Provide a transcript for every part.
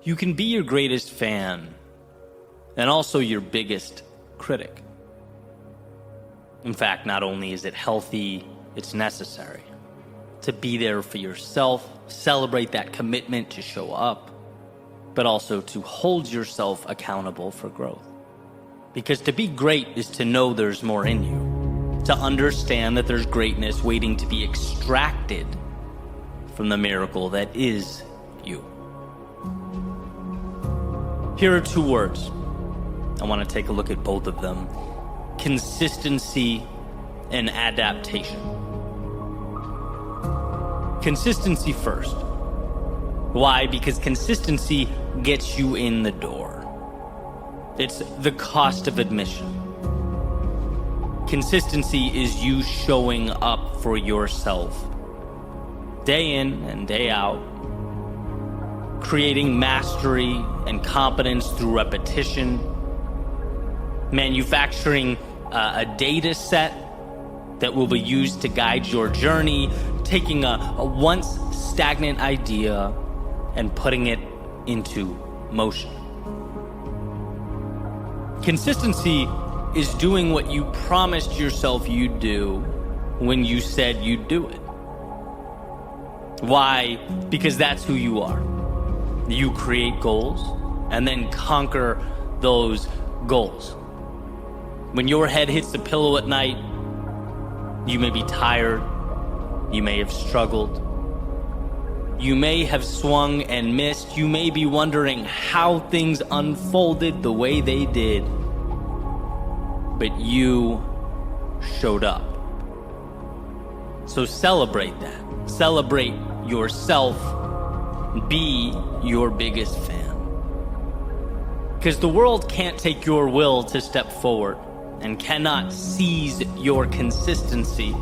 You can be your greatest fan and also your biggest critic. In fact, not only is it healthy, it's necessary to be there for yourself, celebrate that commitment to show up, but also to hold yourself accountable for growth. Because to be great is to know there's more in you, to understand that there's greatness waiting to be extracted from the miracle that is you. Here are two words. I want to take a look at both of them: consistency and adaptation. Consistency first. Why? Because consistency gets you in the door. It's the cost of admission. Consistency is you showing up for yourself, day in and day out, creating mastery and competence through repetition, manufacturing a data set that will be used to guide your journey, taking a once stagnant idea and putting it into motion. Consistency is doing what you promised yourself you'd do when you said you'd do it. Why? Because that's who you are. You create goals and then conquer those goals. When your head hits the pillow at night, you may be tired, you may have struggled, you may have swung and missed, you may be wondering how things unfolded the way they did, but you showed up. So celebrate that. Celebrate yourself. Be your biggest fan. Because the world can't take your will to step forward and cannot seize your consistency,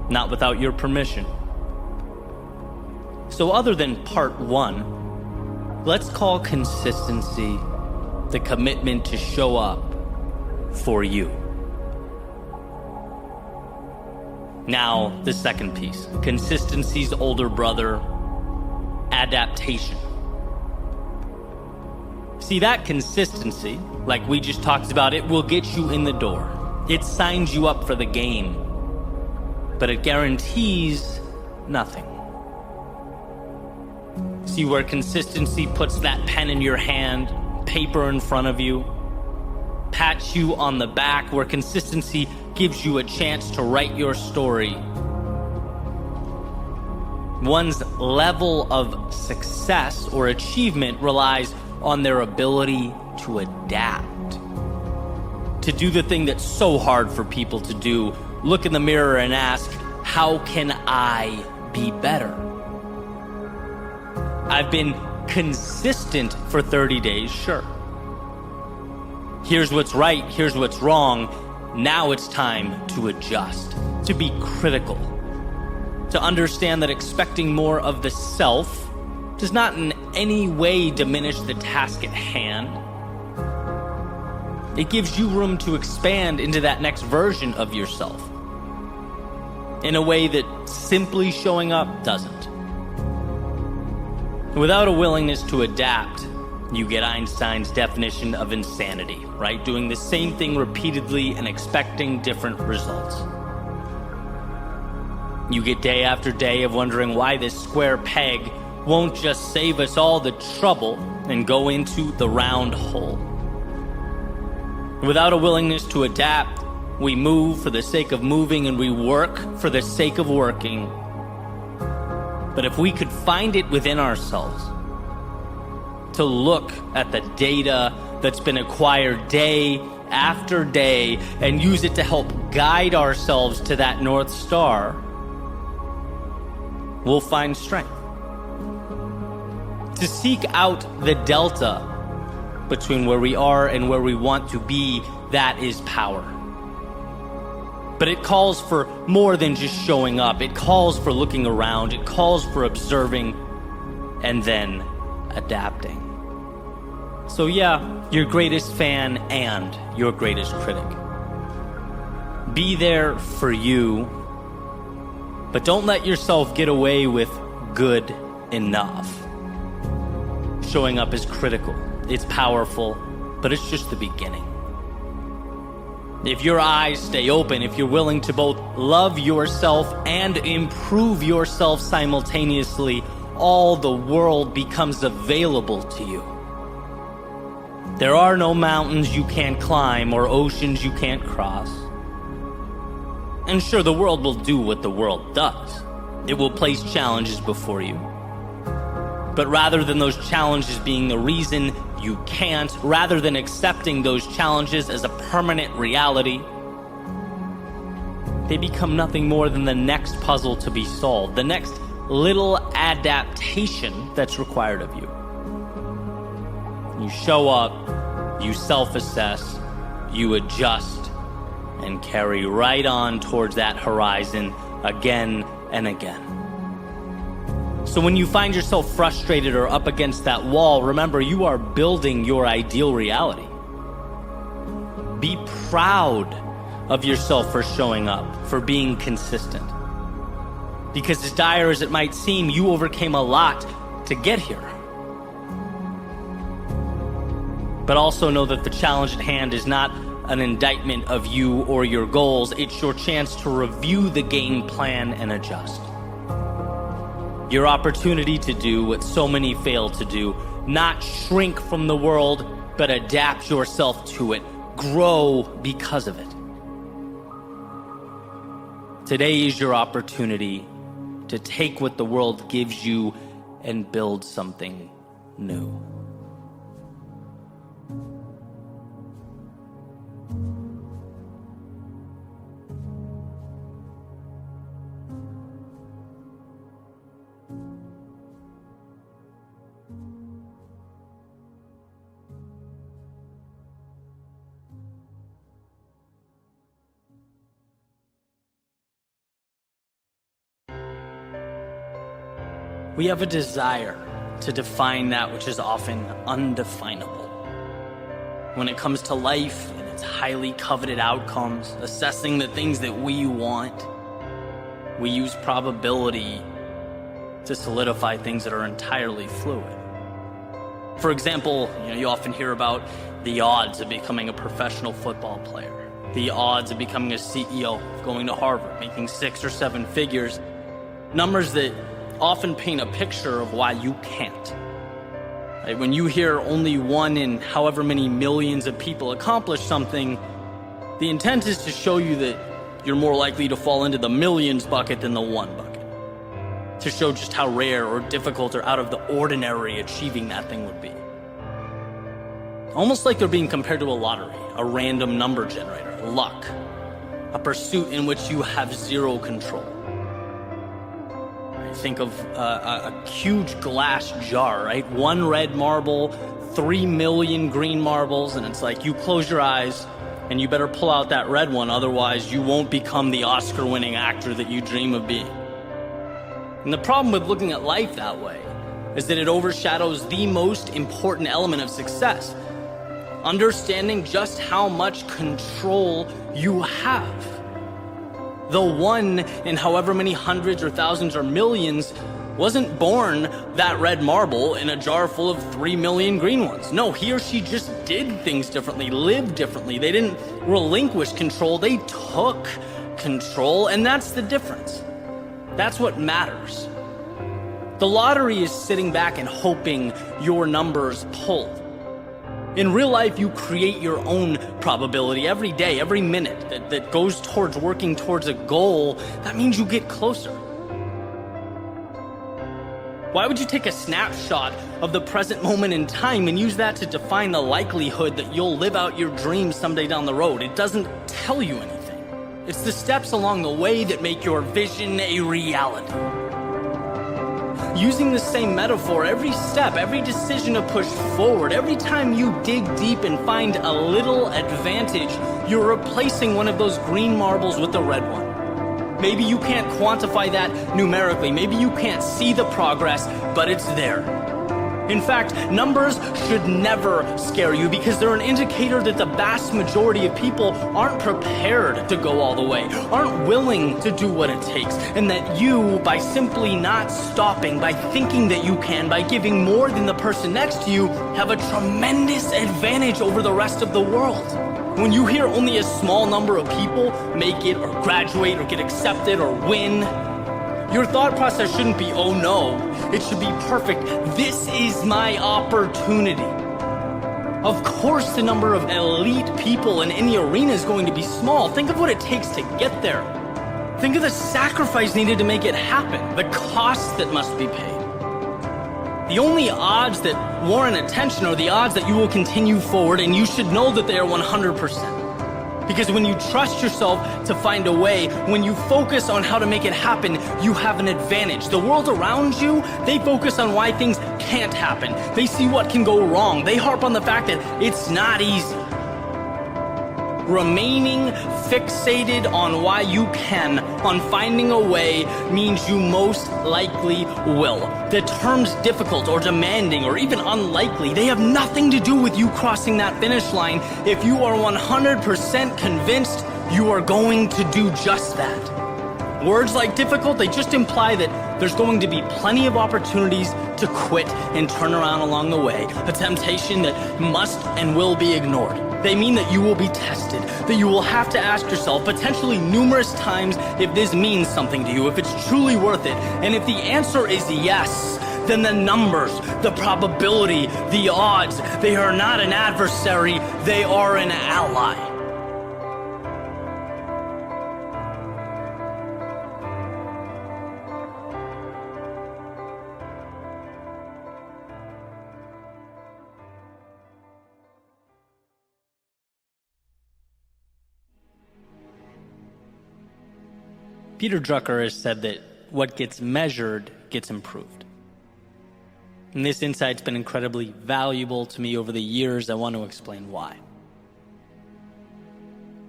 not without your permission. So other than part one, let's call consistency the commitment to show up for you. Now, the second piece, consistency's older brother, adaptation. See, that consistency, like we just talked about, it will get you in the door. It signs you up for the game, but it guarantees nothing. See, where consistency puts that pen in your hand, paper in front of you, pats you on the back, where consistency gives you a chance to write your story. One's level of success or achievement relies on their ability to adapt, to do the thing that's so hard for people to do. Look in the mirror and ask, how can I be better? I've been consistent for 30 days, sure. Here's what's right, here's what's wrong. Now it's time to adjust, to be critical, to understand that expecting more of the self does not in any way diminish the task at hand. It gives you room to expand into that next version of yourself in a way that simply showing up doesn't. Without a willingness to adapt, you get Einstein's definition of insanity, right? Doing the same thing repeatedly and expecting different results. You get day after day of wondering why this square peg won't just save us all the trouble and go into the round hole. Without a willingness to adapt, we move for the sake of moving and we work for the sake of working. But if we could find it within ourselves to look at the data that's been acquired day after day and use it to help guide ourselves to that North Star, we'll find strength. To seek out the delta between where we are and where we want to be, that is power. But it calls for more than just showing up. It calls for looking around. It calls for observing and then adapting. So yeah, your greatest fan and your greatest critic. Be there for you, but don't let yourself get away with good enough. Showing up is critical. It's powerful, but it's just the beginning. If your eyes stay open, if you're willing to both love yourself and improve yourself simultaneously, all the world becomes available to you. There are no mountains you can't climb or oceans you can't cross. And sure, the world will do what the world does. It will place challenges before you. But rather than those challenges being the reason you can't, rather than accepting those challenges as a permanent reality, they become nothing more than the next puzzle to be solved, the next little adaptation that's required of you. You show up, you self-assess, you adjust, and carry right on towards that horizon again and again. So when you find yourself frustrated or up against that wall, remember, you are building your ideal reality. Be proud of yourself for showing up, for being consistent. Because as dire as it might seem, you overcame a lot to get here. But also know that the challenge at hand is not an indictment of you or your goals. It's your chance to review the game plan and adjust. Your opportunity to do what so many fail to do, not shrink from the world, but adapt yourself to it. Grow because of it. Today is your opportunity to take what the world gives you and build something new. We have a desire to define that which is often undefinable. When it comes to life and its highly coveted outcomes, assessing the things that we want, we use probability to solidify things that are entirely fluid. For example, you often hear about the odds of becoming a professional football player, the odds of becoming a CEO, going to Harvard, making 6 or 7 figures, numbers that often paint a picture of why you can't. Right? When you hear only 1 in however many millions of people accomplish something, the intent is to show you that you're more likely to fall into the millions bucket than the 1 bucket. To show just how rare or difficult or out of the ordinary achieving that thing would be. Almost like they're being compared to a lottery, a random number generator, luck, a pursuit in which you have zero control. Think of a huge glass jar, right? 1 red marble, 3 million green marbles, and it's like you close your eyes and you better pull out that red one, otherwise you won't become the Oscar-winning actor that you dream of being. And the problem with looking at life that way is that it overshadows the most important element of success, understanding just how much control you have. The 1 in however many hundreds or thousands or millions wasn't born that red marble in a jar full of 3 million green ones. No, he or she just did things differently, lived differently. They didn't relinquish control, they took control, and that's the difference. That's what matters. The lottery is sitting back and hoping your numbers pull. In real life, you create your own probability every day, every minute that goes towards working towards a goal. That means you get closer. Why would you take a snapshot of the present moment in time and use that to define the likelihood that you'll live out your dreams someday down the road? It doesn't tell you anything. It's the steps along the way that make your vision a reality. Using the same metaphor, every step, every decision to push forward, every time you dig deep and find a little advantage, you're replacing one of those green marbles with a red one. Maybe you can't quantify that numerically. Maybe you can't see the progress, but it's there. In fact, numbers should never scare you because they're an indicator that the vast majority of people aren't prepared to go all the way, aren't willing to do what it takes, and that you, by simply not stopping, by thinking that you can, by giving more than the person next to you, have a tremendous advantage over the rest of the world. When you hear only a small number of people make it or graduate or get accepted or win, your thought process shouldn't be, oh no, it should be perfect. This is my opportunity. Of course, the number of elite people in any arena is going to be small. Think of what it takes to get there. Think of the sacrifice needed to make it happen, the cost that must be paid. The only odds that warrant attention are the odds that you will continue forward, and you should know that they are 100%. Because when you trust yourself to find a way, when you focus on how to make it happen, you have an advantage. The world around you, they focus on why things can't happen. They see what can go wrong. They harp on the fact that it's not easy. Remaining fixated on why you can, on finding a way, means you most likely will. The terms difficult or demanding or even unlikely, they have nothing to do with you crossing that finish line if you are 100% convinced you are going to do just that. Words like difficult, they just imply that there's going to be plenty of opportunities to quit and turn around along the way, a temptation that must and will be ignored. They mean that you will be tested, that you will have to ask yourself potentially numerous times if this means something to you, if it's truly worth it. And if the answer is yes, then the numbers, the probability, the odds, they are not an adversary, they are an ally. Peter Drucker has said that what gets measured gets improved. And this insight's been incredibly valuable to me over the years. I want to explain why.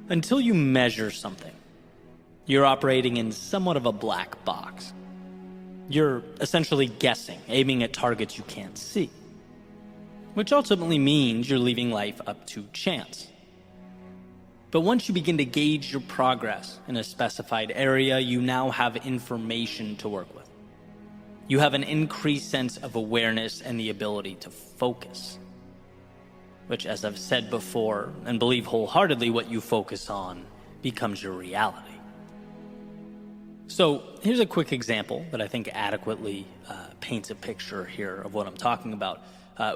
Until you measure something, you're operating in somewhat of a black box. You're essentially guessing, aiming at targets you can't see, which ultimately means you're leaving life up to chance. But once you begin to gauge your progress in a specified area, you now have information to work with. You have an increased sense of awareness and the ability to focus, which, as I've said before, and believe wholeheartedly, what you focus on becomes your reality. So here's a quick example that I think adequately paints a picture here of what I'm talking about.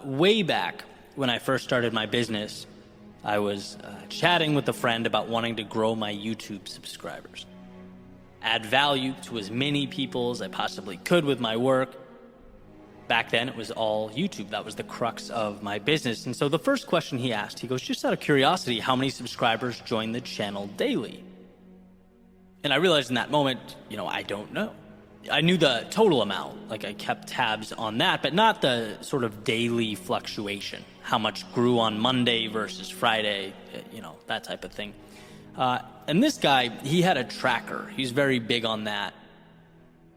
Way back when I first started my business, I was chatting with a friend about wanting to grow my YouTube subscribers, add value to as many people as I possibly could with my work. Back then, it was all YouTube. That was the crux of my business. And so the first question he asked, he goes, just out of curiosity, how many subscribers join the channel daily? And I realized in that moment, I don't know. I knew the total amount, like I kept tabs on that, but not the sort of daily fluctuation, how much grew on Monday versus Friday, that type of thing. And this guy, he had a tracker. He's very big on that.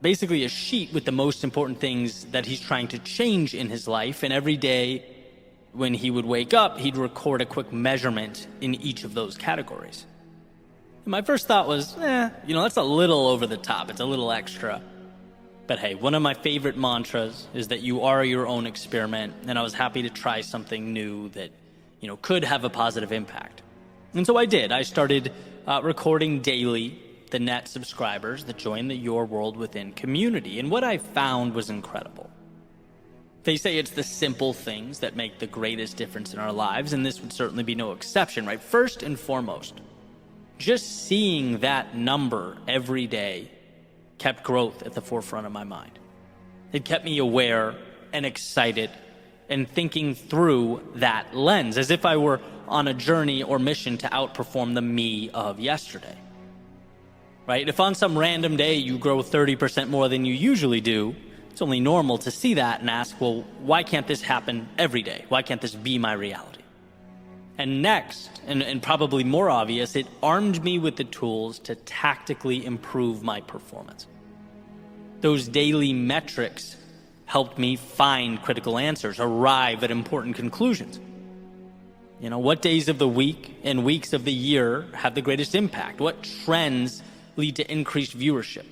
Basically a sheet with the most important things that he's trying to change in his life. And every day when he would wake up, he'd record a quick measurement in each of those categories. And my first thought was, that's a little over the top. It's a little extra. But hey, one of my favorite mantras is that you are your own experiment, and I was happy to try something new that, could have a positive impact. And so I did. I started recording daily the net subscribers that join the Your World Within community, and what I found was incredible. They say it's the simple things that make the greatest difference in our lives, and this would certainly be no exception, right? First and foremost, just seeing that number every day kept growth at the forefront of my mind. It kept me aware and excited and thinking through that lens as if I were on a journey or mission to outperform the me of yesterday. Right? If on some random day you grow 30% more than you usually do, it's only normal to see that and ask, well, why can't this happen every day? Why can't this be my reality? And next, and probably more obvious, it armed me with the tools to tactically improve my performance. Those daily metrics helped me find critical answers, arrive at important conclusions. What days of the week and weeks of the year have the greatest impact? What trends lead to increased viewership?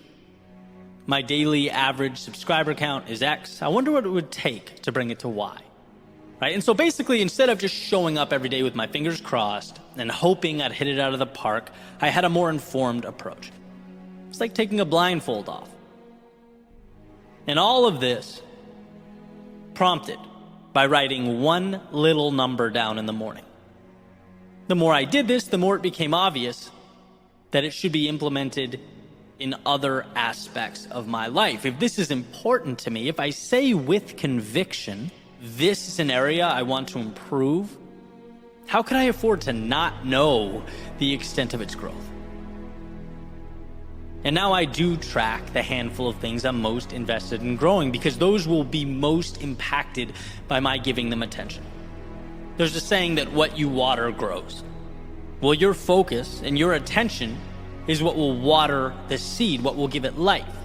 My daily average subscriber count is X. I wonder what it would take to bring it to Y. Right? And so basically, instead of just showing up every day with my fingers crossed and hoping I'd hit it out of the park, I had a more informed approach. It's like taking a blindfold off. And all of this prompted by writing one little number down in the morning. The more I did this, the more it became obvious that it should be implemented in other aspects of my life. If this is important to me, if I say with conviction, this is an area I want to improve, how could I afford to not know the extent of its growth? And now I do track the handful of things I'm most invested in growing because those will be most impacted by my giving them attention. There's a saying that what you water grows. Well, your focus and your attention is what will water the seed, what will give it life.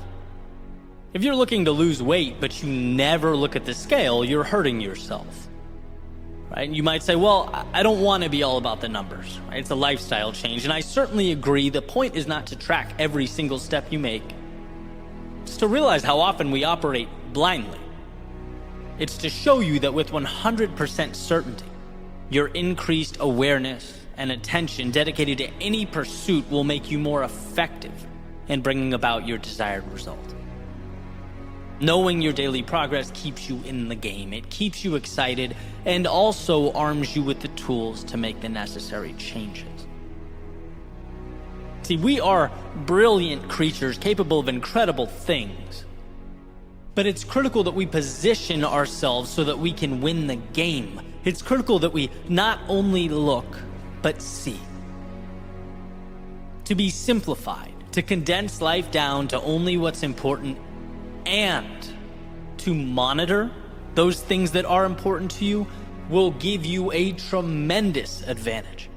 If you're looking to lose weight, but you never look at the scale, you're hurting yourself. Right? And you might say, well, I don't want to be all about the numbers. Right? It's a lifestyle change. And I certainly agree. The point is not to track every single step you make. It's to realize how often we operate blindly. It's to show you that with 100% certainty, your increased awareness and attention dedicated to any pursuit will make you more effective in bringing about your desired result. Knowing your daily progress keeps you in the game. It keeps you excited and also arms you with the tools to make the necessary changes. See, we are brilliant creatures capable of incredible things. But it's critical that we position ourselves so that we can win the game. It's critical that we not only look, but see. To be simplified, to condense life down to only what's important, and to monitor those things that are important to you will give you a tremendous advantage.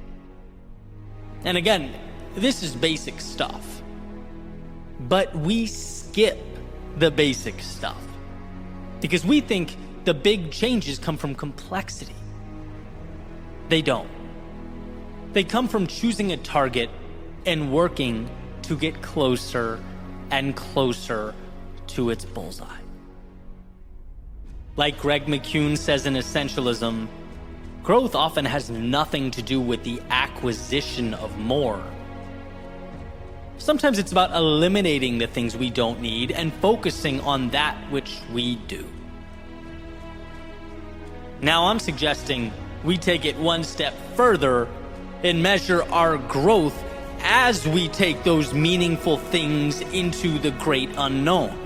And again, this is basic stuff, but we skip the basic stuff because we think the big changes come from complexity. They don't. They come from choosing a target and working to get closer and closer to its bullseye. Like Greg McCune says in Essentialism, growth often has nothing to do with the acquisition of more. Sometimes it's about eliminating the things we don't need and focusing on that which we do. Now I'm suggesting we take it one step further and measure our growth as we take those meaningful things into the great unknown.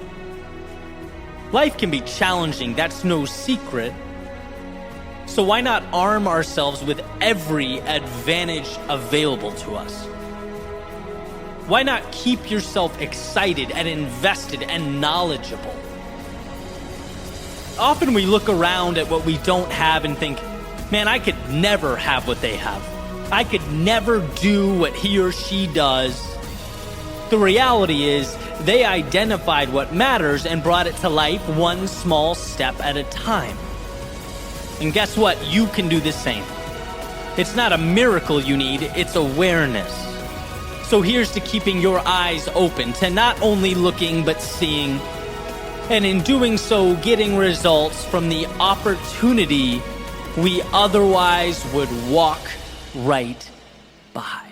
Life can be challenging, that's no secret. So why not arm ourselves with every advantage available to us? Why not keep yourself excited and invested and knowledgeable? Often we look around at what we don't have and think, man, I could never have what they have. I could never do what he or she does. The reality is, they identified what matters and brought it to life one small step at a time. And guess what? You can do the same. It's not a miracle you need, it's awareness. So here's to keeping your eyes open, to not only looking but seeing, and in doing so, getting results from the opportunity we otherwise would walk right by.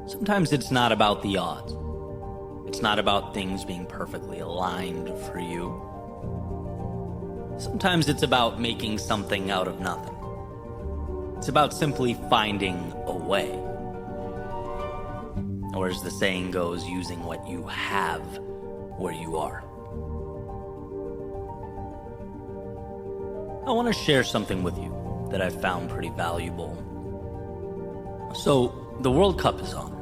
Sometimes it's not about the odds. It's not about things being perfectly aligned for you. Sometimes it's about making something out of nothing. It's about simply finding a way. Or as the saying goes, using what you have where you are. I want to share something with you that I've found pretty valuable. So, the World Cup is on,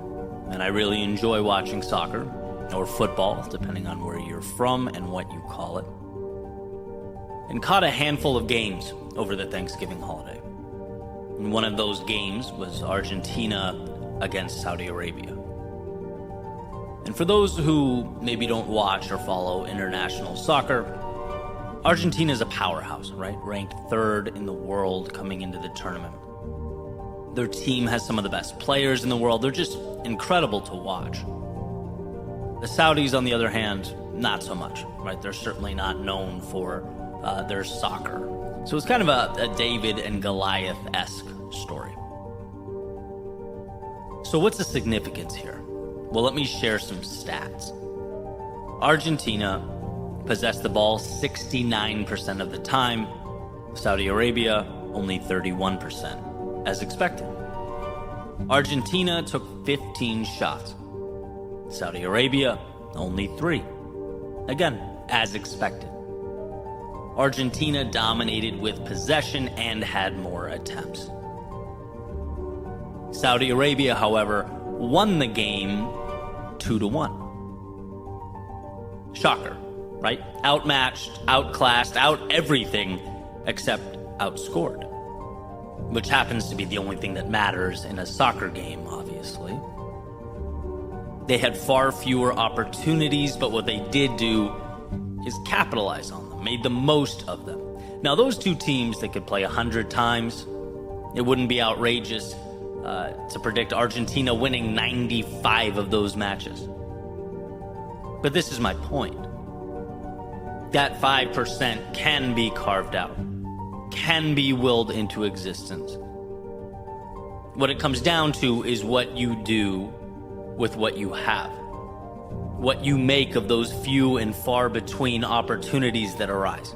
and I really enjoy watching soccer. or football, depending on where you're from and what you call it, and caught a handful of games over the Thanksgiving holiday. And one of those games was Argentina against Saudi Arabia. And for those who maybe don't watch or follow international soccer, Argentina is a powerhouse, right? Ranked third in the world coming into the tournament. Their team has some of the best players in the world. They're just incredible to watch. The Saudis, on the other hand, not so much, right? They're certainly not known for their soccer. So it's kind of a David and Goliath-esque story. So what's the significance here? Well, let me share some stats. Argentina possessed the ball 69% of the time. Saudi Arabia, only 31%, as expected. Argentina took 15 shots. Saudi Arabia, only 3. Again, as expected. Argentina dominated with possession and had more attempts. Saudi Arabia, however, won the game 2-1. Shocker, right? Outmatched, outclassed, out everything except outscored, which happens to be the only thing that matters in a soccer game, obviously. They had far fewer opportunities, but what they did do is capitalize on them, made the most of them. Now, those two teams that could play 100 times, it wouldn't be outrageous to predict Argentina winning 95 of those matches. But this is my point. That 5% can be carved out, can be willed into existence. What it comes down to is what you do with what you have, what you make of those few and far between opportunities that arise.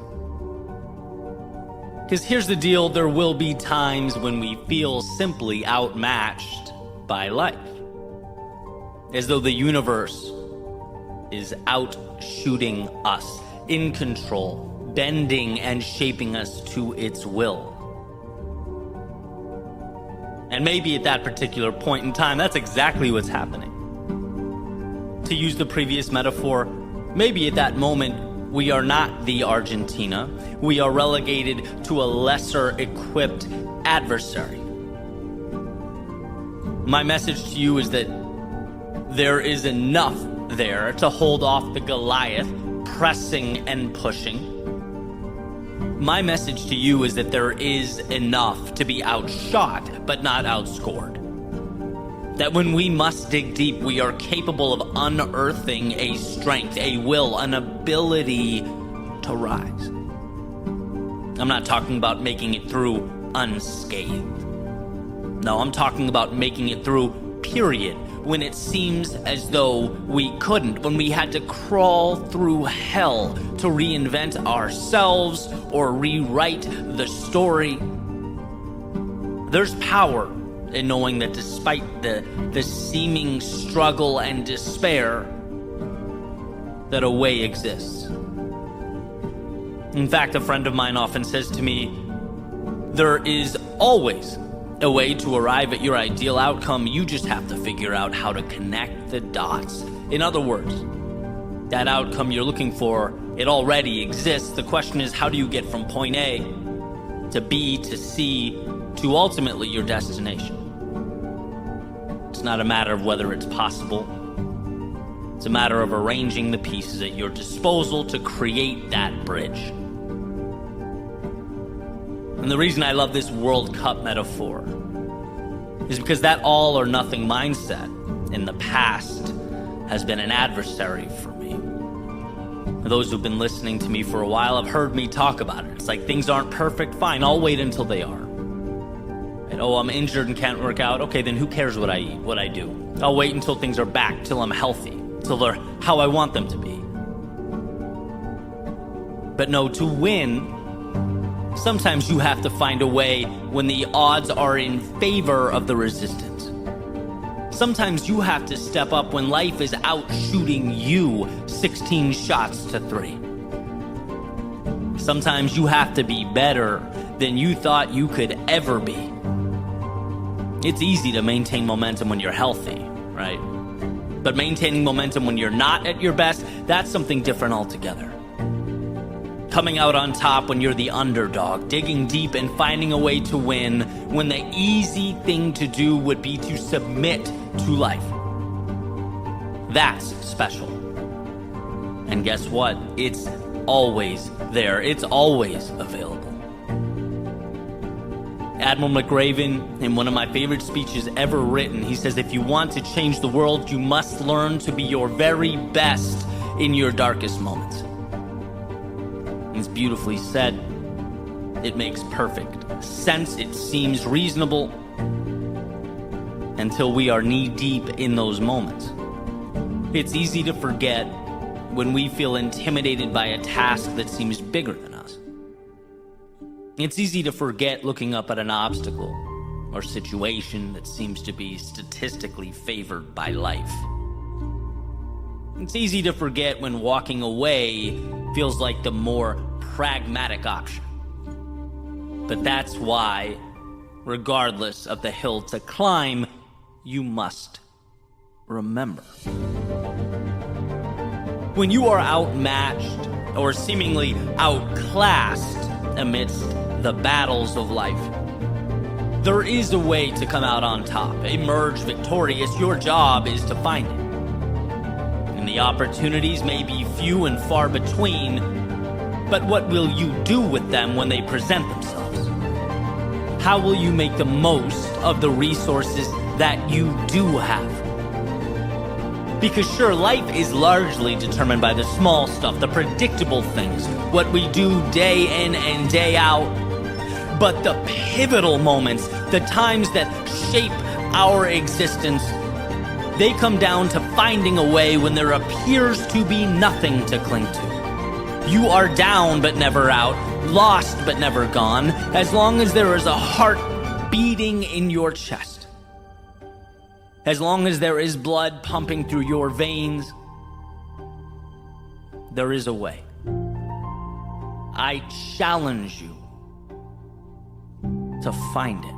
Because here's the deal, there will be times when we feel simply outmatched by life, as though the universe is out shooting us, in control, bending and shaping us to its will. And maybe at that particular point in time, that's exactly what's happening. To use the previous metaphor, maybe at that moment, we are not the Argentina. We are relegated to a lesser equipped adversary. My message to you is that there is enough there to hold off the Goliath pressing and pushing. My message to you is that there is enough to be outshot, but not outscored. That when we must dig deep, we are capable of unearthing a strength, a will, an ability to rise. I'm not talking about making it through unscathed. No, I'm talking about making it through, period. When it seems as though we couldn't, when we had to crawl through hell to reinvent ourselves or rewrite the story. There's power in knowing that despite the seeming struggle and despair, that a way exists. In fact, a friend of mine often says to me, there is always a way to arrive at your ideal outcome. You just have to figure out how to connect the dots. In other words, that outcome you're looking for, it already exists. The question is, how do you get from point A to B to C to ultimately your destination? It's not a matter of whether it's possible. It's a matter of arranging the pieces at your disposal to create that bridge. And the reason I love this World Cup metaphor is because that all or nothing mindset in the past has been an adversary for me. And those who've been listening to me for a while have heard me talk about it. It's like, things aren't perfect, fine, I'll wait until they are. And oh, I'm injured and can't work out, okay, then who cares what I eat, what I do? I'll wait until things are back, till I'm healthy, till they're how I want them to be. But no, to win, sometimes you have to find a way when the odds are in favor of the resistance. Sometimes you have to step up when life is out shooting you 16 shots to 3. Sometimes you have to be better than you thought you could ever be. It's easy to maintain momentum when you're healthy, right? But maintaining momentum when you're not at your best, that's something different altogether. Coming out on top when you're the underdog, digging deep and finding a way to win when the easy thing to do would be to submit to life. That's special. And guess what? It's always there. It's always available. Admiral McRaven, in one of my favorite speeches ever written, he says, if you want to change the world, you must learn to be your very best in your darkest moments. It's beautifully said. It makes perfect sense. It seems reasonable until we are knee-deep in those moments. It's easy to forget when we feel intimidated by a task that seems bigger than us. It's easy to forget looking up at an obstacle or situation that seems to be statistically favored by life. It's easy to forget when walking away feels like the more pragmatic option. But that's why, regardless of the hill to climb, you must remember. When you are outmatched or seemingly outclassed amidst the battles of life, there is a way to come out on top, emerge victorious. Your job is to find it. And the opportunities may be few and far between, but what will you do with them when they present themselves? How will you make the most of the resources that you do have? Because sure, life is largely determined by the small stuff, the predictable things, what we do day in and day out. But the pivotal moments, the times that shape our existence, they come down to finding a way when there appears to be nothing to cling to. You are down but never out, lost but never gone, as long as there is a heart beating in your chest. As long as there is blood pumping through your veins, there is a way. I challenge you to find it.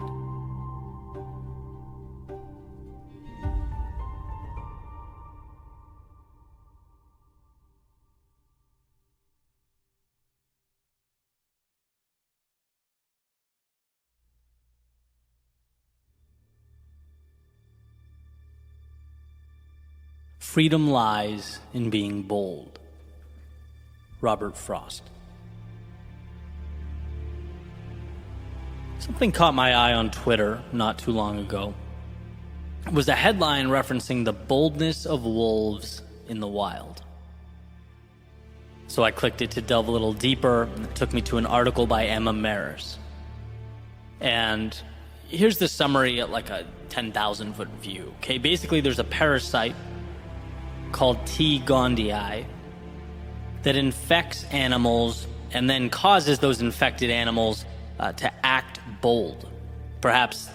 Freedom lies in being bold. Robert Frost. Something caught my eye on Twitter not too long ago. It was a headline referencing the boldness of wolves in the wild. So I clicked it to delve a little deeper, and it took me to an article by Emma Maris. And here's the summary at like a 10,000 foot view. Okay, basically there's a parasite called T. gondii that infects animals and then causes those infected animals to act bold, perhaps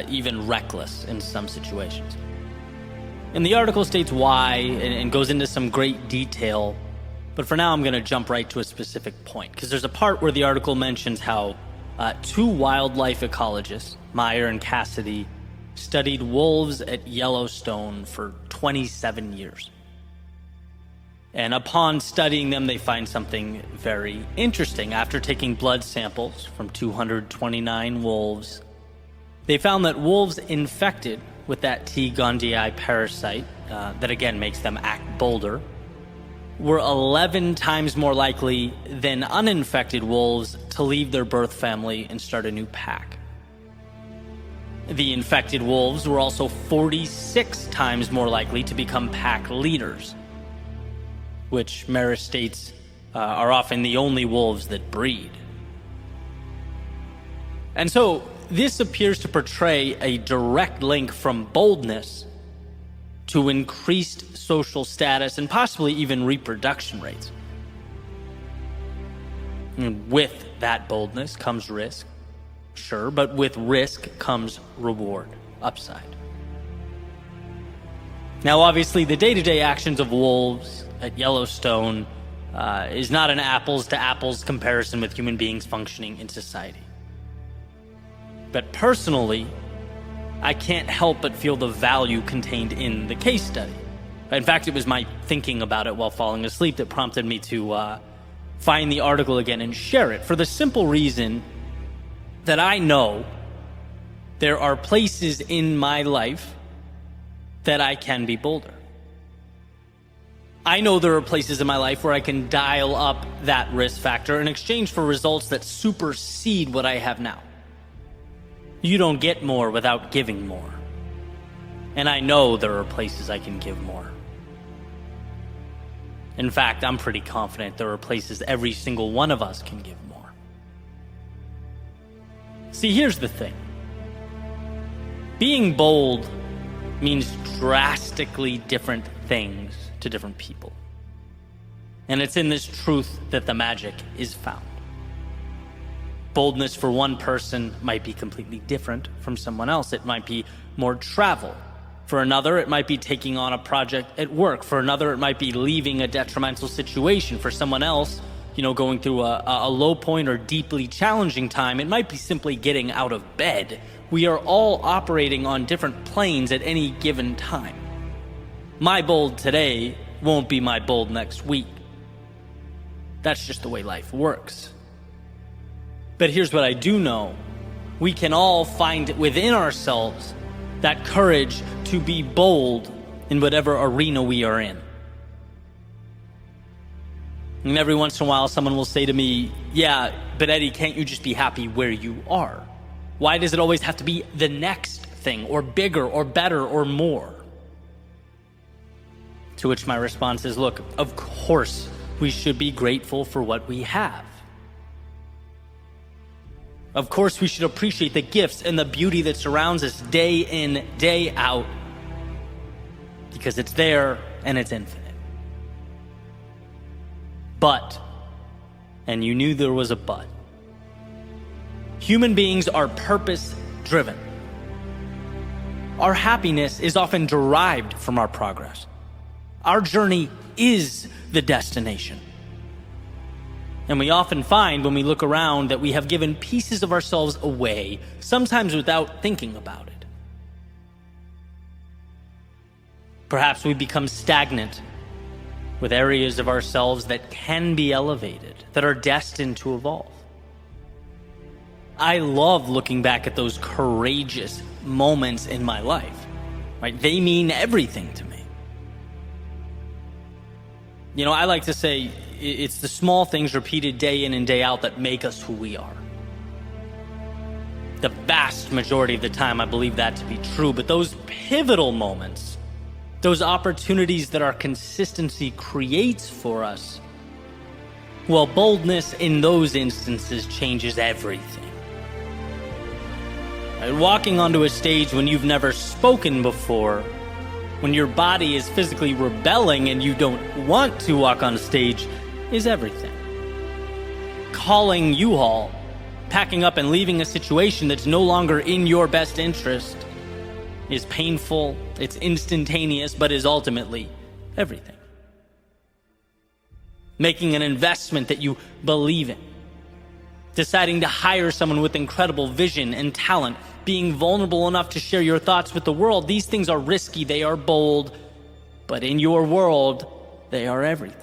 even reckless in some situations. And the article states why and goes into some great detail, but for now I'm going to jump right to a specific point, because there's a part where the article mentions how two wildlife ecologists, Meyer and Cassidy, studied wolves at Yellowstone for 27 years. And upon studying them, they find something very interesting. After taking blood samples from 229 wolves, they found that wolves infected with that T. gondii parasite, that again makes them act bolder, were 11 times more likely than uninfected wolves to leave their birth family and start a new pack. The infected wolves were also 46 times more likely to become pack leaders, which Maris states are often the only wolves that breed. And so this appears to portray a direct link from boldness to increased social status and possibly even reproduction rates. And with that boldness comes risk, sure, but with risk comes reward, upside. Now, obviously, the day-to-day actions of wolves at Yellowstone is not an apples-to-apples comparison with human beings functioning in society. But personally, I can't help but feel the value contained in the case study. In fact, it was my thinking about it while falling asleep that prompted me to find the article again and share it, for the simple reason that I know there are places in my life that I can be bolder. I know there are places in my life where I can dial up that risk factor in exchange for results that supersede what I have now. You don't get more without giving more. And I know there are places I can give more. In fact, I'm pretty confident there are places every single one of us can give more. See, here's the thing. Being bold means drastically different things to different people. And it's in this truth that the magic is found. Boldness for one person might be completely different from someone else. It might be more travel. For another, it might be taking on a project at work. For another, it might be leaving a detrimental situation. For someone else, going through a low point or deeply challenging time, it might be simply getting out of bed. We are all operating on different planes at any given time. My bold today won't be my bold next week. That's just the way life works. But here's what I do know. We can all find within ourselves that courage to be bold in whatever arena we are in. And every once in a while, someone will say to me, yeah, but Eddie, can't you just be happy where you are? Why does it always have to be the next thing, or bigger, or better, or more? To which my response is, look, of course we should be grateful for what we have. Of course we should appreciate the gifts and the beauty that surrounds us day in, day out, because it's there and it's infinite. But, and you knew there was a but, human beings are purpose-driven. Our happiness is often derived from our progress. Our journey is the destination. And we often find when we look around that we have given pieces of ourselves away, sometimes without thinking about it. Perhaps we become stagnant with areas of ourselves that can be elevated, that are destined to evolve. I love looking back at those courageous moments in my life, right? They mean everything to me. I like to say it's the small things repeated day in and day out that make us who we are. The vast majority of the time, I believe that to be true, but those pivotal moments, those opportunities that our consistency creates for us, well, boldness in those instances changes everything. Walking onto a stage when you've never spoken before, when your body is physically rebelling and you don't want to walk on stage, is everything. Calling U-Haul, packing up and leaving a situation that's no longer in your best interest, is painful, it's instantaneous, but is ultimately everything. Making an investment that you believe in, deciding to hire someone with incredible vision and talent, being vulnerable enough to share your thoughts with the world. These things are risky, they are bold, but in your world, they are everything.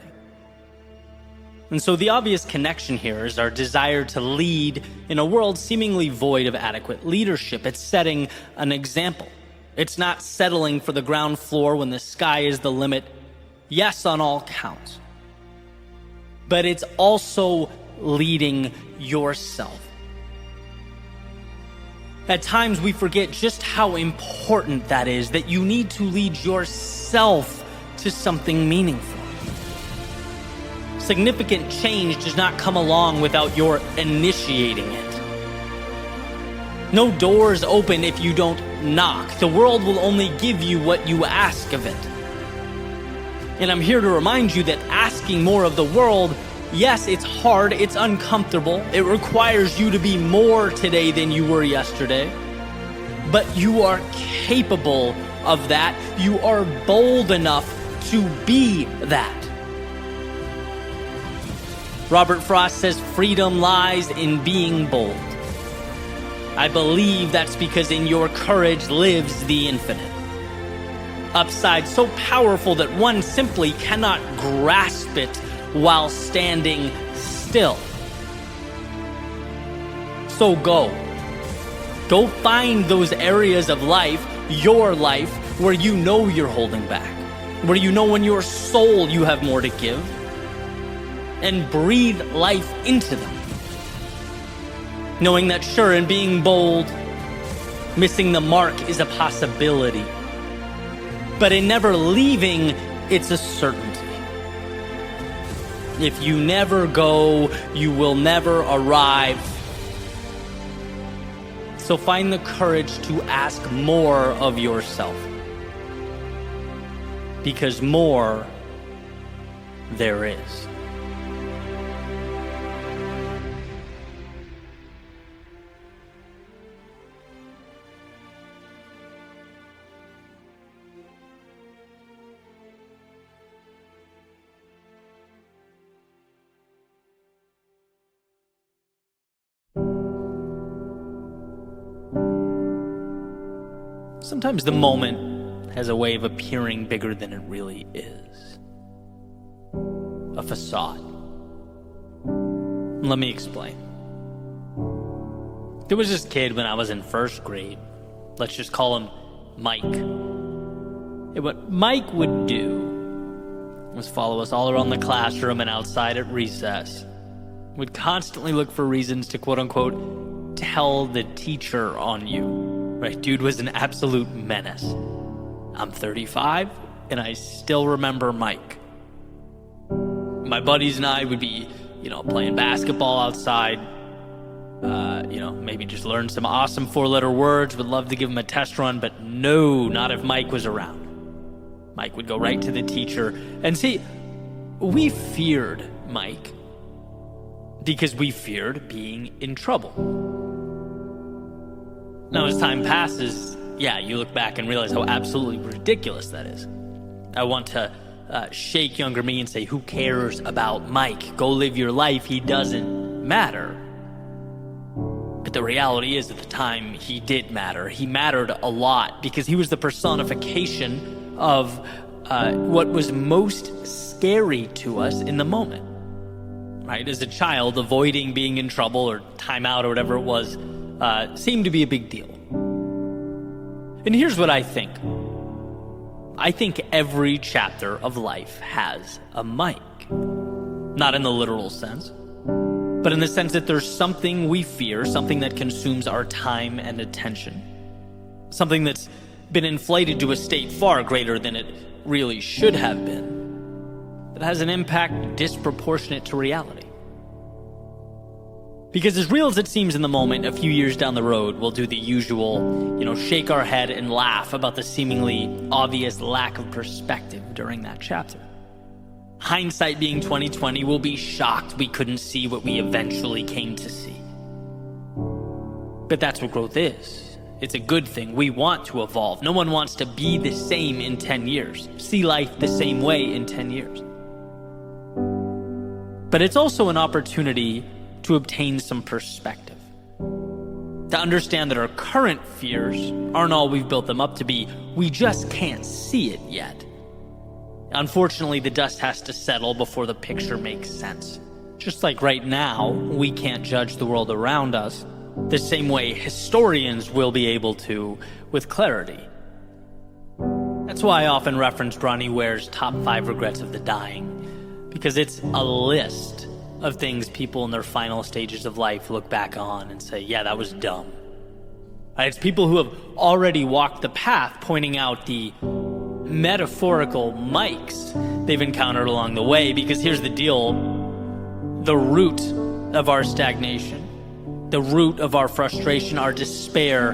And so the obvious connection here is our desire to lead in a world seemingly void of adequate leadership. It's setting an example. It's not settling for the ground floor when the sky is the limit. Yes, on all counts. But it's also leading yourself. At times we forget just how important that is, that you need to lead yourself to something meaningful. Significant change does not come along without your initiating it. No doors open if you don't knock. The world will only give you what you ask of it. And I'm here to remind you that asking more of the world, yes, it's hard, it's uncomfortable, it requires you to be more today than you were yesterday, but you are capable of that. You are bold enough to be that. Robert Frost says freedom lies in being bold. I believe that's because in your courage lives the infinite. upside so powerful that one simply cannot grasp it while standing still. So go find those areas of life, your life, where you know you're holding back, where you know in your soul you have more to give, and breathe life into them. Knowing that sure, in being bold, missing the mark is a possibility, but in never leaving, it's a certainty. If you never go, you will never arrive. So find the courage to ask more of yourself, because more there is. Sometimes the moment has a way of appearing bigger than it really is. A facade. Let me explain. There was this kid when I was in first grade. Let's just call him Mike. And what Mike would do was follow us all around the classroom and outside at recess. Would constantly look for reasons to quote-unquote tell the teacher on you. Right, dude was an absolute menace. I'm 35, and I still remember Mike. My buddies and I would be, playing basketball outside. Maybe just learn some awesome 4-letter words. Would love to give him a test run, but no, not if Mike was around. Mike would go right to the teacher. And see, we feared Mike because we feared being in trouble. Now, as time passes, you look back and realize how absolutely ridiculous that is. I want to shake younger me and say, who cares about Mike? Go live your life. He doesn't matter. But the reality is, at the time, he did matter. He mattered a lot because he was the personification of what was most scary to us in the moment. Right? As a child, avoiding being in trouble or timeout or whatever it was seemed to be a big deal. And here's what I think. I think every chapter of life has a Mike. Not in the literal sense, but in the sense that there's something we fear, something that consumes our time and attention. Something that's been inflated to a state far greater than it really should have been. That has an impact disproportionate to reality. Because as real as it seems in the moment, a few years down the road, we'll do the usual, shake our head and laugh about the seemingly obvious lack of perspective during that chapter. Hindsight being 2020, we'll be shocked we couldn't see what we eventually came to see. But that's what growth is. It's a good thing. We want to evolve. No one wants to be the same in 10 years, see life the same way in 10 years. But it's also an opportunity to obtain some perspective. To understand that our current fears aren't all we've built them up to be. We just can't see it yet. Unfortunately, the dust has to settle before the picture makes sense. Just like right now, we can't judge the world around us the same way historians will be able to with clarity. That's why I often reference Bronnie Ware's top 5 regrets of the dying, because it's a list of things people in their final stages of life look back on and say, yeah, that was dumb. It's people who have already walked the path pointing out the metaphorical mics they've encountered along the way, because here's the deal. The root of our stagnation, the root of our frustration, our despair,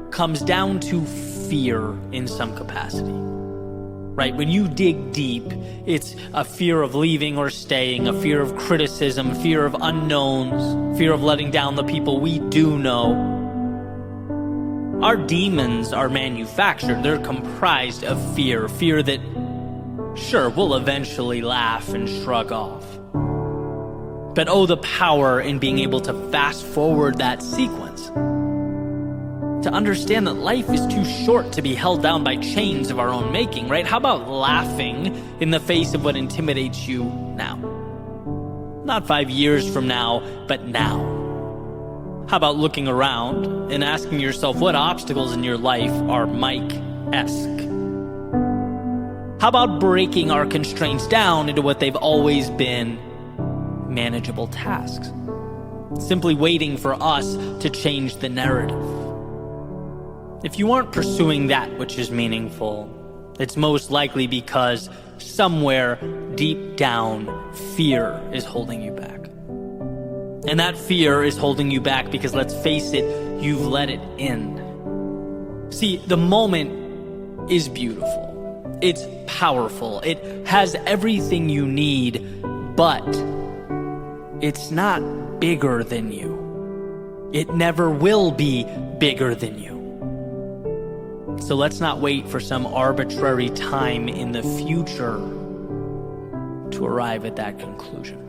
comes down to fear in some capacity. Right? When you dig deep, it's a fear of leaving or staying, a fear of criticism, fear of unknowns, fear of letting down the people we do know. Our demons are manufactured. They're comprised of fear. Fear that, sure, we'll eventually laugh and shrug off. But the power in being able to fast forward that sequence. To to understand that life is too short to be held down by chains of our own making, right? How about laughing in the face of what intimidates you now? Not 5 years from now, but now. How about looking around and asking yourself what obstacles in your life are Mike-esque? How about breaking our constraints down into what they've always been, manageable tasks? Simply waiting for us to change the narrative. If you aren't pursuing that which is meaningful, it's most likely because somewhere deep down, fear is holding you back. And that fear is holding you back because, let's face it, you've let it in. See, the moment is beautiful. It's powerful. It has everything you need, but it's not bigger than you. It never will be bigger than you. So let's not wait for some arbitrary time in the future to arrive at that conclusion.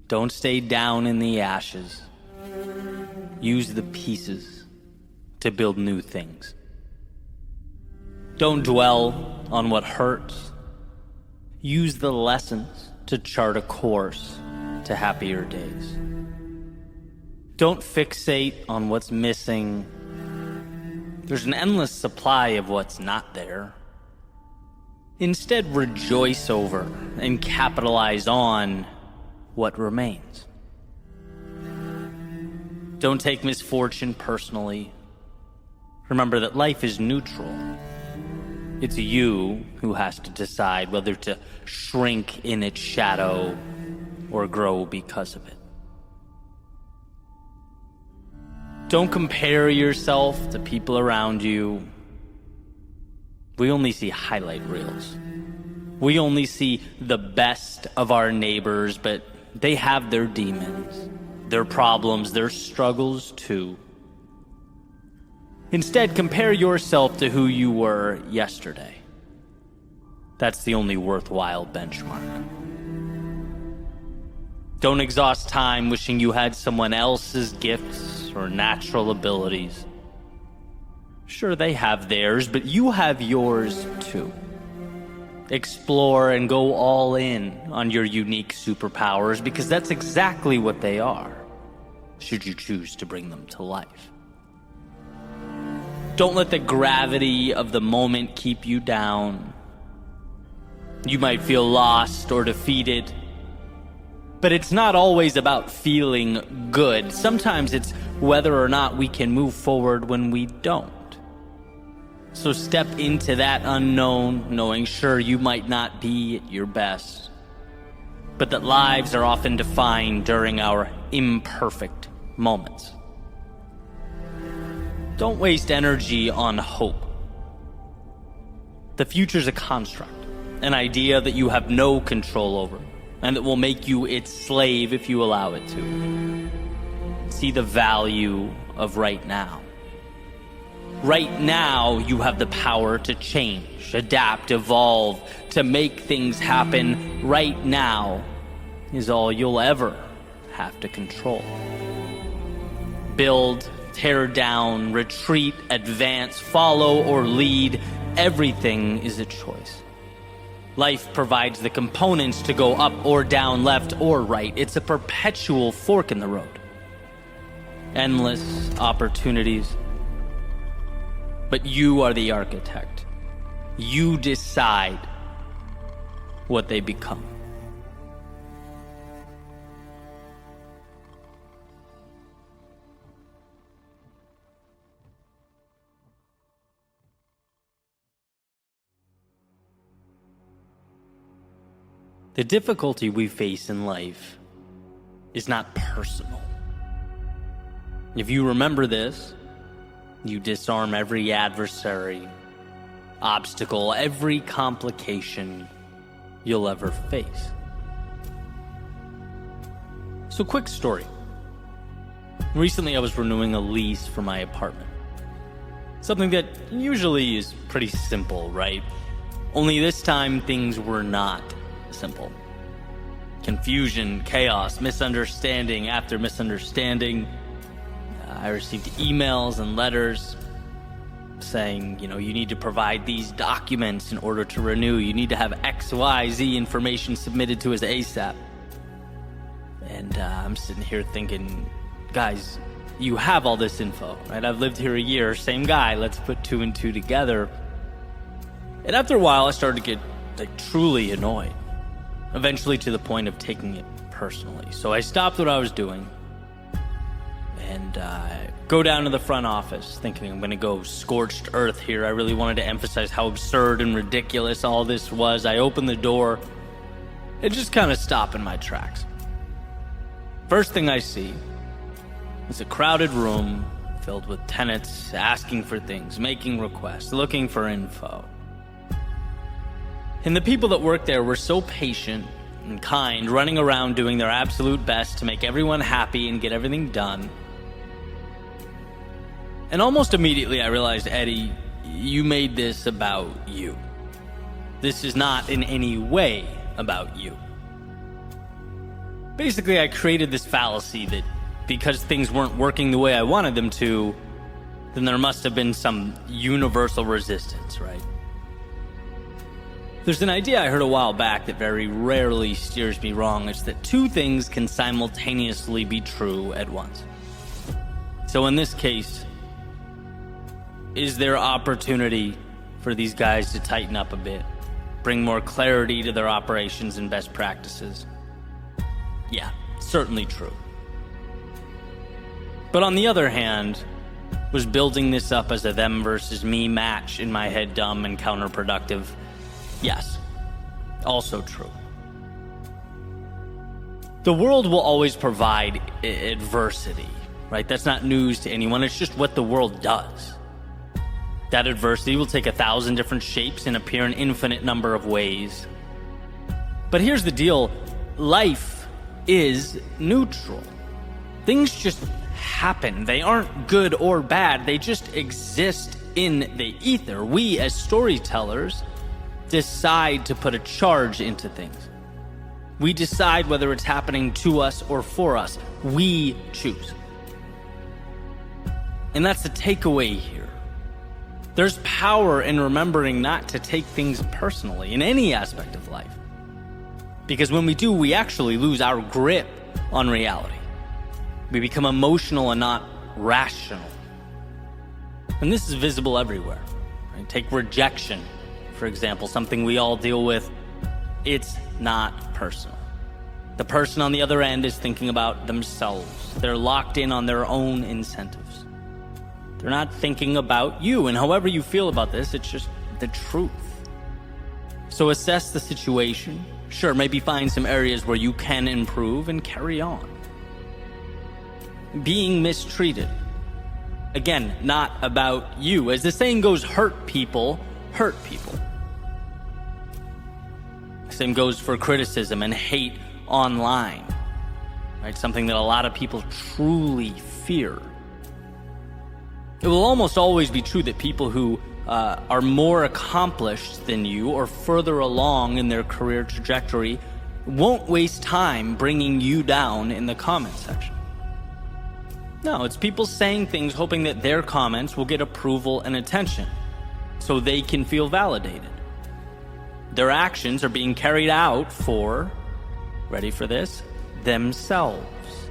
Don't stay down in the ashes. Use the pieces to build new things. Don't dwell on what hurts. Use the lessons to chart a course to happier days. Don't fixate on what's missing. There's an endless supply of what's not there. Instead, rejoice over and capitalize on what remains. Don't take misfortune personally. Remember that life is neutral. It's you who has to decide whether to shrink in its shadow or grow because of it. Don't compare yourself to people around you. We only see highlight reels. We only see the best of our neighbors, but they have their demons, their problems, their struggles too. Instead, compare yourself to who you were yesterday. That's the only worthwhile benchmark. Don't exhaust time wishing you had someone else's gifts or natural abilities. Sure, they have theirs, but you have yours too. Explore and go all in on your unique superpowers, because that's exactly what they are, should you choose to bring them to life. Don't let the gravity of the moment keep you down. You might feel lost or defeated, but it's not always about feeling good. Sometimes it's whether or not we can move forward when we don't. So step into that unknown, knowing sure you might not be at your best, but that lives are often defined during our imperfect moments. Don't waste energy on hope. The future's a construct, an idea that you have no control over, and that will make you its slave if you allow it to. See the value of right now. Right now, you have the power to change, adapt, evolve, to make things happen. Right now is all you'll ever have to control. Build, tear down, retreat, advance, follow, or lead. Everything is a choice. Life provides the components to go up or down, left or right. It's a perpetual fork in the road. Endless opportunities. But you are the architect. You decide what they become. The difficulty we face in life is not personal. If you remember this, you disarm every adversary, obstacle, every complication you'll ever face. So, quick story. Recently, I was renewing a lease for my apartment. Something that usually is pretty simple, right? Only this time, things were not simple. Confusion, chaos, misunderstanding after misunderstanding. I received emails and letters saying, you need to provide these documents in order to renew. You need to have XYZ information submitted to us ASAP. And I'm sitting here thinking, guys, you have all this info, right? I've lived here a year, same guy, let's put two and two together. And after a while, I started to get truly annoyed, eventually to the point of taking it personally. So I stopped what I was doing and go down to the front office thinking I'm going to go scorched earth here. I really wanted to emphasize how absurd and ridiculous all this was. I opened the door and just kind of stop in my tracks. First thing I see is a crowded room filled with tenants asking for things, making requests, looking for info. And the people that work there were so patient and kind, running around doing their absolute best to make everyone happy and get everything done. And almost immediately I realized, Eddie, you made this about you. This is not in any way about you. Basically, I created this fallacy that because things weren't working the way I wanted them to, then there must have been some universal resistance, right? There's an idea I heard a while back that very rarely steers me wrong. It's that two things can simultaneously be true at once. So in this case, is there opportunity for these guys to tighten up a bit, bring more clarity to their operations and best practices? Yeah, certainly true. But on the other hand, was building this up as a them versus me match in my head dumb and counterproductive? Yes, also true. The world will always provide adversity, right? That's not news to anyone. It's just what the world does. That adversity will take 1,000 different shapes and appear in infinite number of ways. But here's the deal. Life is neutral. Things just happen. They aren't good or bad. They just exist in the ether. We, as storytellers, decide to put a charge into things. We decide whether it's happening to us or for us. We choose. And that's the takeaway here. There's power in remembering not to take things personally in any aspect of life. Because when we do, we actually lose our grip on reality. We become emotional and not rational. And this is visible everywhere. Right? Take rejection, for example, something we all deal with. It's not personal. The person on the other end is thinking about themselves. They're locked in on their own incentives. They're not thinking about you. And however you feel about this, it's just the truth. So assess the situation. Sure, maybe find some areas where you can improve and carry on. Being mistreated. Again, not about you. As the saying goes, hurt people hurt people. Same goes for criticism and hate online. Right? Something that a lot of people truly fear. It will almost always be true that people who are more accomplished than you or further along in their career trajectory won't waste time bringing you down in the comment section. No, it's people saying things hoping that their comments will get approval and attention so they can feel validated. Their actions are being carried out for, ready for this, themselves.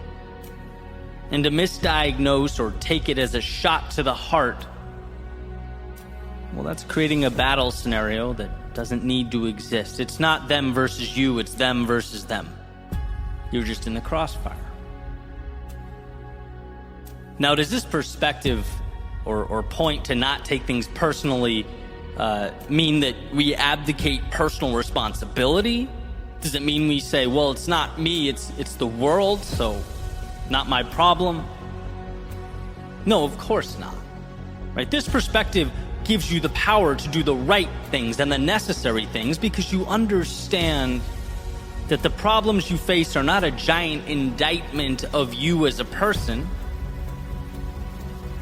And to misdiagnose or take it as a shot to the heart, well, that's creating a battle scenario that doesn't need to exist. It's not them versus you, it's them versus them. You're just in the crossfire. Now, does this perspective or point to not take things personally mean that we abdicate personal responsibility? Does it mean we say, well, it's not me, it's the world, so not my problem? No, of course not. Right? This perspective gives you the power to do the right things and the necessary things, because you understand that the problems you face are not a giant indictment of you as a person.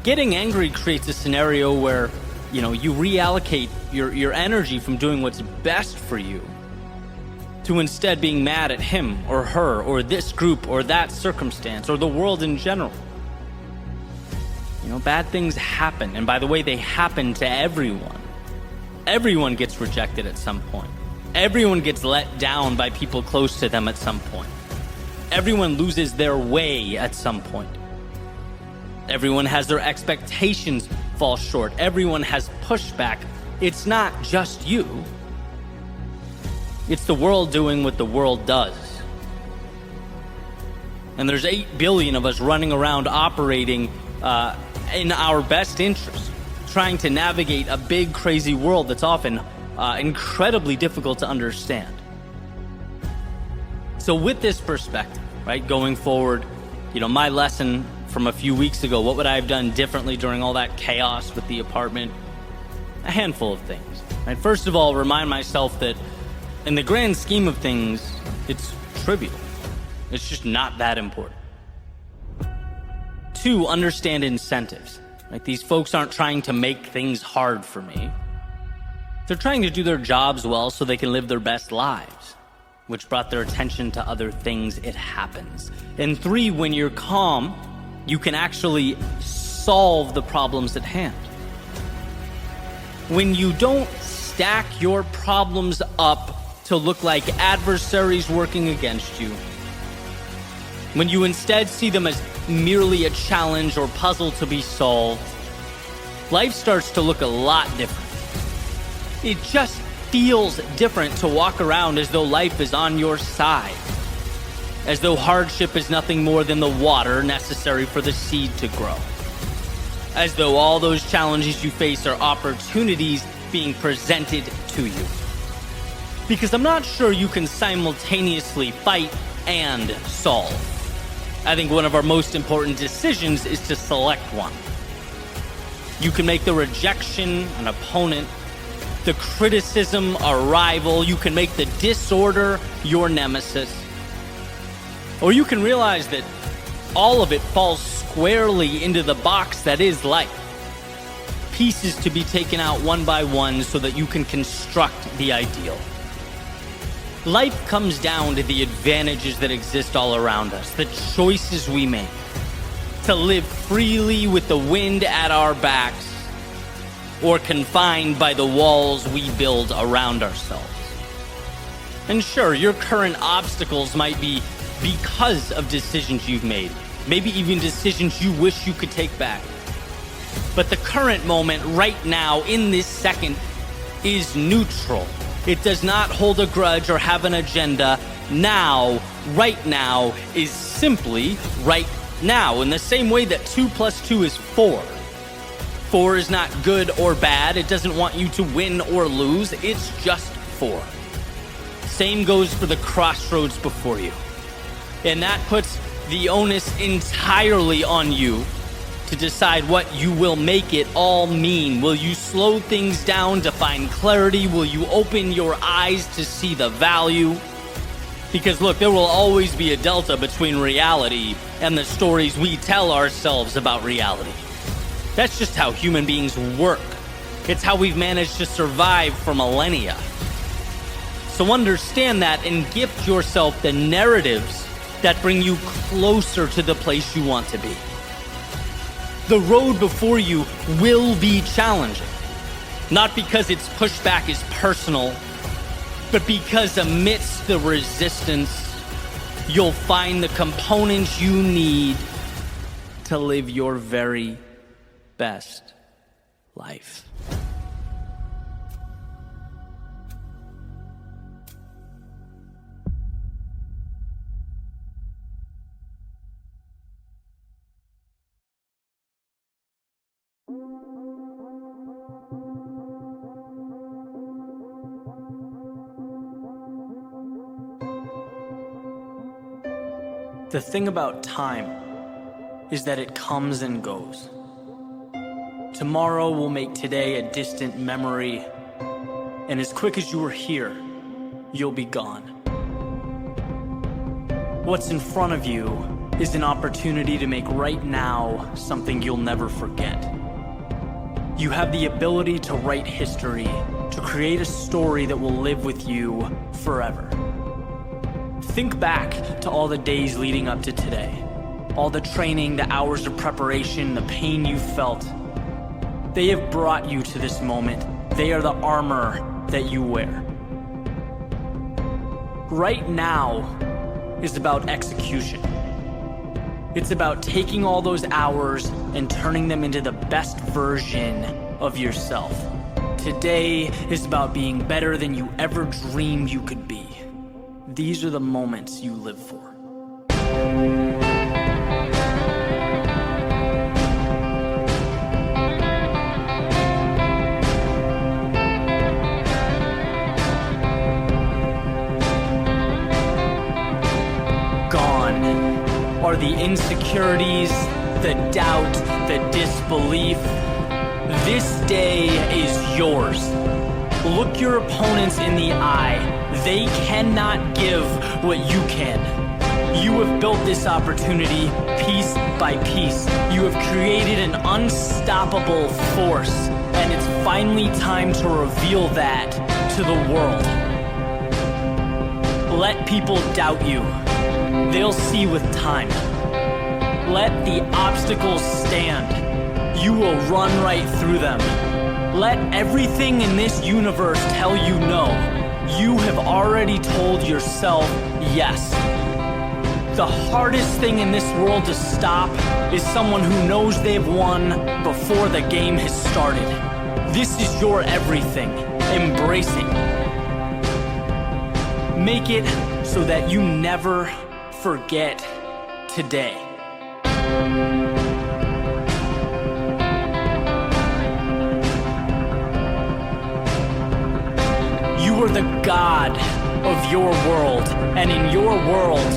Getting angry creates a scenario where, you reallocate your energy from doing what's best for you to instead being mad at him or her or this group or that circumstance or the world in general. Bad things happen. And by the way, they happen to everyone. Everyone gets rejected at some point. Everyone gets let down by people close to them at some point. Everyone loses their way at some point. Everyone has their expectations fall short. Everyone has pushback. It's not just you. It's the world doing what the world does. And there's 8 billion of us running around operating in our best interest, trying to navigate a big, crazy world that's often incredibly difficult to understand. So with this perspective, right, going forward, my lesson from a few weeks ago, what would I have done differently during all that chaos with the apartment? A handful of things. Right? First of all, remind myself that in the grand scheme of things, it's trivial. It's just not that important. 2, understand incentives. Right? These folks aren't trying to make things hard for me. They're trying to do their jobs well so they can live their best lives, which brought their attention to other things. It happens. And 3, when you're calm, you can actually solve the problems at hand. When you don't stack your problems up to look like adversaries working against you, when you instead see them as merely a challenge or puzzle to be solved, life starts to look a lot different. It just feels different to walk around as though life is on your side, as though hardship is nothing more than the water necessary for the seed to grow, as though all those challenges you face are opportunities being presented to you. Because I'm not sure you can simultaneously fight and solve. I think one of our most important decisions is to select one. You can make the rejection an opponent, the criticism a rival. You can make the disorder your nemesis. Or you can realize that all of it falls squarely into the box that is life. Pieces to be taken out one by one so that you can construct the ideal. Life comes down to the advantages that exist all around us, the choices we make, to live freely with the wind at our backs, or confined by the walls we build around ourselves. And sure, your current obstacles might be because of decisions you've made, maybe even decisions you wish you could take back. But the current moment, right now, in this second, is neutral. It does not hold a grudge or have an agenda. Now, right now, is simply right now, in the same way that 2 + 2 is 4. 4 is not good or bad. It doesn't want you to win or lose. It's just 4. Same goes for the crossroads before you. And that puts the onus entirely on you to decide what you will make it all mean. Will you slow things down to find clarity? Will you open your eyes to see the value? Because look, there will always be a delta between reality and the stories we tell ourselves about reality. That's just how human beings work. It's how we've managed to survive for millennia. So understand that and gift yourself the narratives that bring you closer to the place you want to be. The road before you will be challenging, not because its pushback is personal, but because amidst the resistance, you'll find the components you need to live your very best life. The thing about time is that it comes and goes. Tomorrow will make today a distant memory, and as quick as you were here, you'll be gone. What's in front of you is an opportunity to make right now something you'll never forget. You have the ability to write history, to create a story that will live with you forever. Think back to all the days leading up to today, all the training, the hours of preparation, the pain you felt. They have brought you to this moment. They are the armor that you wear. Right now is about execution. It's about taking all those hours and turning them into the best version of yourself. Today is about being better than you ever dreamed you could be. These are the moments you live for. Are the insecurities, the doubt, the disbelief. This day is yours. Look your opponents in the eye. They cannot give what you can. You have built this opportunity piece by piece. You have created an unstoppable force, and it's finally time to reveal that to the world. Let people doubt you. They'll see with time. Let the obstacles stand. You will run right through them. Let everything in this universe tell you no. You have already told yourself yes. The hardest thing in this world to stop is someone who knows they've won before the game has started. This is your everything. Embrace it. Make it so that you never forget today. You are the god of your world, and in your world,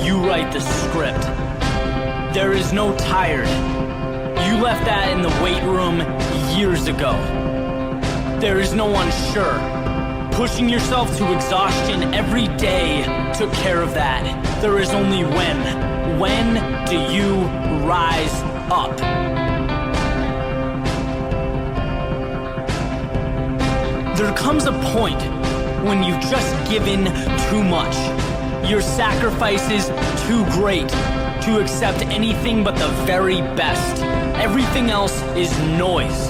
you write the script. There is no tired. You left that in the weight room years ago. There is no unsure. Pushing yourself to exhaustion every day took care of that. There is only when. When do you rise up? There comes a point when you've just given too much. Your sacrifice is too great to accept anything but the very best. Everything else is noise.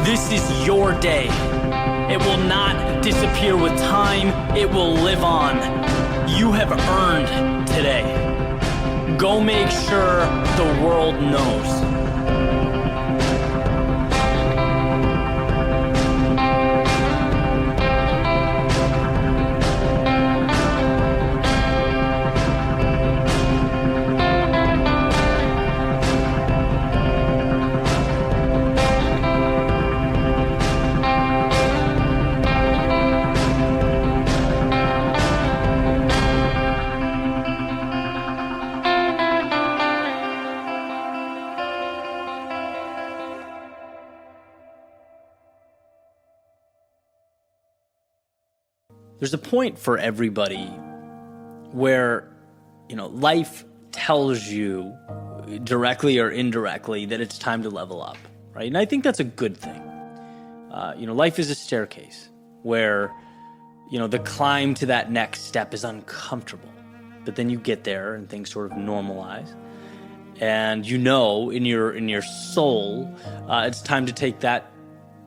This is your day. It will not disappear with time. It will live on. You have earned today. Go make sure the world knows. There's a point for everybody where, life tells you directly or indirectly that it's time to level up, right? And I think that's a good thing. Life is a staircase where, the climb to that next step is uncomfortable, but then you get there and things sort of normalize. And in your soul, it's time to take that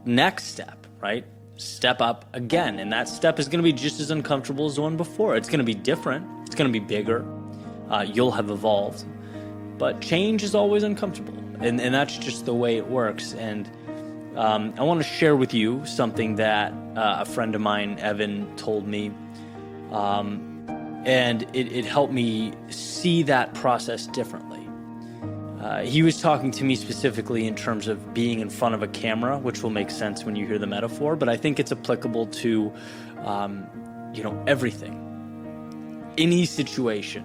next step, right? Step up again, and that step is going to be just as uncomfortable as the one before. It's going to be different. It's going to be bigger. You'll have evolved, but change is always uncomfortable, and that's just the way it works. And I want to share with you something that a friend of mine, Evan, told me, and it helped me see that process differently. He was talking to me specifically in terms of being in front of a camera, which will make sense when you hear the metaphor, but I think it's applicable to, everything. Any situation.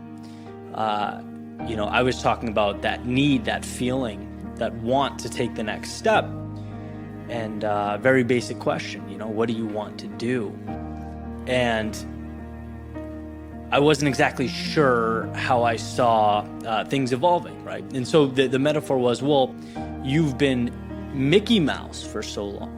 I was talking about that need, that feeling, that want to take the next step. And very basic question, what do you want to do? And I wasn't exactly sure how I saw things evolving, right? And so the metaphor was, well, you've been Mickey Mouse for so long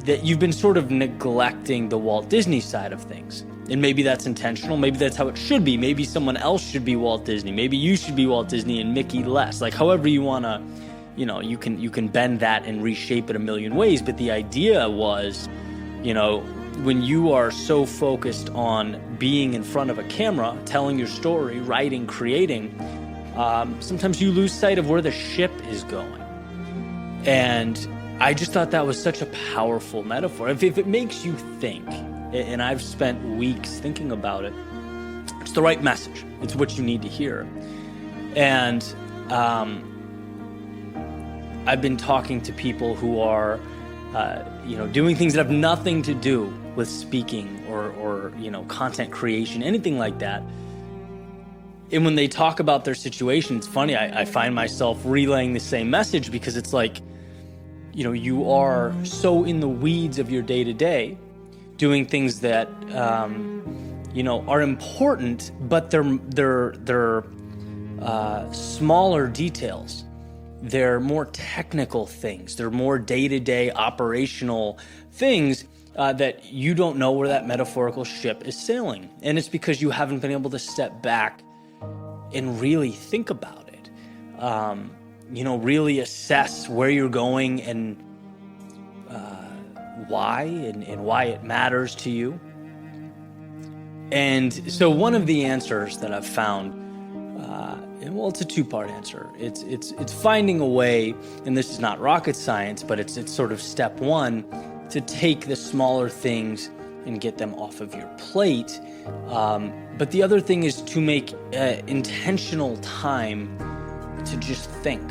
that you've been sort of neglecting the Walt Disney side of things. And maybe that's intentional. Maybe that's how it should be. Maybe someone else should be Walt Disney. Maybe you should be Walt Disney and Mickey less. Like however you want to, you can bend that and reshape it a million ways. But the idea was, when you are so focused on being in front of a camera, telling your story, writing, creating, sometimes you lose sight of where the ship is going. And I just thought that was such a powerful metaphor. If it makes you think, and I've spent weeks thinking about it, it's the right message. It's what you need to hear. And I've been talking to people who are, doing things that have nothing to do with speaking or content creation, anything like that. And when they talk about their situation, it's funny, I find myself relaying the same message because it's like, you are so in the weeds of your day-to-day, doing things that, are important, but they're smaller details. They're more technical things. They're more day-to-day operational things that you don't know where that metaphorical ship is sailing. And it's because you haven't been able to step back and really think about it. Really assess where you're going and why and why it matters to you. And so one of the answers that I've found, it's a two-part answer. It's finding a way, and this is not rocket science, but it's sort of step one, to take the smaller things and get them off of your plate. But the other thing is to make intentional time to just think,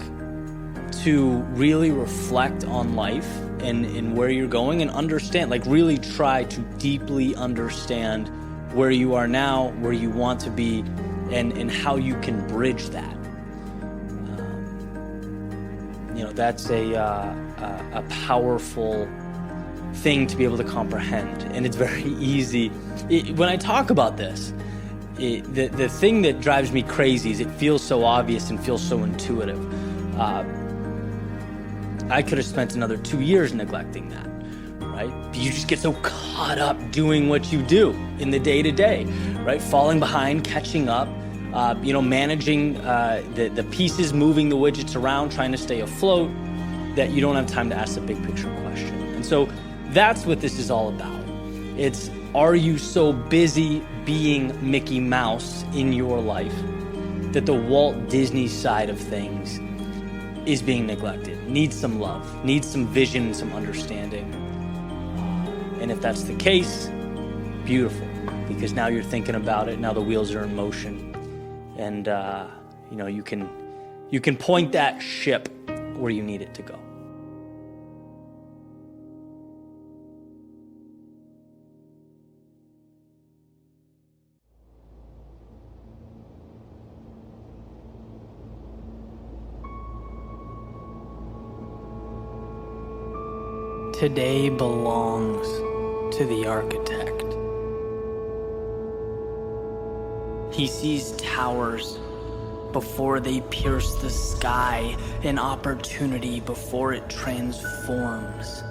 to really reflect on life and where you're going and understand, like really try to deeply understand where you are now, where you want to be, and how you can bridge that. That's a powerful thing to be able to comprehend, and it's very easy. When I talk about this, the thing that drives me crazy is it feels so obvious and feels so intuitive. I could have spent another 2 years neglecting that, right? You just get so caught up doing what you do in the day-to-day, right? Falling behind, catching up, managing the pieces, moving the widgets around, trying to stay afloat, that you don't have time to ask the big picture question. And so that's what this is all about. It's, are you so busy being Mickey Mouse in your life that the Walt Disney side of things is being neglected, needs some love, needs some vision and some understanding? And if that's the case, beautiful, because now you're thinking about it, now the wheels are in motion, and you can point that ship where you need it to go. Today belongs to the architect. He sees towers before they pierce the sky, an opportunity before it transforms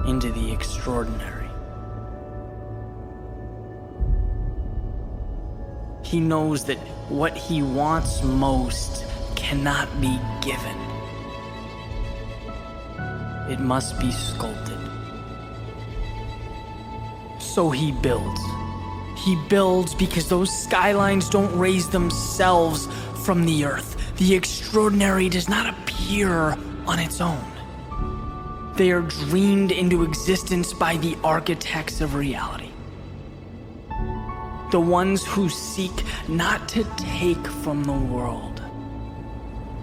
into the extraordinary. He knows that what he wants most cannot be given. It must be sculpted. So he builds. He builds because those skylines don't raise themselves from the earth. The extraordinary does not appear on its own. They are dreamed into existence by the architects of reality. The ones who seek not to take from the world,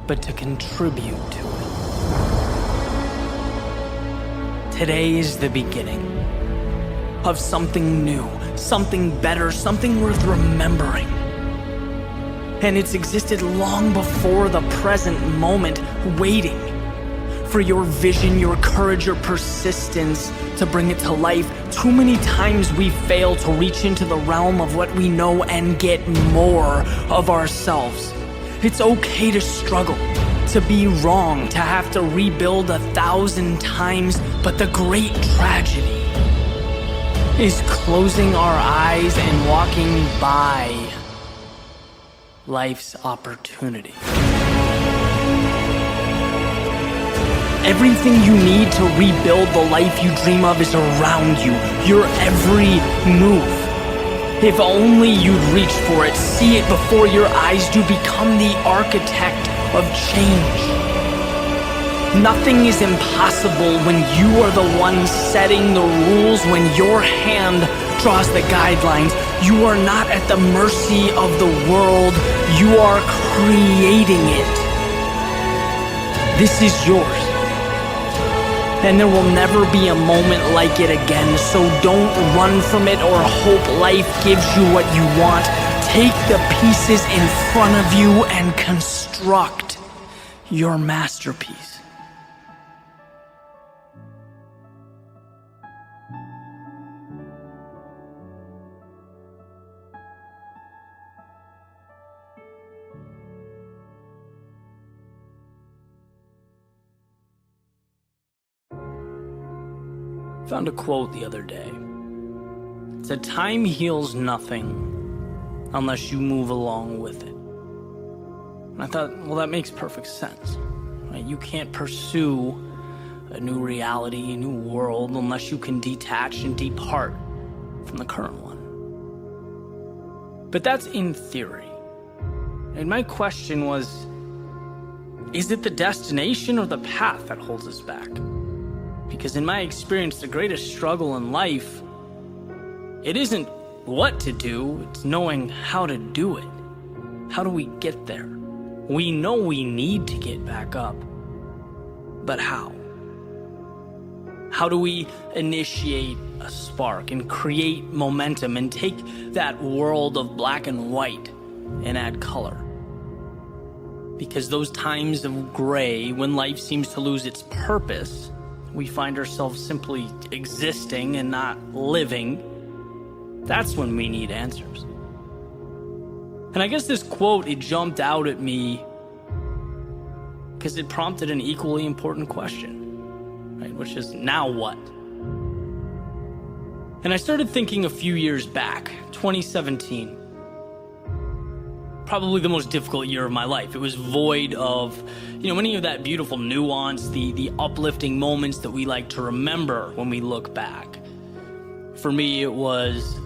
but to contribute to it. Today is the beginning of something new, something better, something worth remembering. And it's existed long before the present moment, waiting for your vision, your courage, your persistence to bring it to life. Too many times we fail to reach into the realm of what we know and get more of ourselves. It's okay to struggle, to be wrong, to have to rebuild 1,000 times, but the great tragedy is closing our eyes and walking by life's opportunity. Everything you need to rebuild the life you dream of is around you, your every move. If only you'd reach for it, see it before your eyes do, become the architect of change. Nothing is impossible when you are the one setting the rules, when your hand draws the guidelines. You are not at the mercy of the world, you are creating it. This is yours. And there will never be a moment like it again, so don't run from it or hope life gives you what you want. Take the pieces in front of you and construct your masterpiece. Found a quote the other day. It said, "Time heals nothing unless you move along with it." And I thought, well, that makes perfect sense. Right? You can't pursue a new reality, a new world, unless you can detach and depart from the current one. But that's in theory. And my question was, is it the destination or the path that holds us back? Because in my experience, the greatest struggle in life, it isn't what to do, it's knowing how to do it. How do we get there? We know we need to get back up, but how? How do we initiate a spark and create momentum and take that world of black and white and add color? Because those times of gray, when life seems to lose its purpose, we find ourselves simply existing and not living, that's when we need answers. And I guess this quote, it jumped out at me because it prompted an equally important question, right? Which is, now what? And I started thinking a few years back, 2017. Probably the most difficult year of my life. It was void of, any of that beautiful nuance, the uplifting moments that we like to remember when we look back. For me, it was,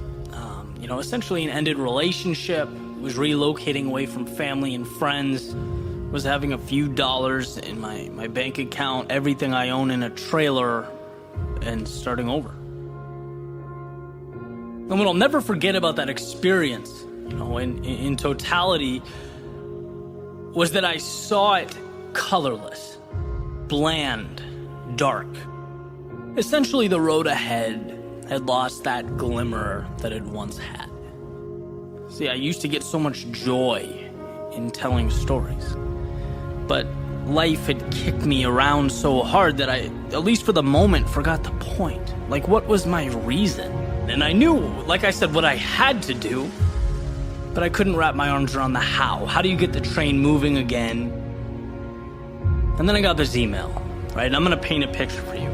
essentially an ended relationship. It was relocating away from family and friends. Was having a few dollars in my bank account, everything I own in a trailer, and starting over. And what I'll never forget about that experience, in totality, was that I saw it colorless, bland, dark. Essentially, the road ahead had lost that glimmer that it once had. See, I used to get so much joy in telling stories, but life had kicked me around so hard that I, at least for the moment, forgot the point. Like, what was my reason? And I knew, like I said, what I had to do, but I couldn't wrap my arms around the how. How do you get the train moving again? And then I got this email, right? And I'm gonna paint a picture for you.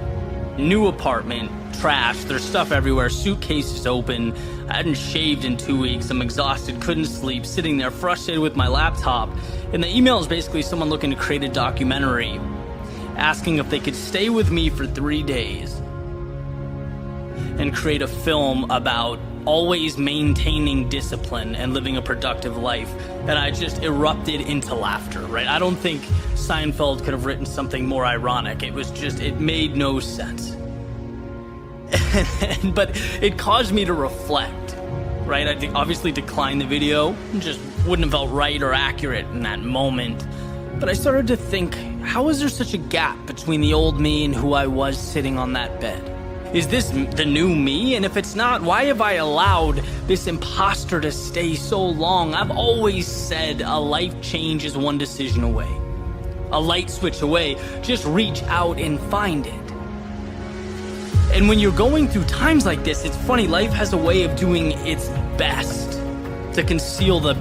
New apartment, trash, there's stuff everywhere, suitcases open. I hadn't shaved in 2 weeks, I'm exhausted, couldn't sleep, sitting there frustrated with my laptop. And the email is basically someone looking to create a documentary, asking if they could stay with me for 3 days and create a film about always maintaining discipline and living a productive life. And I just erupted into laughter, right? I don't think Seinfeld could have written something more ironic. It made no sense. But it caused me to reflect, right? I obviously declined the video. It just wouldn't have felt right or accurate in that moment. But I started to think, how is there such a gap between the old me and who I was sitting on that bed? Is this the new me? And if it's not, why have I allowed this imposter to stay so long? I've always said a life change is one decision away, a light switch away. Just reach out and find it. And when you're going through times like this, it's funny, life has a way of doing its best to conceal the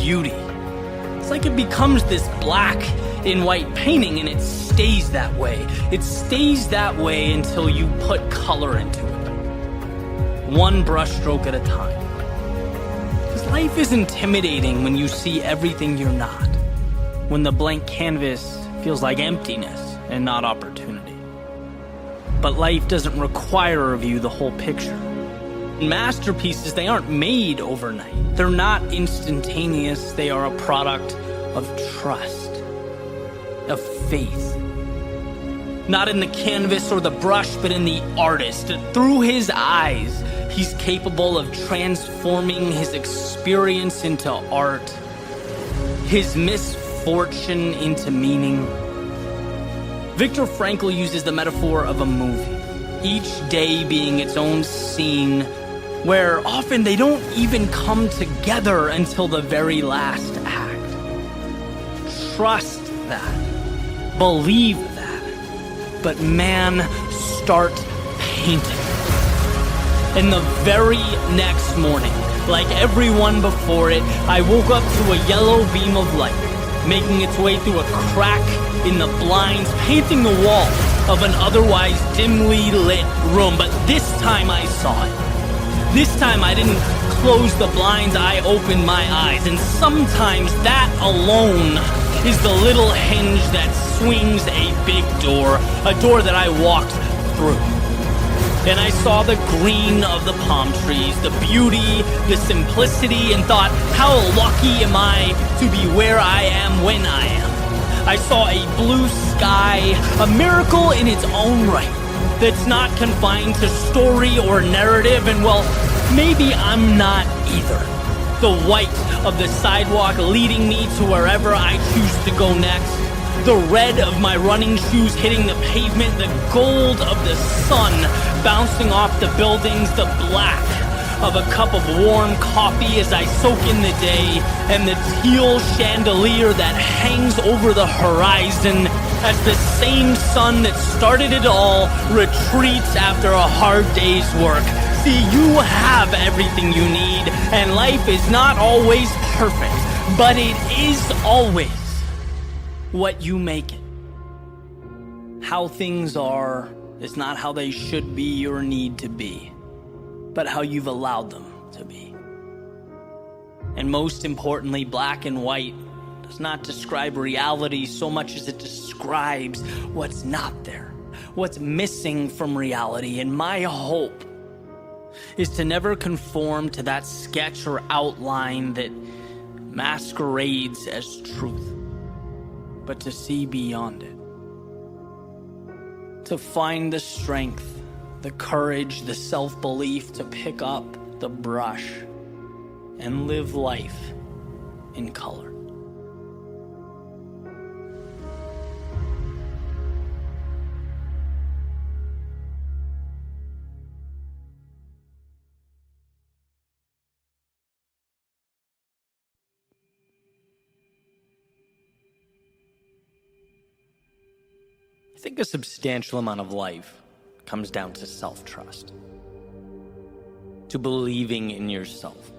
beauty. It's like it becomes this black and white painting, and it stays that way. It stays that way until you put color into it, one brushstroke at a time. Because life is intimidating when you see everything you're not, when the blank canvas feels like emptiness and not opportunity. But life doesn't require of you the whole picture. Masterpieces, they aren't made overnight. They're not instantaneous. They are a product of trust, of faith. Not in the canvas or the brush, but in the artist. Through his eyes, he's capable of transforming his experience into art, his misfortune into meaning. Viktor Frankl uses the metaphor of a movie, each day being its own scene, where often they don't even come together until the very last act. Trust that. Believe that. But man, start painting. And the very next morning, like everyone before it, I woke up to a yellow beam of light, making its way through a crack in the blinds, painting the wall of an otherwise dimly lit room. But this time I saw it. This time I didn't close the blinds, I opened my eyes. And sometimes that alone is the little hinge that swings a big door, a door that I walked through. And I saw the green of the palm trees, the beauty, the simplicity, and thought, how lucky am I to be where I am when I am. I saw a blue sky, a miracle in its own right, that's not confined to story or narrative, and well, maybe I'm not either. The white of the sidewalk leading me to wherever I choose to go next. The red of my running shoes hitting the pavement, the gold of the sun bouncing off the buildings, the black of a cup of warm coffee as I soak in the day, and the teal chandelier that hangs over the horizon as the same sun that started it all retreats after a hard day's work. See, you have everything you need, and life is not always perfect, but it is always what you make it. How things are is not how they should be or need to be, but how you've allowed them to be. And most importantly, black and white does not describe reality so much as it describes what's not there, what's missing from reality. And my hope is to never conform to that sketch or outline that masquerades as truth, but to see beyond it, to find the strength, the courage, the self-belief to pick up the brush and live life in color. I think a substantial amount of life comes down to self-trust, to believing in yourself.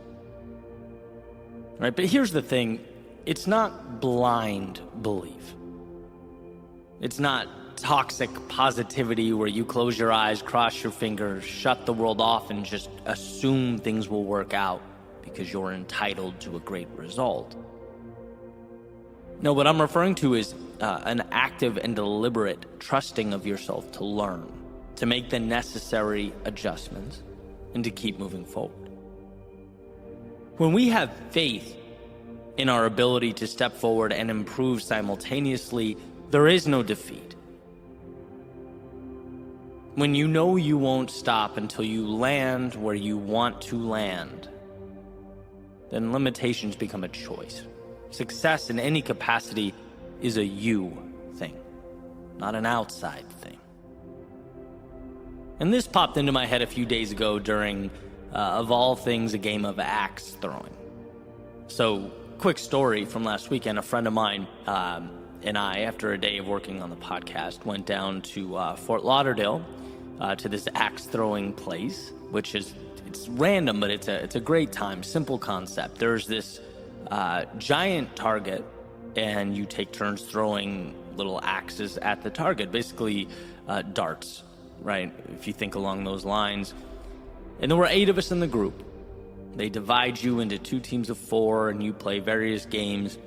Right? But here's the thing, it's not blind belief. It's not toxic positivity where you close your eyes, cross your fingers, shut the world off, and just assume things will work out because you're entitled to a great result. No, what I'm referring to is an active and deliberate trusting of yourself to learn, to make the necessary adjustments, and to keep moving forward. When we have faith in our ability to step forward and improve simultaneously, there is no defeat. When you know you won't stop until you land where you want to land, then limitations become a choice. Success in any capacity is a you thing, not an outside thing. And this popped into my head a few days ago during, of all things, a game of axe throwing. So, quick story from last weekend. A friend of mine and I, after a day of working on the podcast, went down to Fort Lauderdale to this axe throwing place, which is, it's random, but it's a great time. Simple concept. There's this giant target, and you take turns throwing little axes at the target, basically darts, right? If you think along those lines. And there were 8 of us in the group. They divide you into 2 teams of 4, and you play various games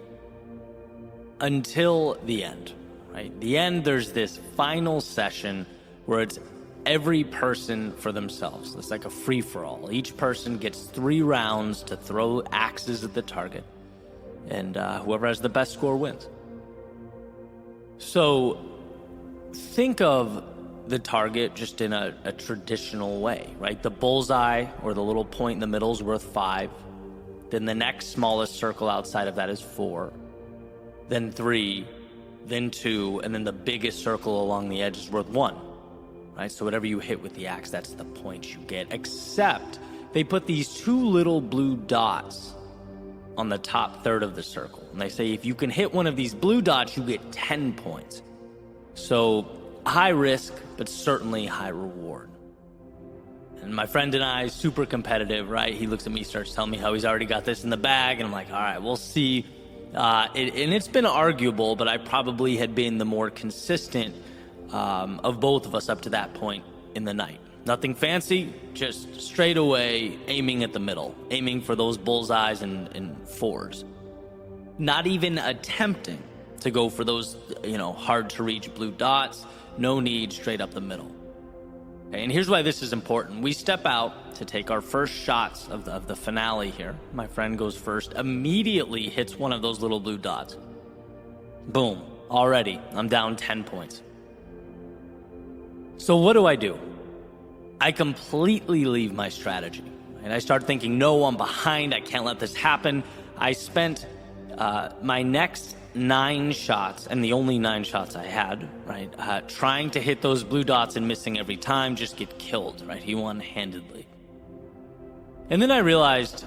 until the end, right? The end, there's this final session where it's every person for themselves. It's like a free-for-all. Each person gets 3 rounds to throw axes at the target, and whoever has the best score wins. So think of the target just in a traditional way, right? The bullseye, or the little point in the middle, is worth 5. Then the next smallest circle outside of that is 4. Then 3, then 2, and then the biggest circle along the edge is worth 1. Right? So whatever you hit with the axe, that's the point you get. Except they put these 2 little blue dots on the top third of the circle. And they say if you can hit one of these blue dots, you get 10 points. So high risk, but certainly high reward. And my friend and I, super competitive, right? He looks at me, starts telling me how he's already got this in the bag. And I'm like, all right, we'll see. And it's been arguable, but I probably had been the more consistent of both of us up to that point in the night. Nothing fancy, just straight away aiming at the middle, aiming for those bullseyes and 4s. Not even attempting to go for those, hard to reach blue dots. No need, straight up the middle. Okay, and here's why this is important. We step out to take our first shots of the finale here. My friend goes first, immediately hits one of those little blue dots. Boom, already, I'm down 10 points. So what do? I completely leave my strategy. And I start thinking, no, I'm behind. I can't let this happen. I spent my next 9 shots, and the only 9 shots I had, right, trying to hit those blue dots and missing every time, just get killed, right? He won handedly. And then I realized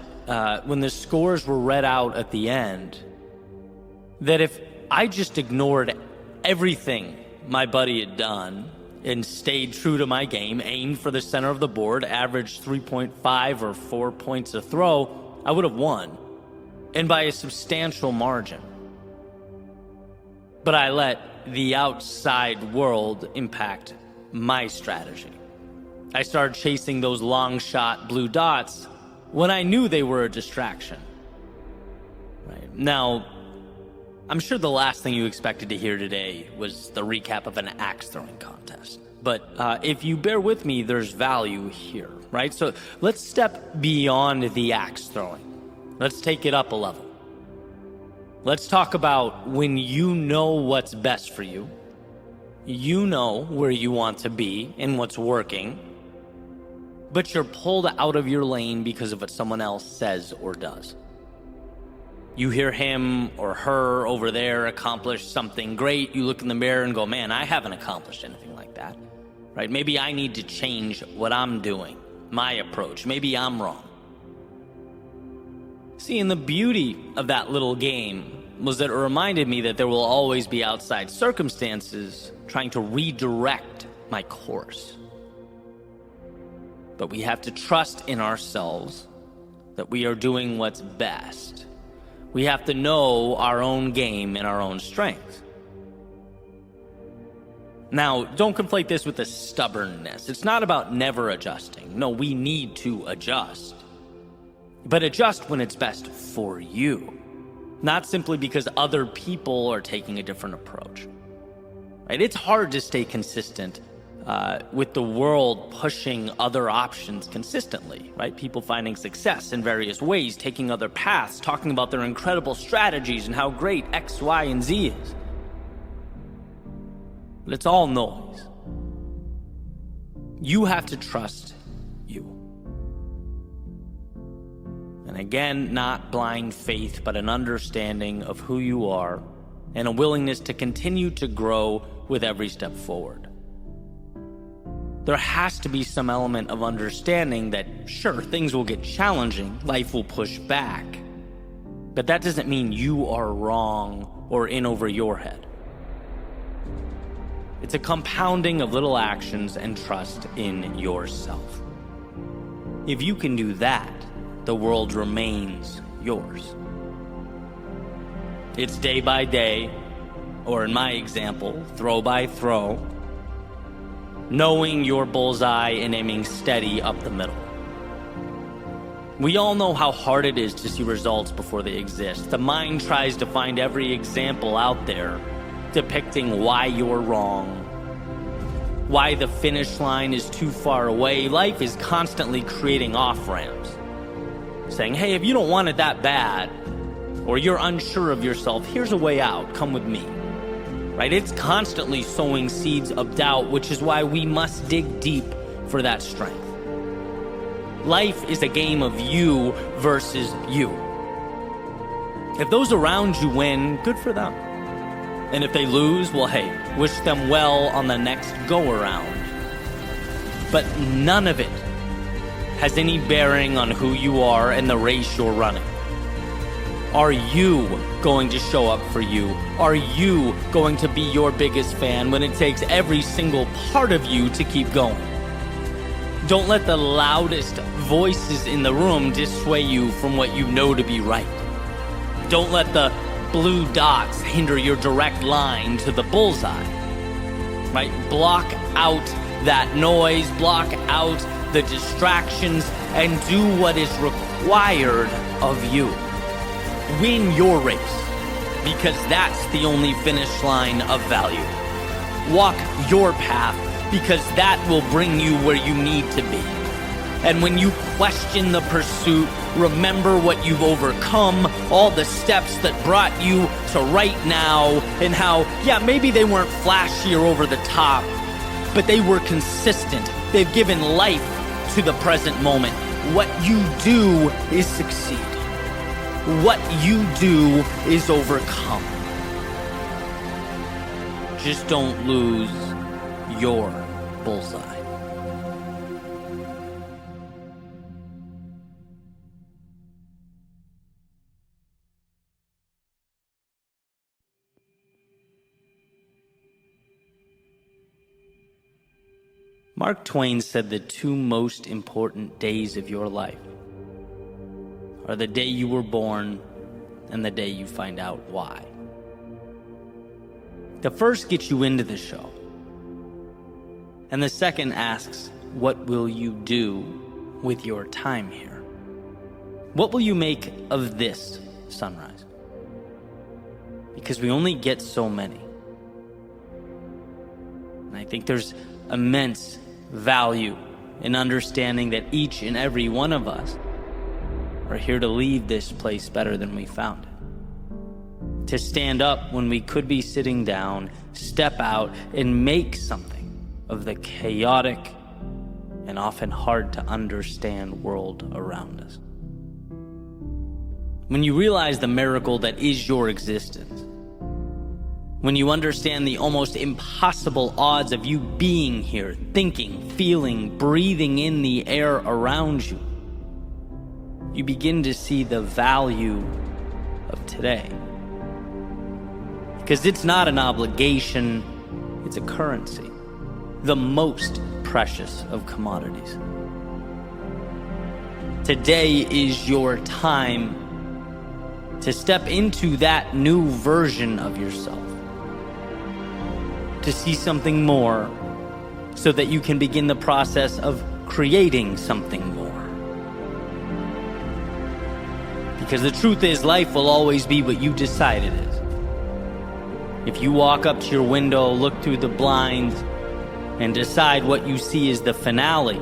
when the scores were read out at the end that if I just ignored everything my buddy had done and stayed true to my game, aimed for the center of the board, averaged 3.5 or 4 points a throw, I would have won, and by a substantial margin. But I let the outside world impact my strategy. I started chasing those long shot blue dots when I knew they were a distraction. Right. Now, I'm sure the last thing you expected to hear today was the recap of an axe throwing contest. But if you bear with me, there's value here, right? So let's step beyond the axe throwing. Let's take it up a level. Let's talk about when you know what's best for you, you know where you want to be and what's working, but you're pulled out of your lane because of what someone else says or does. You hear him or her over there accomplish something great. You look in the mirror and go, man, I haven't accomplished anything like that, right? Maybe I need to change what I'm doing, my approach. Maybe I'm wrong. See, and the beauty of that little game was that it reminded me that there will always be outside circumstances trying to redirect my course. But we have to trust in ourselves that we are doing what's best. We have to know our own game and our own strength. Now, don't conflate this with a stubbornness. It's not about never adjusting. No, we need to adjust. But adjust when it's best for you. Not simply because other people are taking a different approach. Right? It's hard to stay consistent with the world pushing other options consistently, right? People finding success in various ways, taking other paths, talking about their incredible strategies and how great X, Y, and Z is. But it's all noise. You have to trust you. And again, not blind faith, but an understanding of who you are and a willingness to continue to grow with every step forward. there has to be some element of understanding that, sure, things will get challenging, life will push back, but that doesn't mean you are wrong or in over your head. It's a compounding of little actions and trust in yourself. If you can do that, the world remains yours. It's day by day, or in my example, throw by throw, knowing your bullseye and aiming steady up the middle. We all know how hard it is to see results before they exist. The mind tries to find every example out there depicting why you're wrong, why the finish line is too far away. Life is constantly creating off-ramps, saying, hey, if you don't want it that bad, or you're unsure of yourself, here's a way out, come with me. Right? It's constantly sowing seeds of doubt, which is why we must dig deep for that strength. Life is a game of you versus you. If those around you win, good for them. And if they lose, well, hey, wish them well on the next go-around. But none of it has any bearing on who you are and the race you're running. Are you going to show up for you? Are you going to be your biggest fan when it takes every single part of you to keep going? Don't let the loudest voices in the room dissuade you from what you know to be right. Don't let the blue dots hinder your direct line to the bullseye. Right? Block out that noise, block out the distractions, and do what is required of you. Win your race, because that's the only finish line of value. Walk your path, because that will bring you where you need to be. And when you question the pursuit, remember what you've overcome, all the steps that brought you to right now, and how, yeah, maybe they weren't flashy or over the top, but they were consistent. They've given life to the present moment. What you do is succeed. What you do is overcome. Just don't lose your bullseye. Mark Twain said the two most important days of your life are the day you were born and the day you find out why. The first gets you into the show, and the second asks, what will you do with your time here? What will you make of this sunrise? Because we only get so many. And I think there's immense value in understanding that each and every one of us are here to leave this place better than we found it. To stand up when we could be sitting down, step out, and make something of the chaotic and often hard to understand world around us. When you realize the miracle that is your existence, when you understand the almost impossible odds of you being here, thinking, feeling, breathing in the air around you, you begin to see the value of today. Because it's not an obligation, it's a currency, the most precious of commodities. Today is your time to step into that new version of yourself, to see something more so that you can begin the process of creating something more. Because the truth is, life will always be what you decide it is. If you walk up to your window, look through the blinds, and decide what you see is the finale,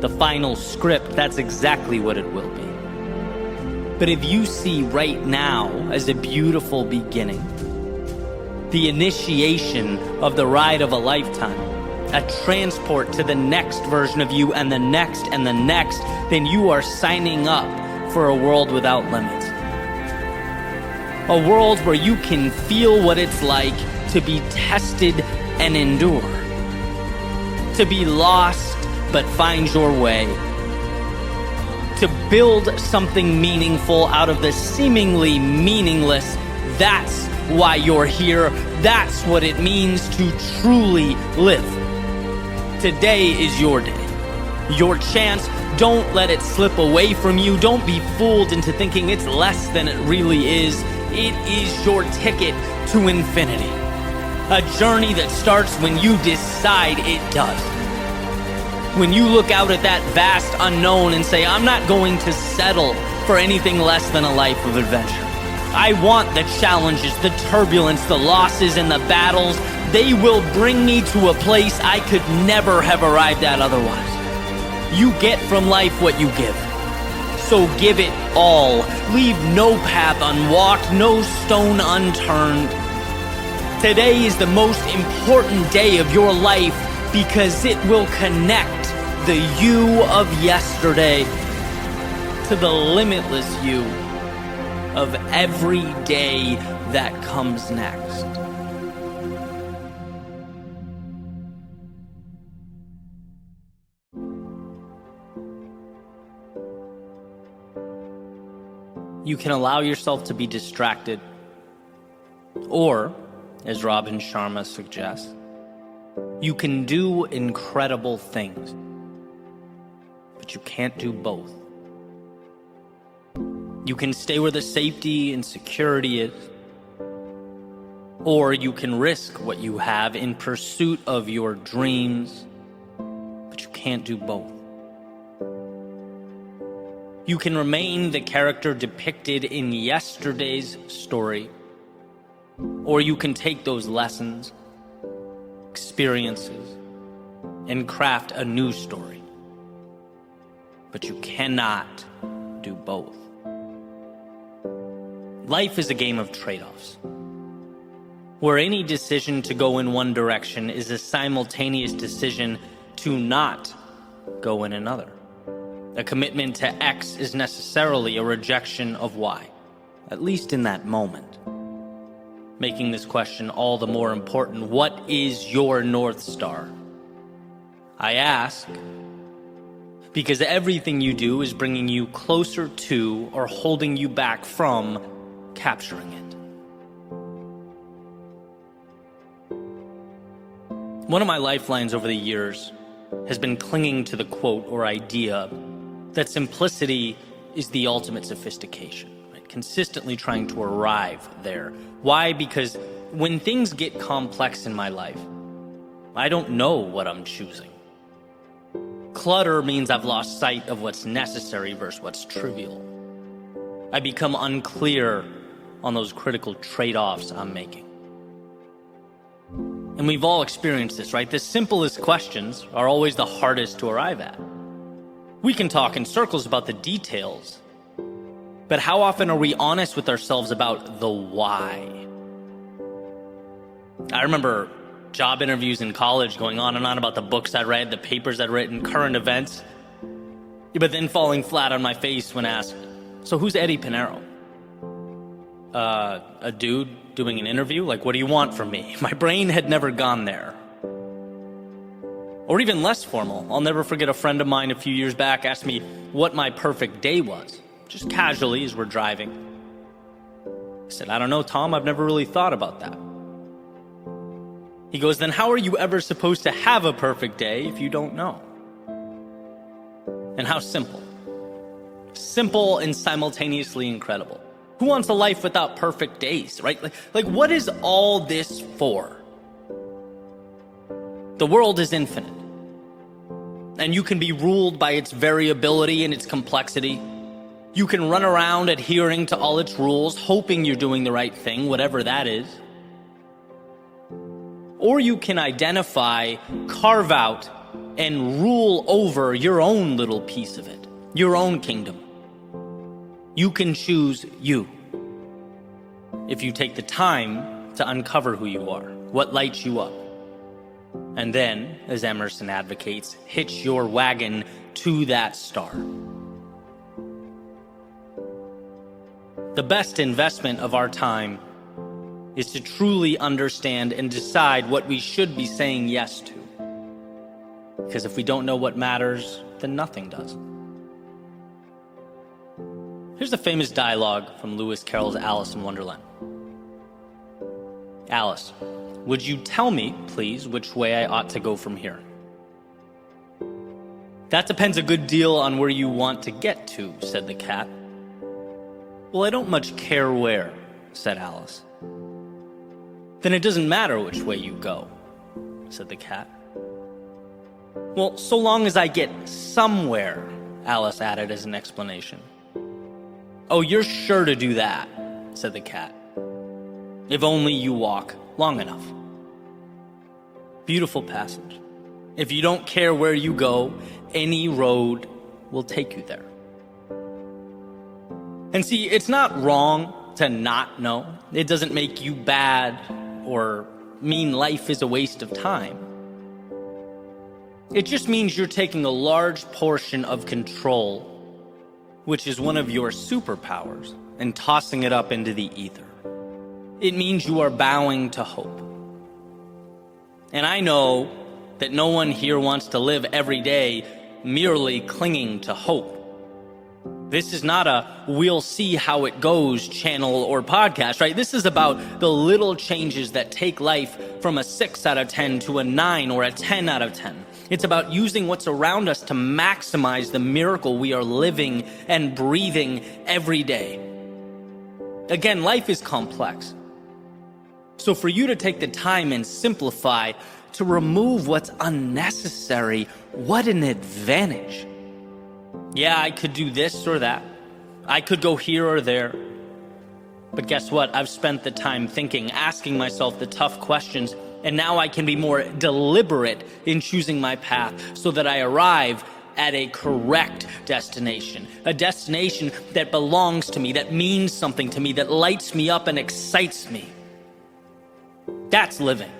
the final script, that's exactly what it will be. But if you see right now as a beautiful beginning, the initiation of the ride of a lifetime, a transport to the next version of you and the next and the next, then you are signing up for a world without limits. A world where you can feel what it's like to be tested and endure. to be lost but find your way, to build something meaningful out of the seemingly meaningless. That's why you're here. That's what it means to truly live. Today is your day, your chance. Don't let it slip away from you. Don't be fooled into thinking it's less than it really is. It is your ticket to infinity. A journey that starts when you decide it does. When you look out at that vast unknown and say, I'm not going to settle for anything less than a life of adventure. I want the challenges, the turbulence, the losses, and the battles. They will bring me to a place I could never have arrived at otherwise. You get from life what you give. So give it all. Leave no path unwalked, no stone unturned. Today is the most important day of your life because it will connect the you of yesterday to the limitless you of every day that comes next. You can allow yourself to be distracted, or, as Robin Sharma suggests, you can do incredible things, but you can't do both. You can stay where the safety and security is, or you can risk what you have in pursuit of your dreams, but you can't do both. You can remain the character depicted in yesterday's story, or you can take those lessons, experiences, and craft a new story. But you cannot do both. Life is a game of trade-offs, where any decision to go in one direction is a simultaneous decision to not go in another. A commitment to X is necessarily a rejection of Y, at least in that moment. Making this question all the more important: what is your North Star? I ask because everything you do is bringing you closer to or holding you back from capturing it. One of my lifelines over the years has been clinging to the quote or idea that simplicity is the ultimate sophistication, right? Consistently trying to arrive there. Why? Because when things get complex in my life, I don't know what I'm choosing. Clutter means I've lost sight of what's necessary versus what's trivial. I become unclear on those critical trade-offs I'm making. And we've all experienced this, right? The simplest questions are always the hardest to arrive at. We can talk in circles about the details, but how often are we honest with ourselves about the why? I remember job interviews in college going on and on about the books I'd read, the papers I'd written, current events, but then falling flat on my face when asked, so who's Eddie Pinero? A dude doing an interview? Like, what do you want from me? My brain had never gone there. Or even less formal, I'll never forget a friend of mine a few years back asked me what my perfect day was, just casually as we're driving. I said, I don't know, Tom, I've never really thought about that. He goes, then how are you ever supposed to have a perfect day if you don't know? And how simple. Simple and simultaneously incredible. Who wants a life without perfect days, right? Like what is all this for? The world is infinite, and you can be ruled by its variability and its complexity. You can run around adhering to all its rules, hoping you're doing the right thing, whatever that is. Or you can identify, carve out, and rule over your own little piece of it, your own kingdom. You can choose you if you take the time to uncover who you are, what lights you up. And then, as Emerson advocates, hitch your wagon to that star. The best investment of our time is to truly understand and decide what we should be saying yes to. Because if we don't know what matters, then nothing does. Here's a famous dialogue from Lewis Carroll's Alice in Wonderland. Alice, would you tell me, please, which way I ought to go from here? That depends a good deal on where you want to get to, said the cat. Well, I don't much care where, said Alice. Then it doesn't matter which way you go, said the cat. Well, so long as I get somewhere, Alice added as an explanation. Oh, you're sure to do that, said the cat. If only you walk long enough. Beautiful passage. If you don't care where you go, any road will take you there. And see, it's not wrong to not know. It doesn't make you bad or mean life is a waste of time. It just means you're taking a large portion of control, which is one of your superpowers, and tossing it up into the ether. It means you are bowing to hope. And I know that no one here wants to live every day merely clinging to hope. This is not a we'll see how it goes channel or podcast, right? This is about the little changes that take life from a 6 out of 10 to a 9 or a 10 out of 10. It's about using what's around us to maximize the miracle we are living and breathing every day. Again, life is complex. So for you to take the time and simplify, to remove what's unnecessary, what an advantage. Yeah, I could do this or that. I could go here or there. But guess what? I've spent the time thinking, asking myself the tough questions, and now I can be more deliberate in choosing my path so that I arrive at a correct destination, a destination that belongs to me, that means something to me, that lights me up and excites me. That's living.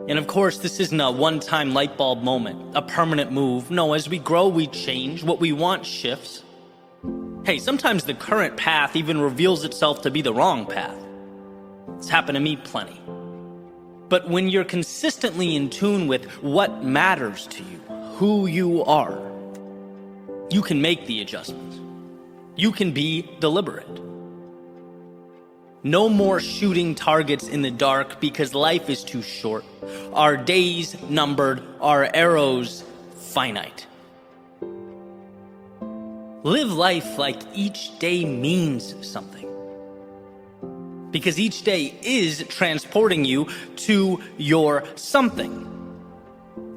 And of course, this isn't a one-time light bulb moment, a permanent move. No, as we grow, we change. What we want shifts. Hey, sometimes the current path even reveals itself to be the wrong path. It's happened to me plenty. But when you're consistently in tune with what matters to you, who you are, you can make the adjustments. You can be deliberate. No more shooting targets in the dark because life is too short. Our days numbered, our arrows finite. Live life like each day means something. Because each day is transporting you to your something.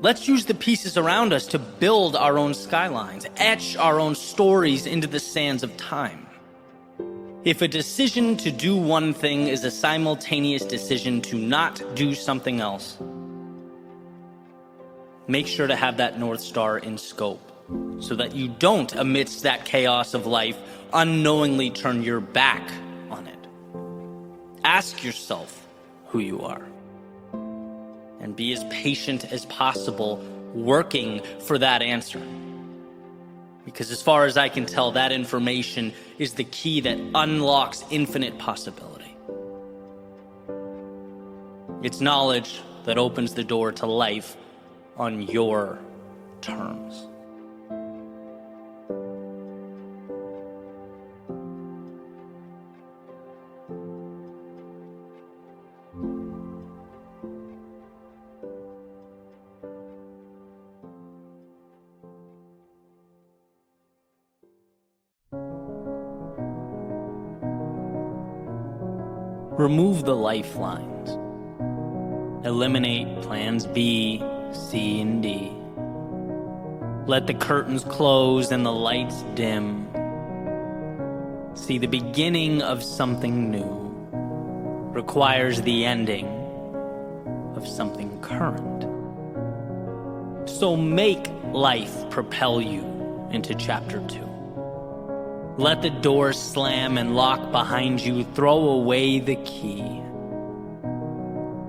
Let's use the pieces around us to build our own skylines, etch our own stories into the sands of time. If a decision to do one thing is a simultaneous decision to not do something else, make sure to have that North Star in scope so that you don't, amidst that chaos of life, unknowingly turn your back on it. Ask yourself who you are and be as patient as possible working for that answer. Because as far as I can tell, that information is the key that unlocks infinite possibility. It's knowledge that opens the door to life on your terms. Remove the lifelines. Eliminate plans B, C, and D. Let the curtains close and the lights dim. See, the beginning of something new requires the ending of something current. So make life propel you into chapter 2. Let the door slam and lock behind you. Throw away the key.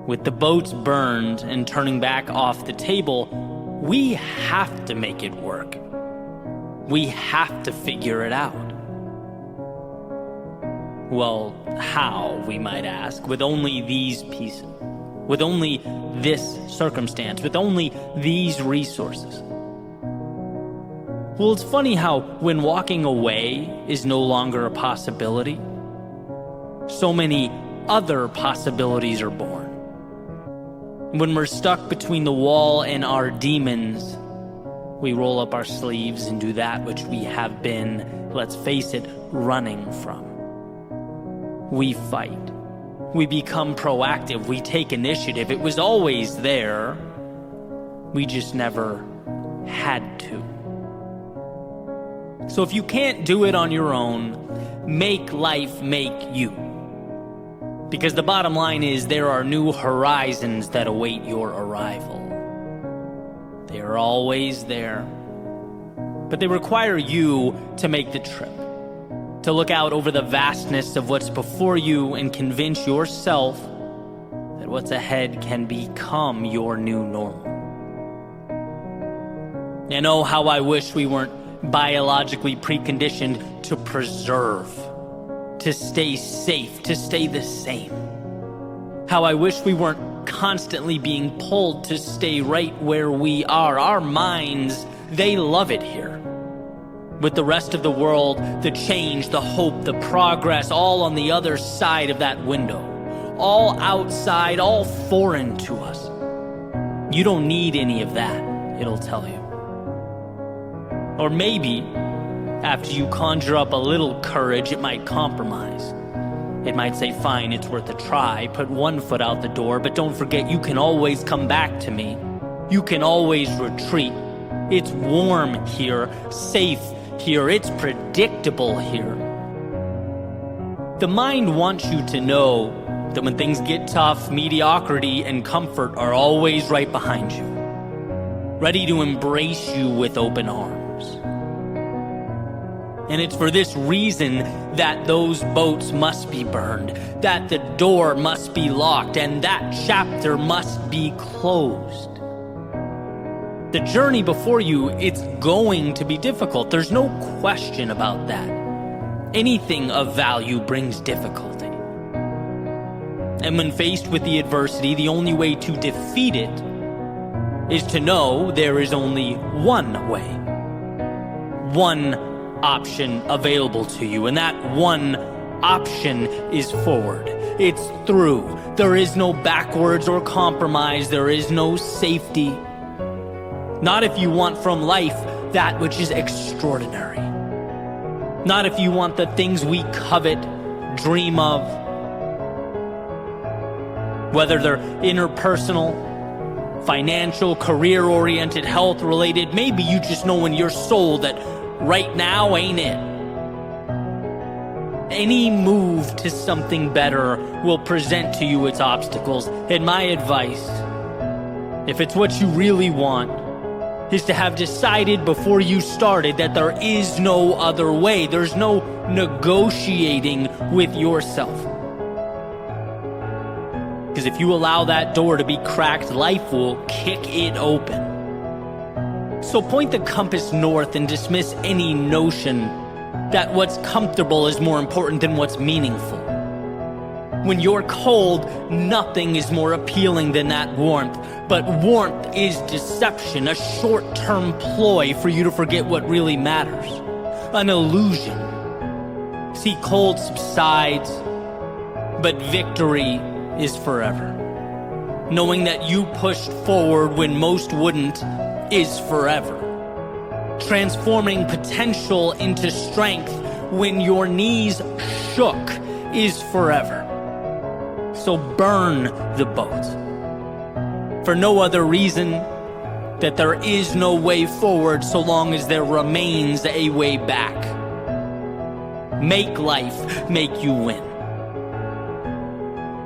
With the boats burned and turning back off the table, we have to make it work. We have to figure it out. Well, how, we might ask, with only these pieces? with only this circumstance, with only these resources. Well, it's funny how when walking away is no longer a possibility, so many other possibilities are born. When we're stuck between the wall and our demons, we roll up our sleeves and do that which we have been, let's face it, running from. We fight. We become proactive. We take initiative. It was always there. We just never had to. So if you can't do it on your own, make life make you. Because the bottom line is there are new horizons that await your arrival. They are always there. But they require you to make the trip, to look out over the vastness of what's before you and convince yourself that what's ahead can become your new normal. And oh, how I wish we weren't biologically preconditioned to preserve, to stay safe, to stay the same. How I wish we weren't constantly being pulled to stay right where we are. Our minds, they love it here. With the rest of the world, the change, the hope, the progress, all on the other side of that window. All outside, all foreign to us. You don't need any of that, it'll tell you. Or maybe, after you conjure up a little courage, it might compromise. It might say, fine, it's worth a try, put one foot out the door, but don't forget you can always come back to me. You can always retreat. It's warm here, safe here, it's predictable here. The mind wants you to know that when things get tough, mediocrity and comfort are always right behind you, ready to embrace you with open arms. And it's for this reason that those boats must be burned, that the door must be locked, and that chapter must be closed. The journey before you, it's going to be difficult. There's no question about that. Anything of value brings difficulty. And when faced with the adversity, the only way to defeat it is to know there is only one way. One option available to you, and that one option is forward. It's through. There is no backwards or compromise. There is no safety. Not if you want from life that which is extraordinary. Not if you want the things we covet, dream of. Whether they're interpersonal, financial, career-oriented, health-related, maybe you just know in your soul that right now ain't it. Any move to something better will present to you its obstacles. And my advice, if it's what you really want, is to have decided before you started that there is no other way. There's no negotiating with yourself. Because if you allow that door to be cracked, life will kick it open. So point the compass north and dismiss any notion that what's comfortable is more important than what's meaningful. When you're cold, nothing is more appealing than that warmth. But warmth is deception, a short-term ploy for you to forget what really matters. An illusion. See, cold subsides, but victory is forever. Knowing that you pushed forward when most wouldn't is forever. Transforming potential into strength when your knees shook is forever. So burn the boat. For no other reason that there is no way forward so long as there remains a way back. Make life make you win.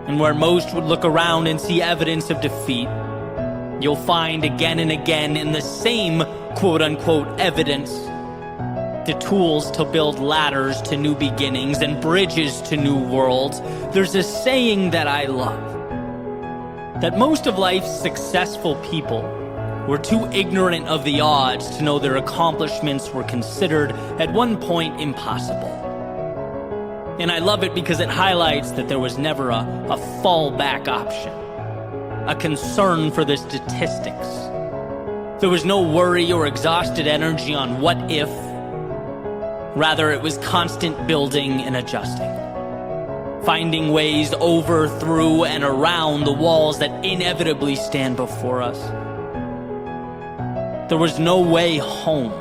And where most would look around and see evidence of defeat, you'll find again and again in the same quote-unquote evidence the tools to build ladders to new beginnings and bridges to new worlds. There's a saying that I love, that most of life's successful people were too ignorant of the odds to know their accomplishments were considered at one point impossible. And I love it because it highlights that there was never a fallback option. a concern for the statistics. There was no worry or exhausted energy on what if. Rather, it was constant building and adjusting, finding ways over, through, and around the walls that inevitably stand before us. There was no way home,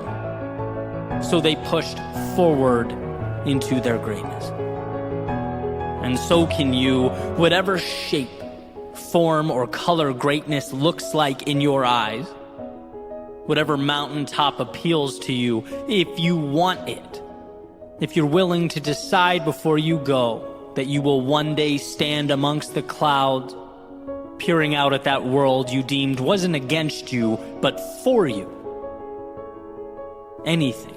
so they pushed forward into their greatness. And so can you, whatever shape, form, or color greatness looks like in your eyes, whatever mountaintop appeals to you, if you want it, if you're willing to decide before you go that you will one day stand amongst the clouds, peering out at that world you deemed wasn't against you, but for you, anything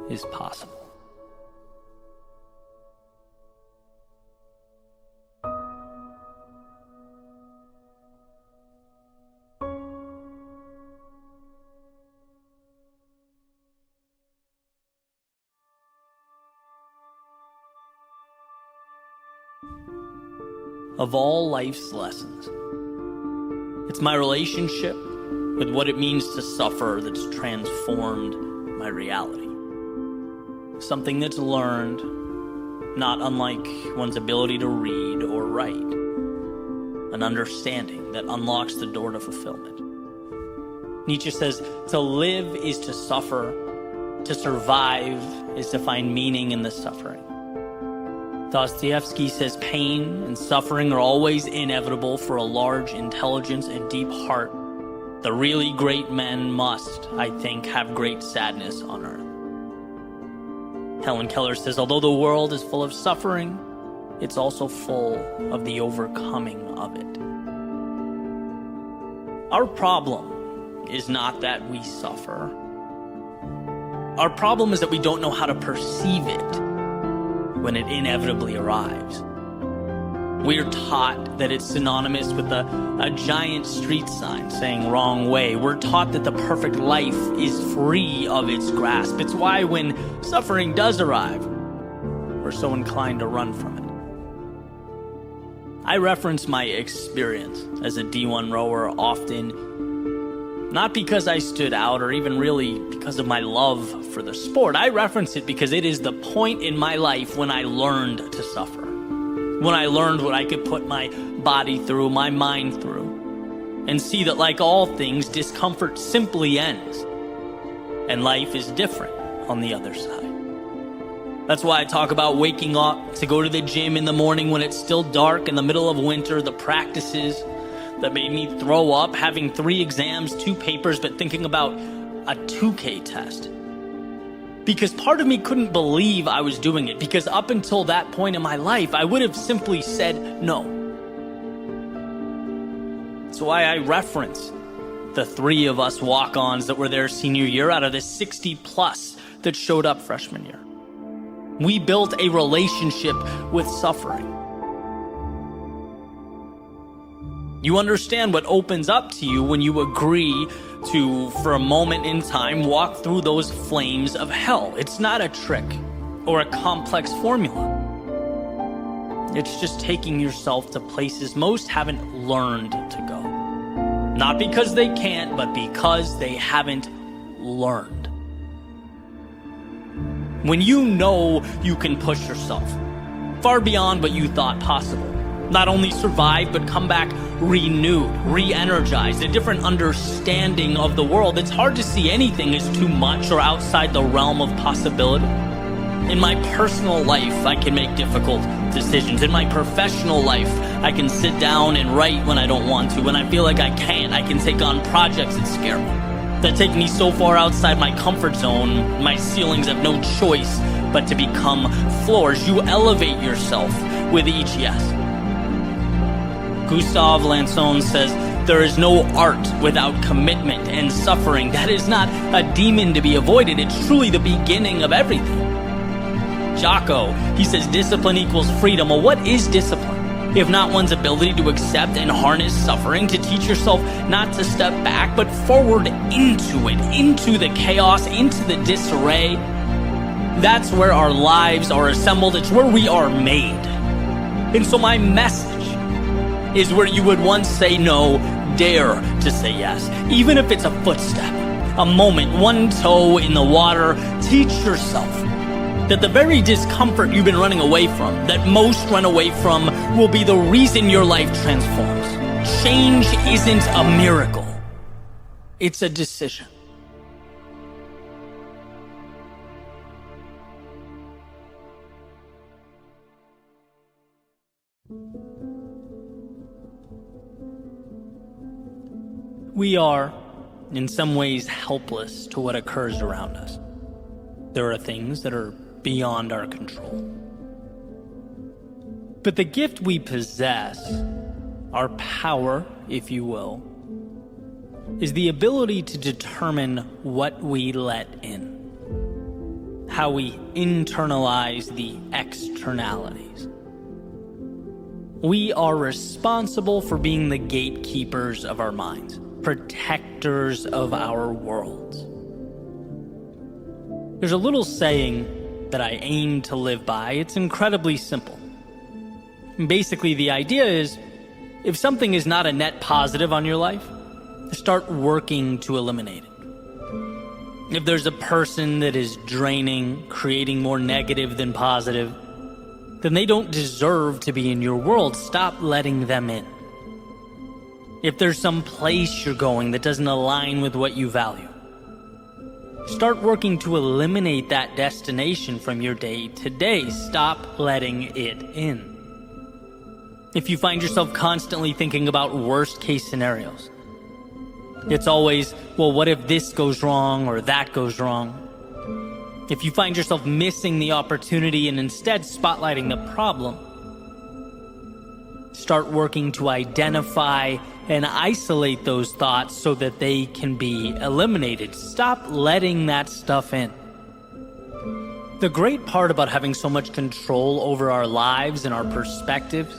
is possible. Of all life's lessons, it's my relationship with what it means to suffer that's transformed my reality. Something that's learned, not unlike one's ability to read or write. An understanding that unlocks the door to fulfillment. Nietzsche says, to live is to suffer, to survive is to find meaning in the suffering. Dostoevsky says pain and suffering are always inevitable for a large intelligence and deep heart. The really great men must, I think, have great sadness on earth. Helen Keller says, although the world is full of suffering, it's also full of the overcoming of it. Our problem is not that we suffer. Our problem is that we don't know how to perceive it when it inevitably arrives. We're taught that it's synonymous with a giant street sign saying wrong way. We're taught that the perfect life is free of its grasp. It's why when suffering does arrive, we're so inclined to run from it. I reference my experience as a D1 rower often, not because I stood out or even really because of my love for the sport. I reference it because it is the point in my life when I learned to suffer. When I learned what I could put my body through, my mind through, and see that like all things, discomfort simply ends, and life is different on the other side. That's why I talk about waking up to go to the gym in the morning when it's still dark in the middle of winter, the practices that made me throw up, having 3 exams, 2 papers, but thinking about a 2K test. Because part of me couldn't believe I was doing it, because up until that point in my life, I would have simply said no. That's why I reference the 3 of us walk-ons that were there senior year out of the 60 plus that showed up freshman year. We built a relationship with suffering. You understand what opens up to you when you agree to, for a moment in time, walk through those flames of hell. It's not a trick or a complex formula. It's just taking yourself to places most haven't learned to go. Not because they can't, but because they haven't learned. When you know you can push yourself far beyond what you thought possible, not only survive, but come back renewed, re-energized, a different understanding of the world. It's hard to see anything as too much or outside the realm of possibility. In my personal life, I can make difficult decisions. In my professional life, I can sit down and write when I don't want to. When I feel like I can't, I can take on projects that scare me, that take me so far outside my comfort zone, my ceilings have no choice but to become floors. You elevate yourself with each yes. Gustave Lanson says, there is no art without commitment and suffering. That is not a demon to be avoided. It's truly the beginning of everything. Jocko, he says, discipline equals freedom. Well, what is discipline? If not one's ability to accept and harness suffering, to teach yourself not to step back, but forward into it, into the chaos, into the disarray. That's where our lives are assembled. It's where we are made. And so my message is where you would once say no, dare to say yes. Even if it's a footstep, a moment, one toe in the water, teach yourself that the very discomfort you've been running away from, that most run away from, will be the reason your life transforms. Change isn't a miracle. It's a decision. We are, in some ways, helpless to what occurs around us. There are things that are beyond our control. But the gift we possess, our power, if you will, is the ability to determine what we let in, how we internalize the externalities. We are responsible for being the gatekeepers of our minds, protectors of our worlds. There's a little saying that I aim to live by. It's incredibly simple. Basically, the idea is, if something is not a net positive on your life, start working to eliminate it. If there's a person that is draining, creating more negative than positive, then they don't deserve to be in your world. Stop letting them in. If there's some place you're going that doesn't align with what you value, start working to eliminate that destination from your day to day. Stop letting it in. If you find yourself constantly thinking about worst case scenarios, it's always, well, what if this goes wrong or that goes wrong? If you find yourself missing the opportunity and instead spotlighting the problem, start working to identify and isolate those thoughts so that they can be eliminated. Stop letting that stuff in. The great part about having so much control over our lives and our perspectives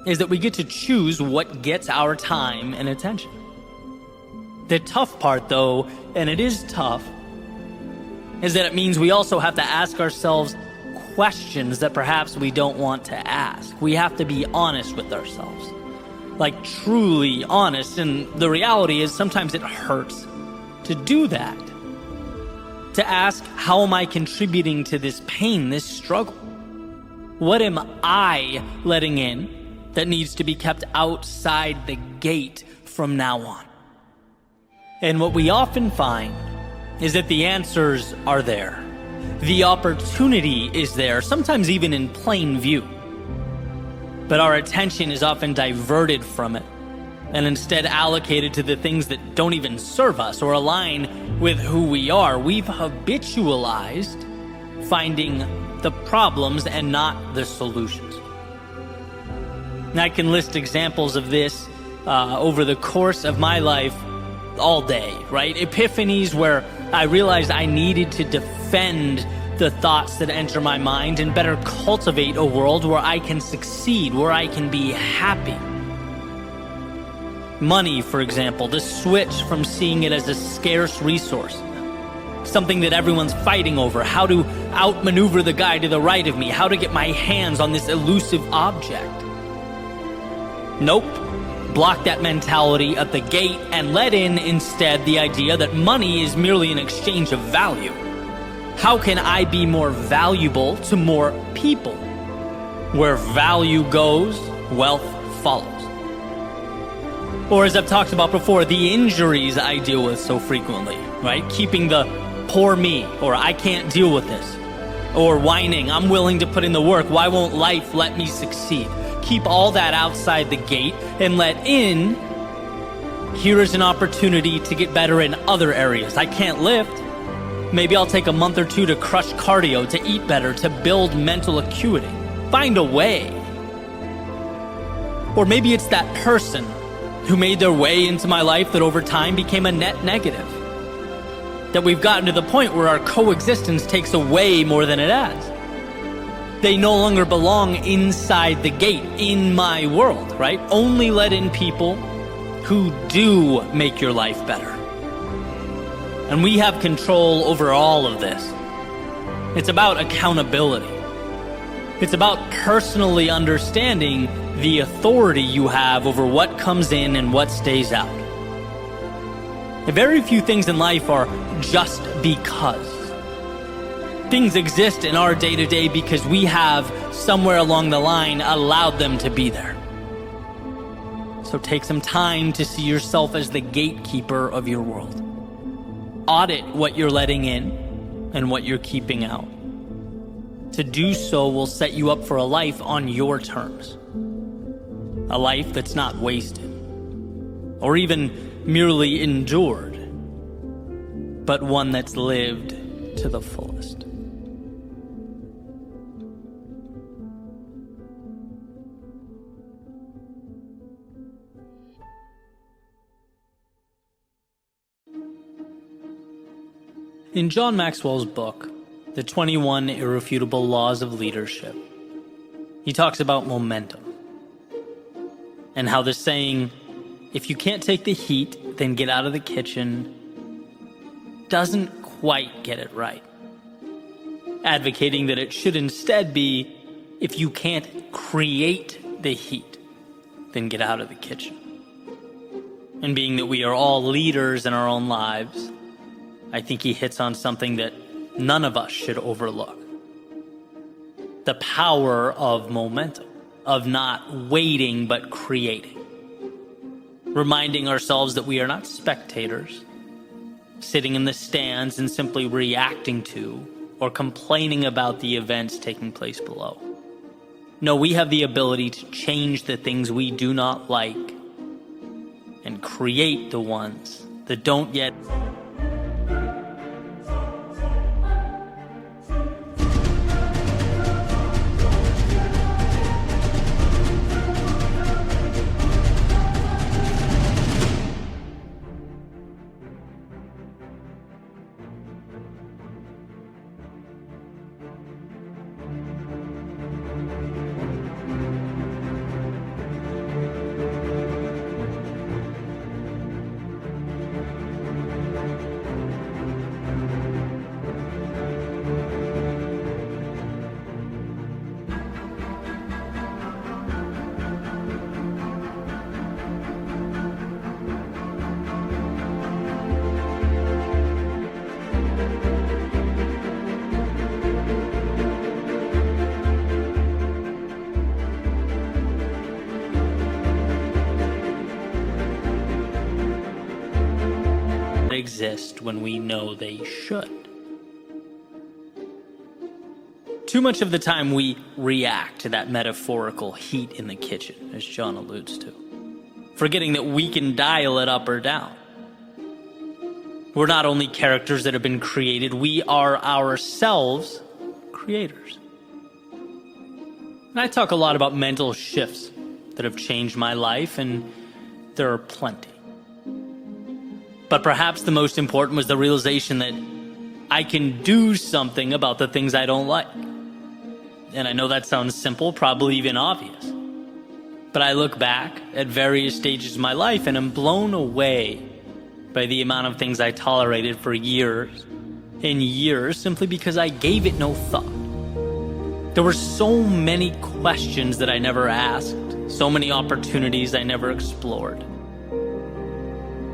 is that we get to choose what gets our time and attention. The tough part, though, and it is tough, is that it means we also have to ask ourselves questions that perhaps we don't want to ask. We have to be honest with ourselves. Like, truly honest. And the reality is sometimes it hurts to do that. To ask, how am I contributing to this pain, this struggle? What am I letting in that needs to be kept outside the gate from now on? And what we often find is that the answers are there. The opportunity is there, sometimes even in plain view. But our attention is often diverted from it and instead allocated to the things that don't even serve us or align with who we are. We've habitualized finding the problems and not the solutions. And I can list examples of this over the course of my life all day, right? Epiphanies where I realized I needed to defend the thoughts that enter my mind and better cultivate a world where I can succeed, where I can be happy. Money, for example, the switch from seeing it as a scarce resource, something that everyone's fighting over, how to outmaneuver the guy to the right of me, how to get my hands on this elusive object. Nope. Block that mentality at the gate and let in instead the idea that money is merely an exchange of value. How can I be more valuable to more people? Where value goes, wealth follows. Or as I've talked about before, the injuries I deal with so frequently, right? Keeping the poor me, or I can't deal with this, or whining, I'm willing to put in the work, why won't life let me succeed? Keep all that outside the gate and let in, here is an opportunity to get better in other areas. I can't lift. Maybe I'll take a month or two to crush cardio, to eat better, to build mental acuity. Find a way. Or maybe it's that person who made their way into my life that over time became a net negative. That we've gotten to the point where our coexistence takes away more than it adds. They no longer belong inside the gate, in my world, right? Only let in people who do make your life better. And we have control over all of this. It's about accountability. It's about personally understanding the authority you have over what comes in and what stays out. Very few things in life are just because. Things exist in our day-to-day because we have, somewhere along the line, allowed them to be there. So take some time to see yourself as the gatekeeper of your world. Audit what you're letting in and what you're keeping out. To do so will set you up for a life on your terms. A life that's not wasted, or even merely endured, but one that's lived to the fullest. In John Maxwell's book, The 21 Irrefutable Laws of Leadership, he talks about momentum and how the saying, "If you can't take the heat, then get out of the kitchen," doesn't quite get it right. Advocating that it should instead be, "If you can't create the heat, then get out of the kitchen." And being that we are all leaders in our own lives, I think he hits on something that none of us should overlook. The power of momentum, of not waiting but creating. Reminding ourselves that we are not spectators, sitting in the stands and simply reacting to or complaining about the events taking place below. No, we have the ability to change the things we do not like and create the ones that don't yet. Exist when we know they should. Too much of the time we react to that metaphorical heat in the kitchen, as John alludes to, forgetting that we can dial it up or down. We're not only characters that have been created, we are ourselves creators. And I talk a lot about mental shifts that have changed my life, and there are plenty. But perhaps the most important was the realization that I can do something about the things I don't like. And I know that sounds simple, probably even obvious. But I look back at various stages of my life and am blown away by the amount of things I tolerated for years and years simply because I gave it no thought. There were so many questions that I never asked, so many opportunities I never explored.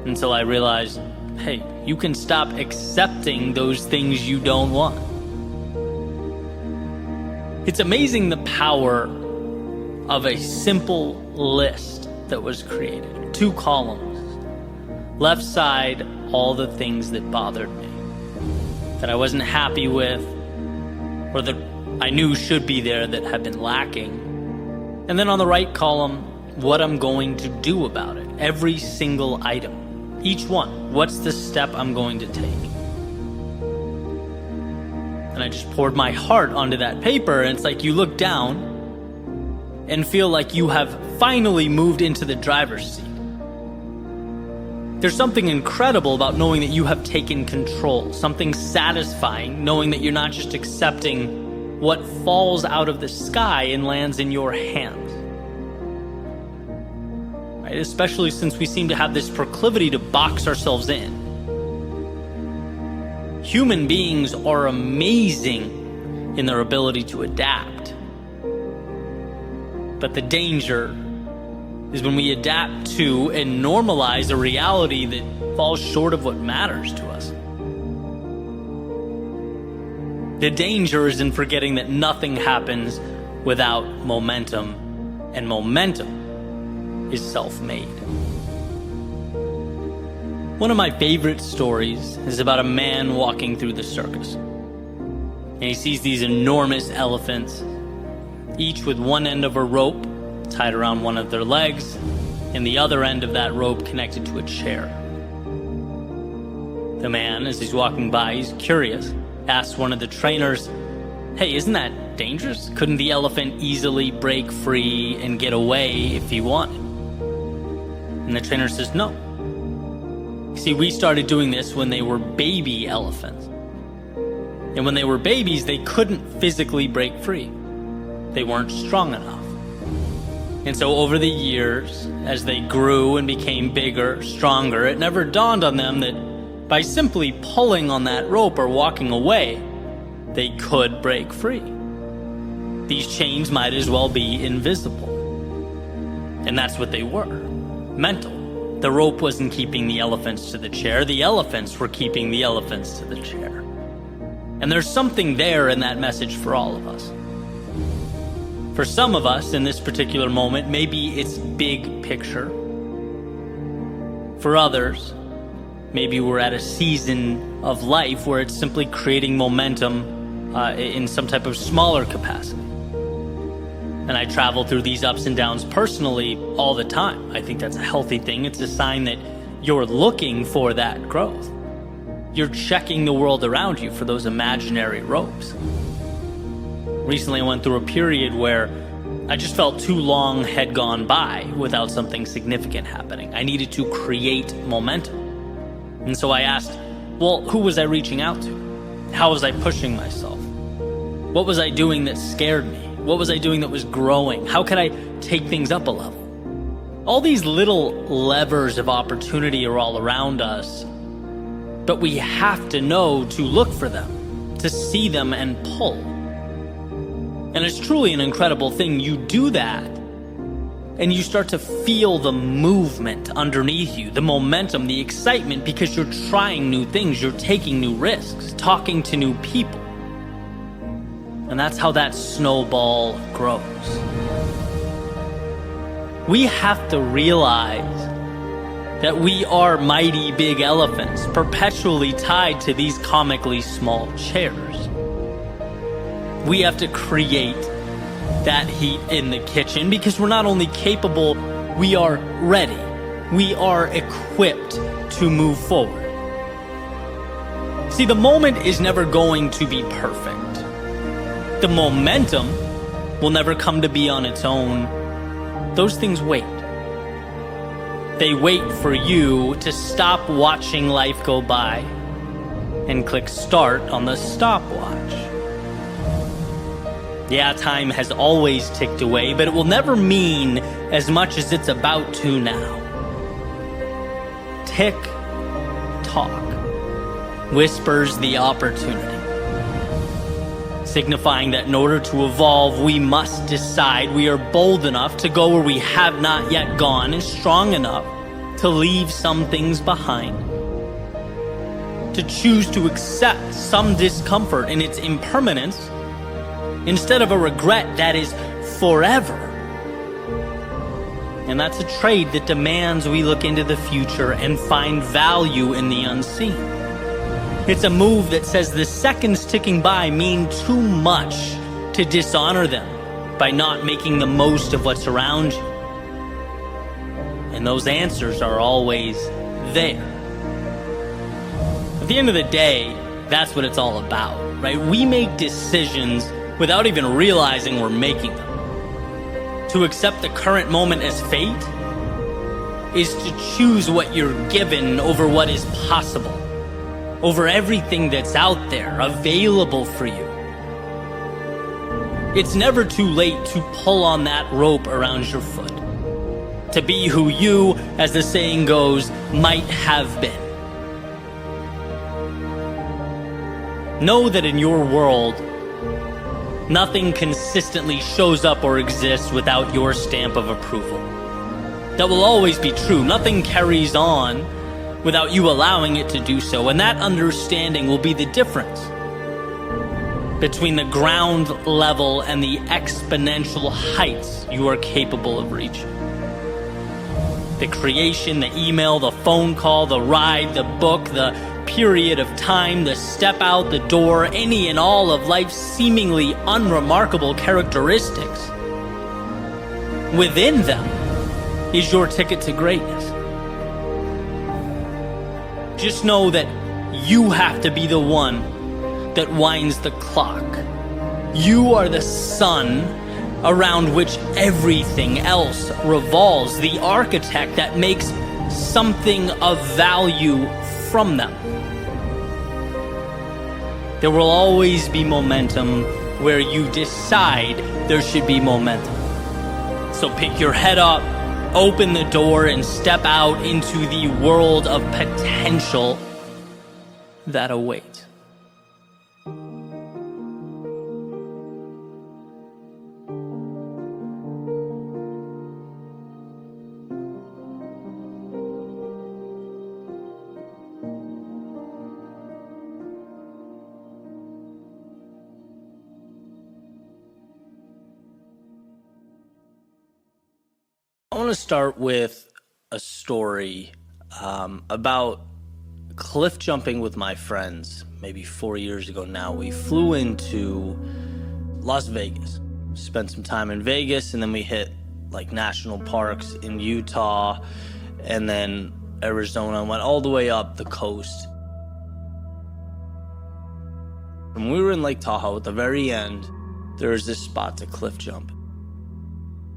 Until I realized, hey, you can stop accepting those things you don't want. It's amazing the power of a simple list that was created. 2 columns. Left side, all the things that bothered me, that I wasn't happy with, or that I knew should be there that had been lacking. And then on the right column, what I'm going to do about it. Every single item. Each one, what's the step I'm going to take? And I just poured my heart onto that paper, and it's like you look down and feel like you have finally moved into the driver's seat. There's something incredible about knowing that you have taken control, something satisfying, knowing that you're not just accepting what falls out of the sky and lands in your hands. Right? Especially since we seem to have this proclivity to box ourselves in. Human beings are amazing in their ability to adapt. But the danger is when we adapt to and normalize a reality that falls short of what matters to us. The danger is in forgetting that nothing happens without momentum, and momentum is self-made. One of my favorite stories is about a man walking through the circus. And he sees these enormous elephants, each with one end of a rope tied around one of their legs, and the other end of that rope connected to a chair. The man, as he's walking by, he's curious, asks one of the trainers, "Hey, isn't that dangerous? Couldn't the elephant easily break free and get away if he wanted?" And the trainer says, "No. See, we started doing this when they were baby elephants. And when they were babies, they couldn't physically break free. They weren't strong enough. And so over the years, as they grew and became bigger, stronger, it never dawned on them that by simply pulling on that rope or walking away, they could break free. These chains might as well be invisible." And that's what they were. Mental. The rope wasn't keeping the elephants to the chair. The elephants were keeping the elephants to the chair. And there's something there in that message for all of us. For some of us in this particular moment, maybe it's big picture. For others, maybe we're at a season of life where it's simply creating momentum in some type of smaller capacity. And I travel through these ups and downs personally all the time. I think that's a healthy thing. It's a sign that you're looking for that growth. You're checking the world around you for those imaginary ropes. Recently, I went through a period where I just felt too long had gone by without something significant happening. I needed to create momentum. And so I asked, well, who was I reaching out to? How was I pushing myself? What was I doing that scared me? What was I doing that was growing? How could I take things up a level? All these little levers of opportunity are all around us, but we have to know to look for them, to see them and pull. And it's truly an incredible thing. You do that, and you start to feel the movement underneath you, the momentum, the excitement, because you're trying new things, you're taking new risks, talking to new people. And that's how that snowball grows. We have to realize that we are mighty big elephants, perpetually tied to these comically small chairs. We have to create that heat in the kitchen because we're not only capable, we are ready. We are equipped to move forward. See, the moment is never going to be perfect. The momentum will never come to be on its own. Those things wait. They wait for you to stop watching life go by and click start on the stopwatch. Yeah, time has always ticked away, but it will never mean as much as it's about to now. Tick tock whispers the opportunity, signifying that in order to evolve, we must decide we are bold enough to go where we have not yet gone and strong enough to leave some things behind, to choose to accept some discomfort in its impermanence instead of a regret that is forever. And that's a trade that demands we look into the future and find value in the unseen. It's a move that says the seconds ticking by mean too much to dishonor them by not making the most of what's around you. And those answers are always there. At the end of the day, that's what it's all about, right? We make decisions without even realizing we're making them. To accept the current moment as fate is to choose what you're given over what is possible, over everything that's out there available for you. It's never too late to pull on that rope around your foot, to be who you, as the saying goes, might have been. Know that in your world, Nothing consistently shows up or exists without your stamp of approval. That will always be true. Nothing carries on without you allowing it to do so. And that understanding will be the difference between the ground level and the exponential heights you are capable of reaching. The creation, the email, the phone call, the ride, the book, the period of time, the step out the door, any and all of life's seemingly unremarkable characteristics. Within them is your ticket to greatness. Just know that you have to be the one that winds the clock. You are the sun around which everything else revolves, the architect that makes something of value from them. There will always be momentum where you decide there should be momentum. So pick your head up, open the door, and step out into the world of potential that awaits. I want to start with a story about cliff jumping with my friends maybe 4 years ago now. We flew into Las Vegas, spent some time in Vegas, and then we hit like national parks in Utah and then Arizona and went all the way up the coast. When we were in Lake Tahoe, at the very end, there was this spot to cliff jump.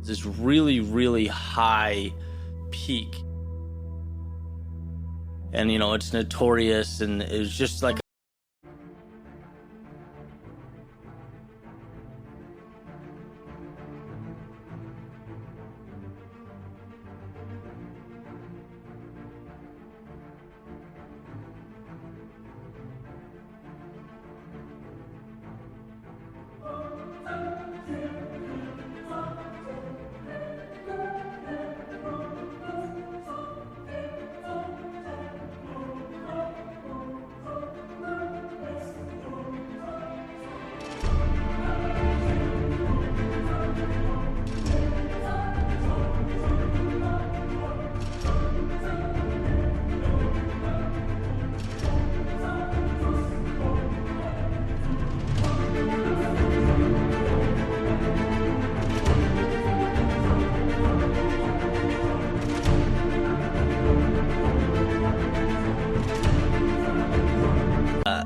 This really, really high peak. And, it's notorious, and it was just like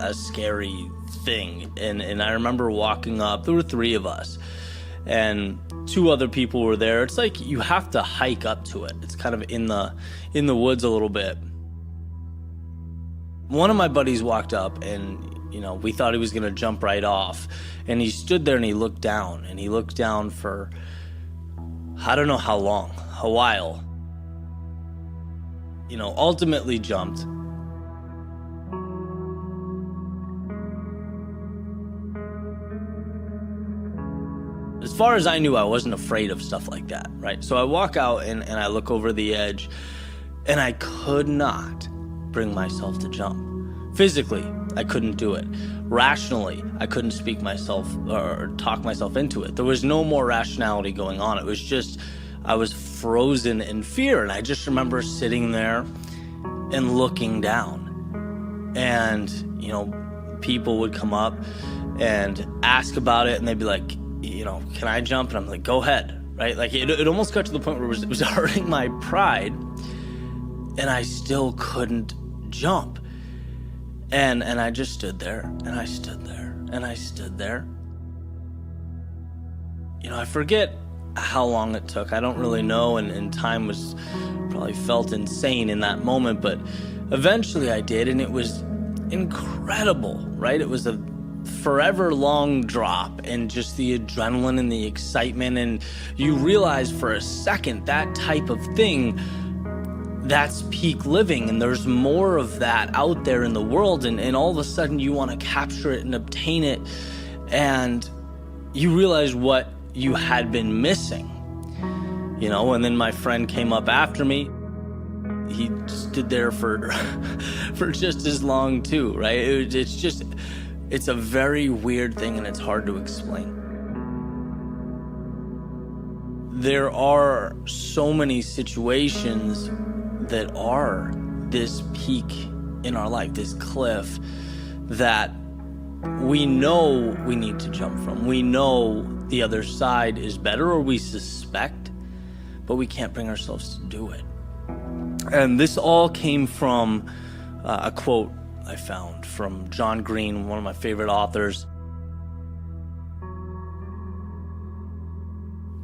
a scary thing. And I remember walking up, there were 3 of us, and 2 other people were there. It's like you have to hike up to it. It's kind of in the woods a little bit. One of my buddies walked up, and we thought he was gonna jump right off, and he stood there and he looked down for I don't know how long, a while. Ultimately jumped. As far as I knew, I wasn't afraid of stuff like that, right? So I walk out and I look over the edge, and I could not bring myself to jump. Physically, I couldn't do it. Rationally, I couldn't speak myself or talk myself into it. There was no more rationality going on. It was just, I was frozen in fear. And I just remember sitting there and looking down. And, people would come up and ask about it, and they'd be like, can I jump? And I'm like, go ahead, right? Like it almost got to the point where it was hurting my pride, and I still couldn't jump. And I just stood there, and I stood there, and I stood there. I forget how long it took. I don't really know, and time was probably felt insane in that moment, but eventually I did, and it was incredible, right? It was a forever long drop, and just the adrenaline and the excitement, and you realize for a second that type of thing, that's peak living, and there's more of that out there in the world, and all of a sudden you want to capture it and obtain it. And you realize what you had been missing, and then my friend came up after me. He stood there for for just as long too, right? It's a very weird thing, and it's hard to explain. There are so many situations that are this peak in our life, this cliff that we know we need to jump from. We know the other side is better, or we suspect, but we can't bring ourselves to do it. And this all came from a quote I found from John Green, one of my favorite authors.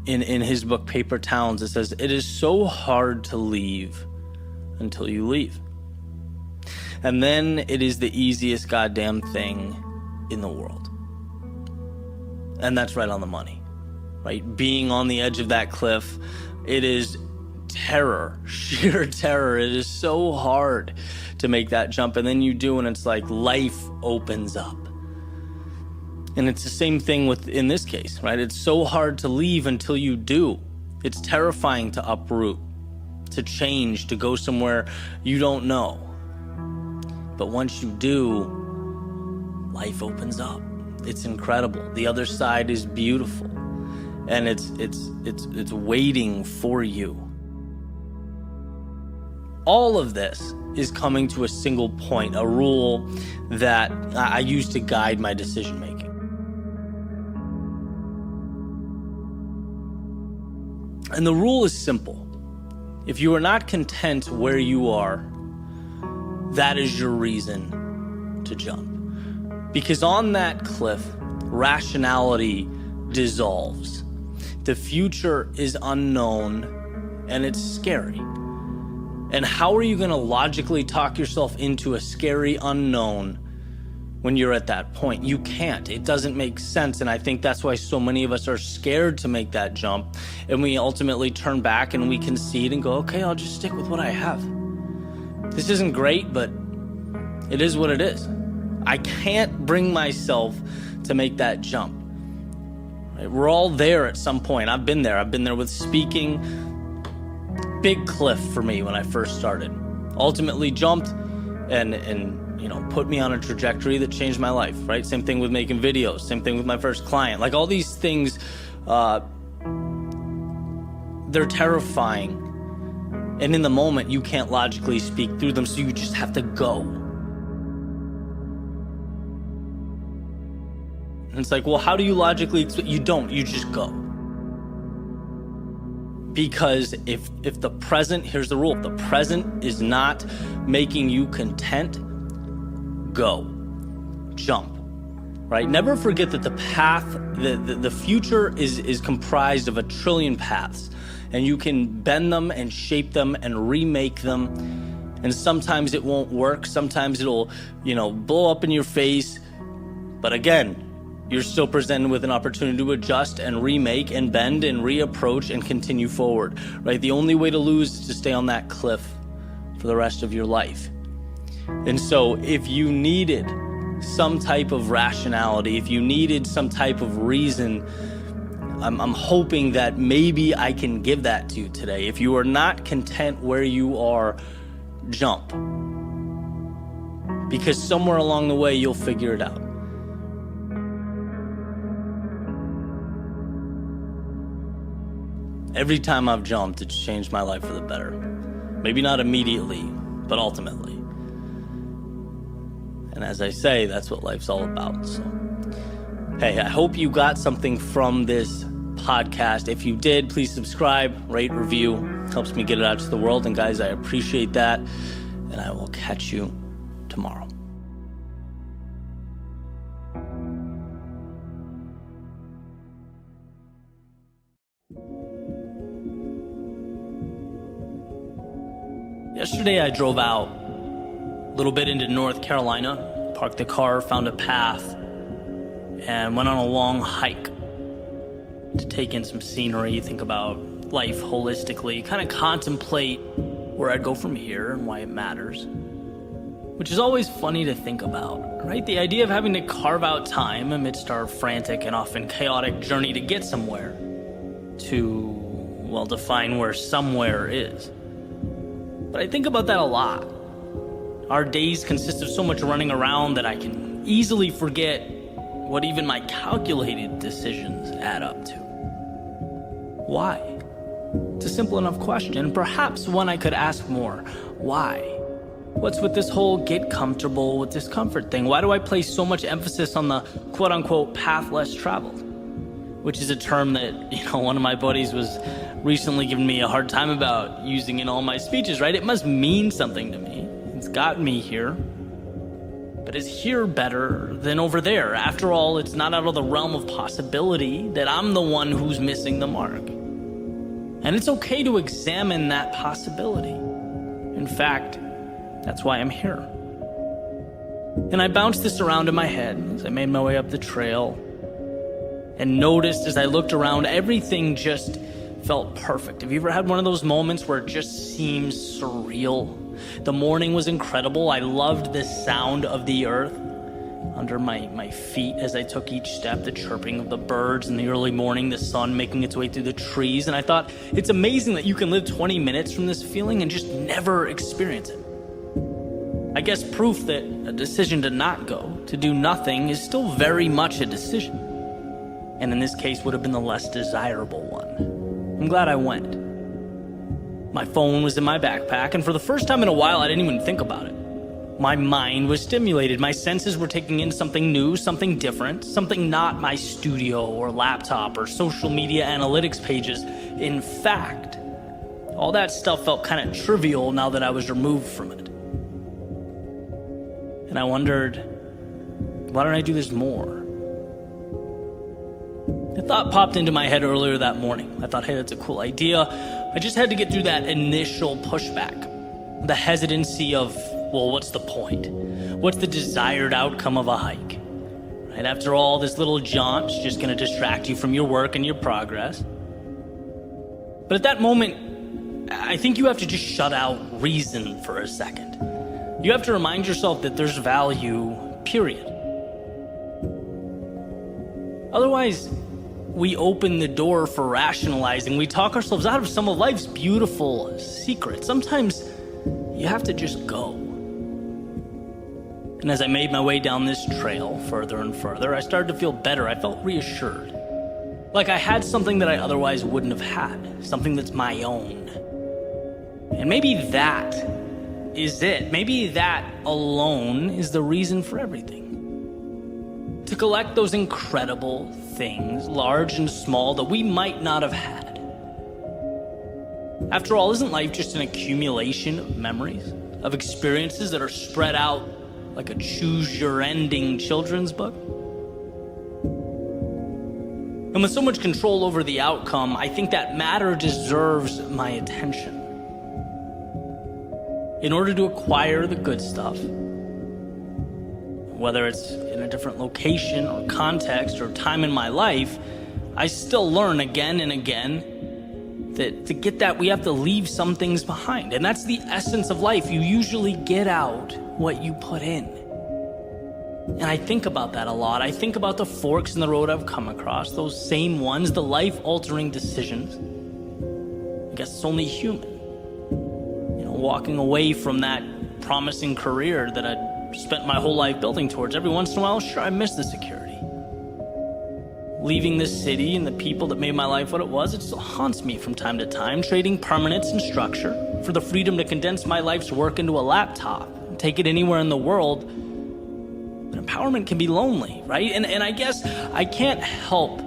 In his book, Paper Towns, it says, "It is so hard to leave until you leave. And then it is the easiest goddamn thing in the world." And that's right on the money, right? Being on the edge of that cliff, it is terror, sheer terror. It is so hard to make that jump. And then you do, and it's like life opens up. And it's the same thing in this case, right? It's so hard to leave until you do. It's terrifying to uproot, to change, to go somewhere you don't know. But once you do, life opens up. It's incredible. The other side is beautiful, and it's waiting for you. All of this is coming to a single point, a rule that I use to guide my decision making. And the rule is simple. If you are not content where you are, that is your reason to jump. Because on that cliff, rationality dissolves. The future is unknown, and it's scary. And how are you going to logically talk yourself into a scary unknown when you're at that point? You can't. It doesn't make sense. And I think that's why so many of us are scared to make that jump. And we ultimately turn back and we concede and go, okay, I'll just stick with what I have. This isn't great, but it is what it is. I can't bring myself to make that jump. Right? We're all there at some point. I've been there. I've been there with speaking. Big cliff for me when I first started. Ultimately jumped and put me on a trajectory that changed my life, right? Same thing with making videos, same thing with my first client. Like all these things, they're terrifying. And in the moment, you can't logically speak through them, so you just have to go. And it's like, well, how do you logically you don't, you just go. Because if the present, here's the rule, if the present is not making you content, go, jump, right? Never forget that the path, the future is comprised of 1 trillion paths, and you can bend them and shape them and remake them. And sometimes it won't work. Sometimes it'll, blow up in your face. But again, you're still presented with an opportunity to adjust and remake and bend and reapproach and continue forward, right? The only way to lose is to stay on that cliff for the rest of your life. And so if you needed some type of rationality, if you needed some type of reason, I'm hoping that maybe I can give that to you today. If you are not content where you are, jump. Because somewhere along the way, you'll figure it out. Every time I've jumped, it's changed my life for the better. Maybe not immediately, but ultimately. And as I say, that's what life's all about. So, hey, I hope you got something from this podcast. If you did, please subscribe, rate, review. Helps me get it out to the world. And guys, I appreciate that. And I will catch you tomorrow. Yesterday I drove out a little bit into North Carolina, parked the car, found a path, and went on a long hike to take in some scenery, think about life holistically, kind of contemplate where I'd go from here and why it matters. which is always funny to think about, right? The idea of having to carve out time amidst our frantic and often chaotic journey to get somewhere, to, well, define where somewhere is. But I think about that a lot. Our days consist of so much running around that I can easily forget what even my calculated decisions add up to. Why? It's a simple enough question, perhaps one I could ask more. Why? What's with this whole get comfortable with discomfort thing? Why do I place so much emphasis on the quote-unquote path less traveled? Which is a term that, one of my buddies was recently giving me a hard time about using in all my speeches, right? It must mean something to me. It's got me here. But is here better than over there? After all, it's not out of the realm of possibility that I'm the one who's missing the mark. And it's okay to examine that possibility. In fact, that's why I'm here. And I bounced this around in my head as I made my way up the trail and noticed as I looked around, everything just felt perfect. Have you ever had one of those moments where it just seems surreal? The morning was incredible. I loved the sound of the earth under my feet as I took each step, the chirping of the birds in the early morning, the sun making its way through the trees. And I thought, it's amazing that you can live 20 minutes from this feeling and just never experience it. I guess proof that a decision to not go, to do nothing, is still very much a decision. And in this case would have been the less desirable one. I'm glad I went. My phone was in my backpack, and for the first time in a while, I didn't even think about it. My mind was stimulated. My senses were taking in something new, something different, something not my studio or laptop or social media analytics pages. In fact, all that stuff felt kind of trivial now that I was removed from it. And I wondered, why don't I do this more? A thought popped into my head earlier that morning. I thought, hey, that's a cool idea. I just had to get through that initial pushback, the hesitancy of, well, what's the point? What's the desired outcome of a hike? Right? After all, this little jaunt's just going to distract you from your work and your progress. But at that moment, I think you have to just shut out reason for a second. You have to remind yourself that there's value, period. Otherwise, we open the door for rationalizing. We talk ourselves out of some of life's beautiful secrets. Sometimes you have to just go. And as I made my way down this trail further and further, I started to feel better. I felt reassured. Like I had something that I otherwise wouldn't have had. Something that's my own. And maybe that is it. Maybe that alone is the reason for everything. To collect those incredible things, large and small, that we might not have had. After all, isn't life just an accumulation of memories, of experiences that are spread out like a choose-your-ending children's book? And with so much control over the outcome, I think that matter deserves my attention. In order to acquire the good stuff, whether it's in a different location or context or time in my life, I still learn again and again that to get that, we have to leave some things behind. And that's the essence of life. You usually get out what you put in. And I think about that a lot. I think about the forks in the road I've come across, those same ones, the life-altering decisions. I guess it's only human. Walking away from that promising career that I'd spent my whole life building towards. Every once in a while, sure, I miss the security. Leaving this city and the people that made my life what it was, it still haunts me from time to time, trading permanence and structure for the freedom to condense my life's work into a laptop and take it anywhere in the world. But empowerment can be lonely, right? And I guess I can't help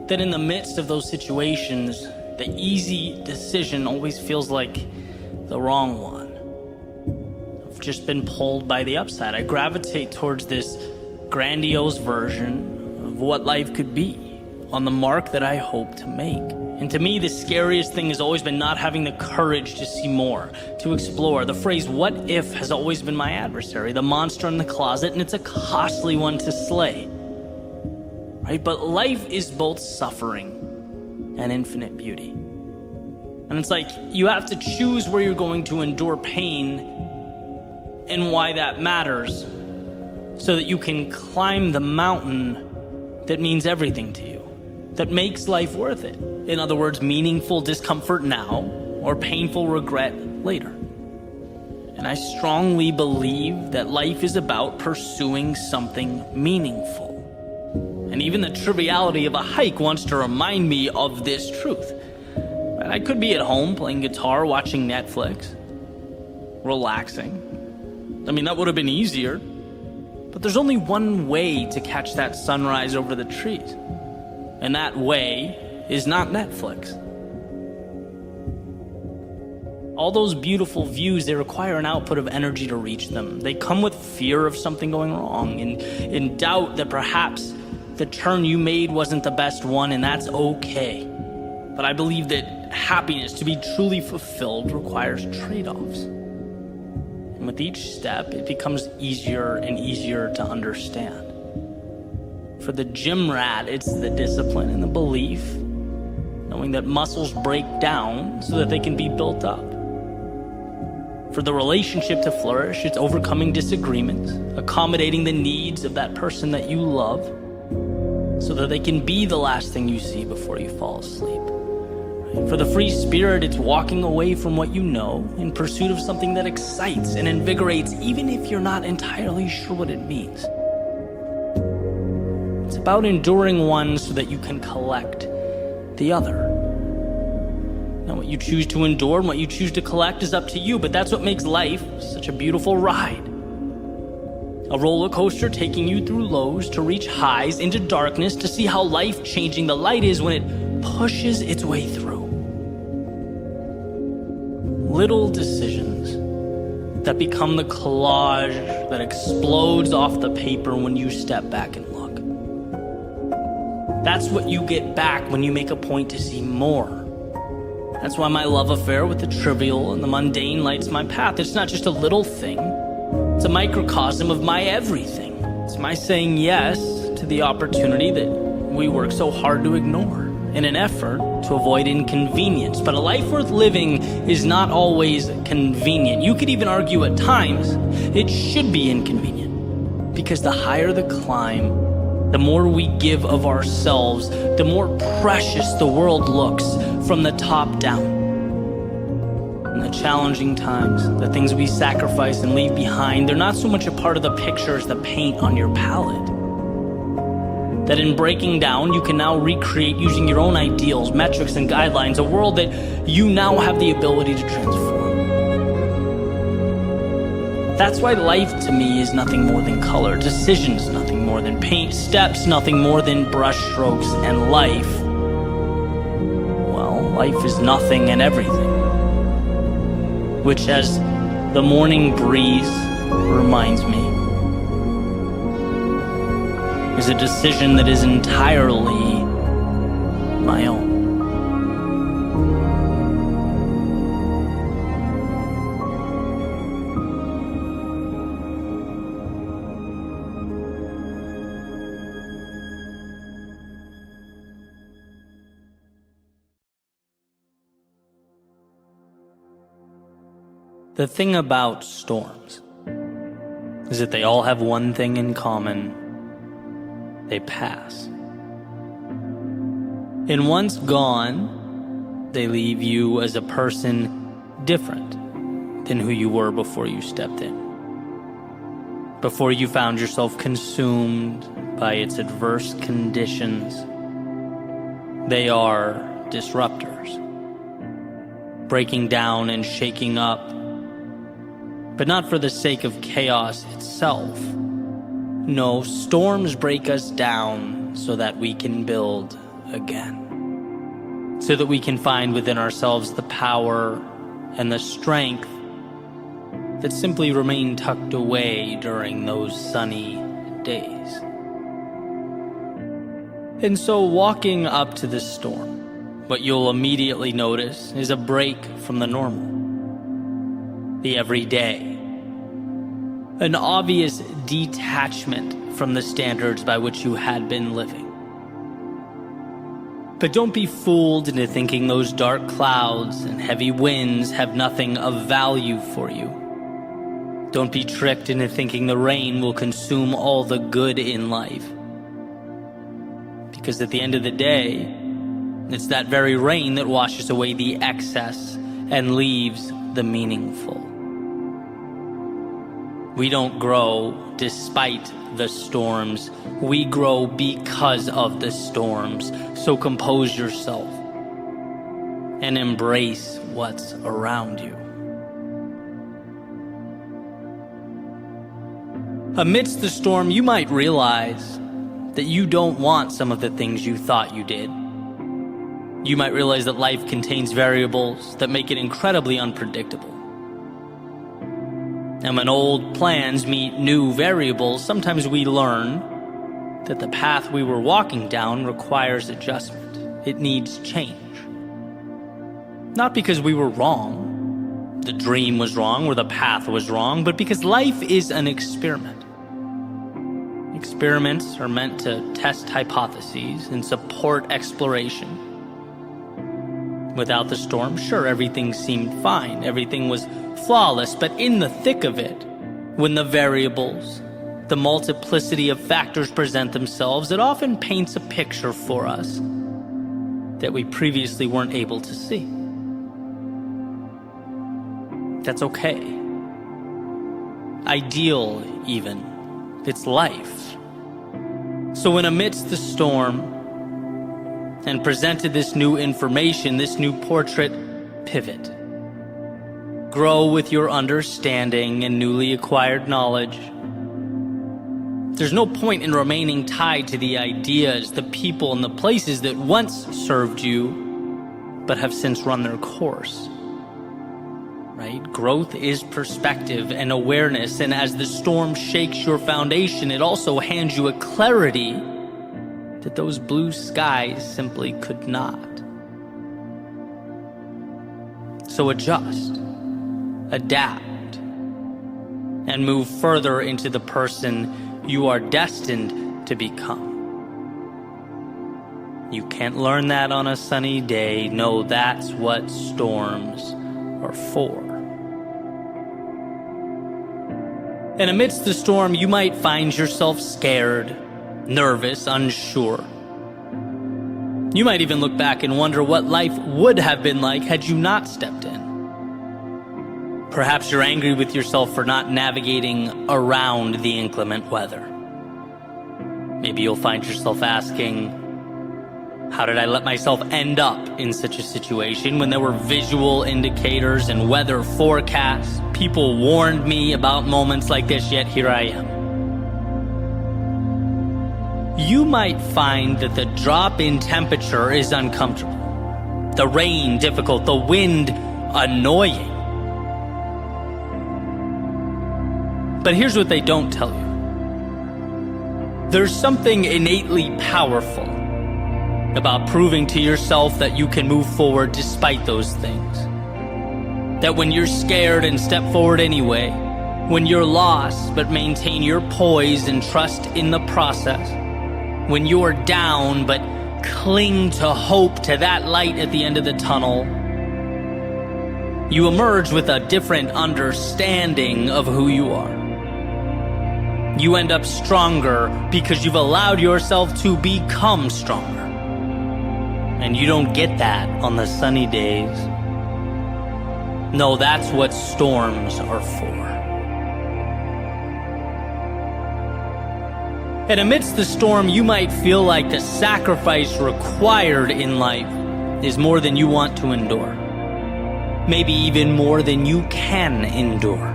that in the midst of those situations, the easy decision always feels like the wrong one. I've just been pulled by the upside. I gravitate towards this grandiose version of what life could be on the mark that I hope to make. And to me, the scariest thing has always been not having the courage to see more, to explore. The phrase, what if, has always been my adversary, the monster in the closet, and it's a costly one to slay. Right? But life is both suffering and infinite beauty. And it's like you have to choose where you're going to endure pain and why that matters, so that you can climb the mountain that means everything to you, that makes life worth it. In other words, meaningful discomfort now or painful regret later. And I strongly believe that life is about pursuing something meaningful. And even the triviality of a hike wants to remind me of this truth. And I could be at home playing guitar, watching Netflix, relaxing. I mean, that would have been easier. But there's only one way to catch that sunrise over the trees. And that way is not Netflix. All those beautiful views, they require an output of energy to reach them. They come with fear of something going wrong, and in doubt that perhaps the turn you made wasn't the best one, and that's okay. But I believe that happiness, to be truly fulfilled, requires trade-offs. And with each step, it becomes easier and easier to understand. For the gym rat, it's the discipline and the belief, knowing that muscles break down so that they can be built up. For the relationship to flourish, it's overcoming disagreements, accommodating the needs of that person that you love, so that they can be the last thing you see before you fall asleep. For the free spirit, it's walking away from what you know in pursuit of something that excites and invigorates, even if you're not entirely sure what it means. It's about enduring one so that you can collect the other. Now, what you choose to endure and what you choose to collect is up to you, but that's what makes life such a beautiful ride. A roller coaster taking you through lows to reach highs into darkness to see how life-changing the light is when it pushes its way through. Little decisions that become the collage that explodes off the paper when you step back and look. That's what you get back when you make a point to see more. That's why my love affair with the trivial and the mundane lights my path. It's not just a little thing. It's a microcosm of my everything. It's my saying yes to the opportunity that we work so hard to ignore in an effort to avoid inconvenience. But a life worth living is not always convenient. You could even argue at times it should be inconvenient, because the higher the climb, the more we give of ourselves, the more precious the world looks from the top down. In the challenging times, the things we sacrifice and leave behind, they're not so much a part of the picture as the paint on your palette. That in breaking down, you can now recreate using your own ideals, metrics, and guidelines, a world that you now have the ability to transform. That's why life to me is nothing more than color, decisions nothing more than paint, steps nothing more than brush strokes, and life, well, life is nothing and everything. Which, as the morning breeze reminds me, is a decision that is entirely my own. The thing about storms is that they all have one thing in common: they pass. And once gone, they leave you as a person different than who you were before you stepped in. Before you found yourself consumed by its adverse conditions. They are disruptors, breaking down and shaking up, but not for the sake of chaos itself. No, storms break us down so that we can build again. So that we can find within ourselves the power and the strength that simply remain tucked away during those sunny days. And so walking up to this storm, what you'll immediately notice is a break from the normal, the everyday. An obvious detachment from the standards by which you had been living. But don't be fooled into thinking those dark clouds and heavy winds have nothing of value for you. Don't be tricked into thinking the rain will consume all the good in life. Because at the end of the day, it's that very rain that washes away the excess and leaves the meaningful. We don't grow despite the storms. We grow because of the storms. So compose yourself and embrace what's around you. Amidst the storm, you might realize that you don't want some of the things you thought you did. You might realize that life contains variables that make it incredibly unpredictable. And when old plans meet new variables, sometimes we learn that the path we were walking down requires adjustment. It needs change. Not because we were wrong, the dream was wrong, or the path was wrong, but because life is an experiment. Experiments are meant to test hypotheses and support exploration. Without the storm, sure, everything seemed fine. Everything was flawless, but in the thick of it, when the variables, the multiplicity of factors present themselves, it often paints a picture for us that we previously weren't able to see. That's okay. Ideal, even. It's life. So when amidst the storm and presented this new information, this new portrait, pivot. Grow with your understanding and newly acquired knowledge. There's no point in remaining tied to the ideas, the people, and the places that once served you, but have since run their course. Right? Growth is perspective and awareness, and as the storm shakes your foundation, it also hands you a clarity that those blue skies simply could not. So adjust, adapt, and move further into the person you are destined to become. You can't learn that on a sunny day. No, that's what storms are for. And amidst the storm, you might find yourself scared, nervous, unsure. You might even look back and wonder what life would have been like had you not stepped in. Perhaps you're angry with yourself for not navigating around the inclement weather. Maybe you'll find yourself asking, how did I let myself end up in such a situation when there were visual indicators and weather forecasts? People warned me about moments like this, yet here I am. You might find that the drop in temperature is uncomfortable, the rain difficult, the wind annoying. But here's what they don't tell you. There's something innately powerful about proving to yourself that you can move forward despite those things. That when you're scared and step forward anyway, when you're lost but maintain your poise and trust in the process, when you're down but cling to hope, to that light at the end of the tunnel, you emerge with a different understanding of who you are. You end up stronger because you've allowed yourself to become stronger. And you don't get that on the sunny days. No, that's what storms are for. And amidst the storm, you might feel like the sacrifice required in life is more than you want to endure. Maybe even more than you can endure.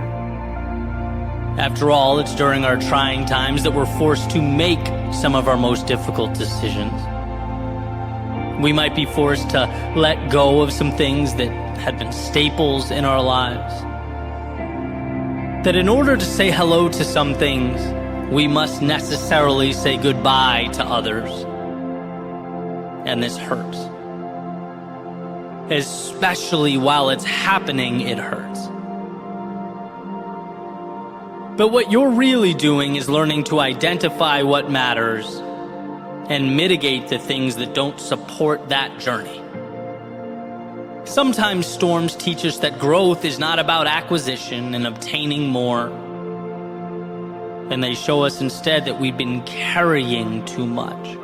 After all, it's during our trying times that we're forced to make some of our most difficult decisions. We might be forced to let go of some things that had been staples in our lives. That in order to say hello to some things, we must necessarily say goodbye to others. And this hurts. Especially while it's happening, it hurts. But what you're really doing is learning to identify what matters and mitigate the things that don't support that journey. Sometimes storms teach us that growth is not about acquisition and obtaining more, And they show us instead that we've been carrying too much.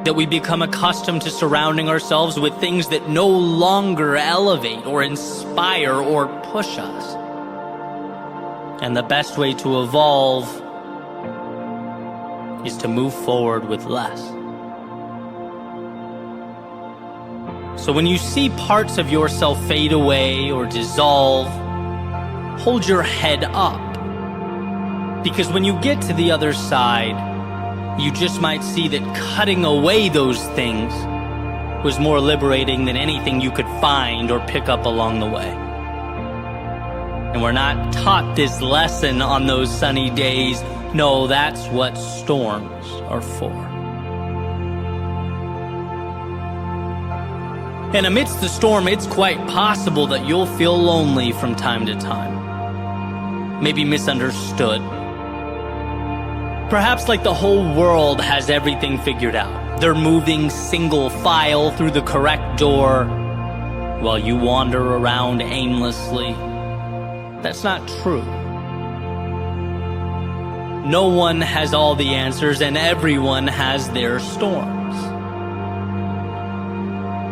That we become accustomed to surrounding ourselves with things that no longer elevate or inspire or push us. And the best way to evolve is to move forward with less. So when you see parts of yourself fade away or dissolve, hold your head up. Because when you get to the other side, you just might see that cutting away those things was more liberating than anything you could find or pick up along the way. And we're not taught this lesson on those sunny days. No, that's what storms are for. And amidst the storm, it's quite possible that you'll feel lonely from time to time. Maybe misunderstood. Perhaps like the whole world has everything figured out. They're moving single file through the correct door while you wander around aimlessly. That's not true. No one has all the answers, and everyone has their storms.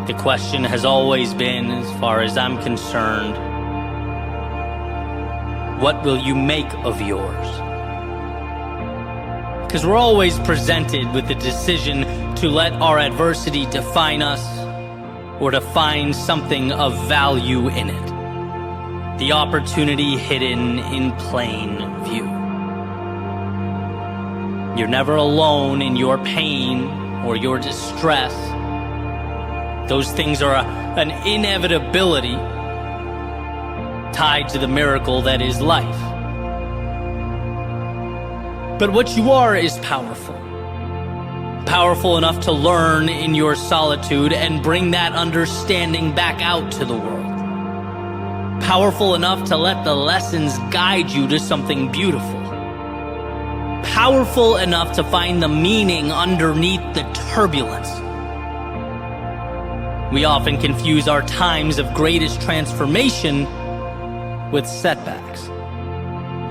The question has always been, as far as I'm concerned, what will you make of yours? Because we're always presented with the decision to let our adversity define us or to find something of value in it. The opportunity hidden in plain view. You're never alone in your pain or your distress. Those things are an inevitability tied to the miracle that is life. But what you are is powerful. Powerful enough to learn in your solitude and bring that understanding back out to the world. Powerful enough to let the lessons guide you to something beautiful. Powerful enough to find the meaning underneath the turbulence. We often confuse our times of greatest transformation with setbacks.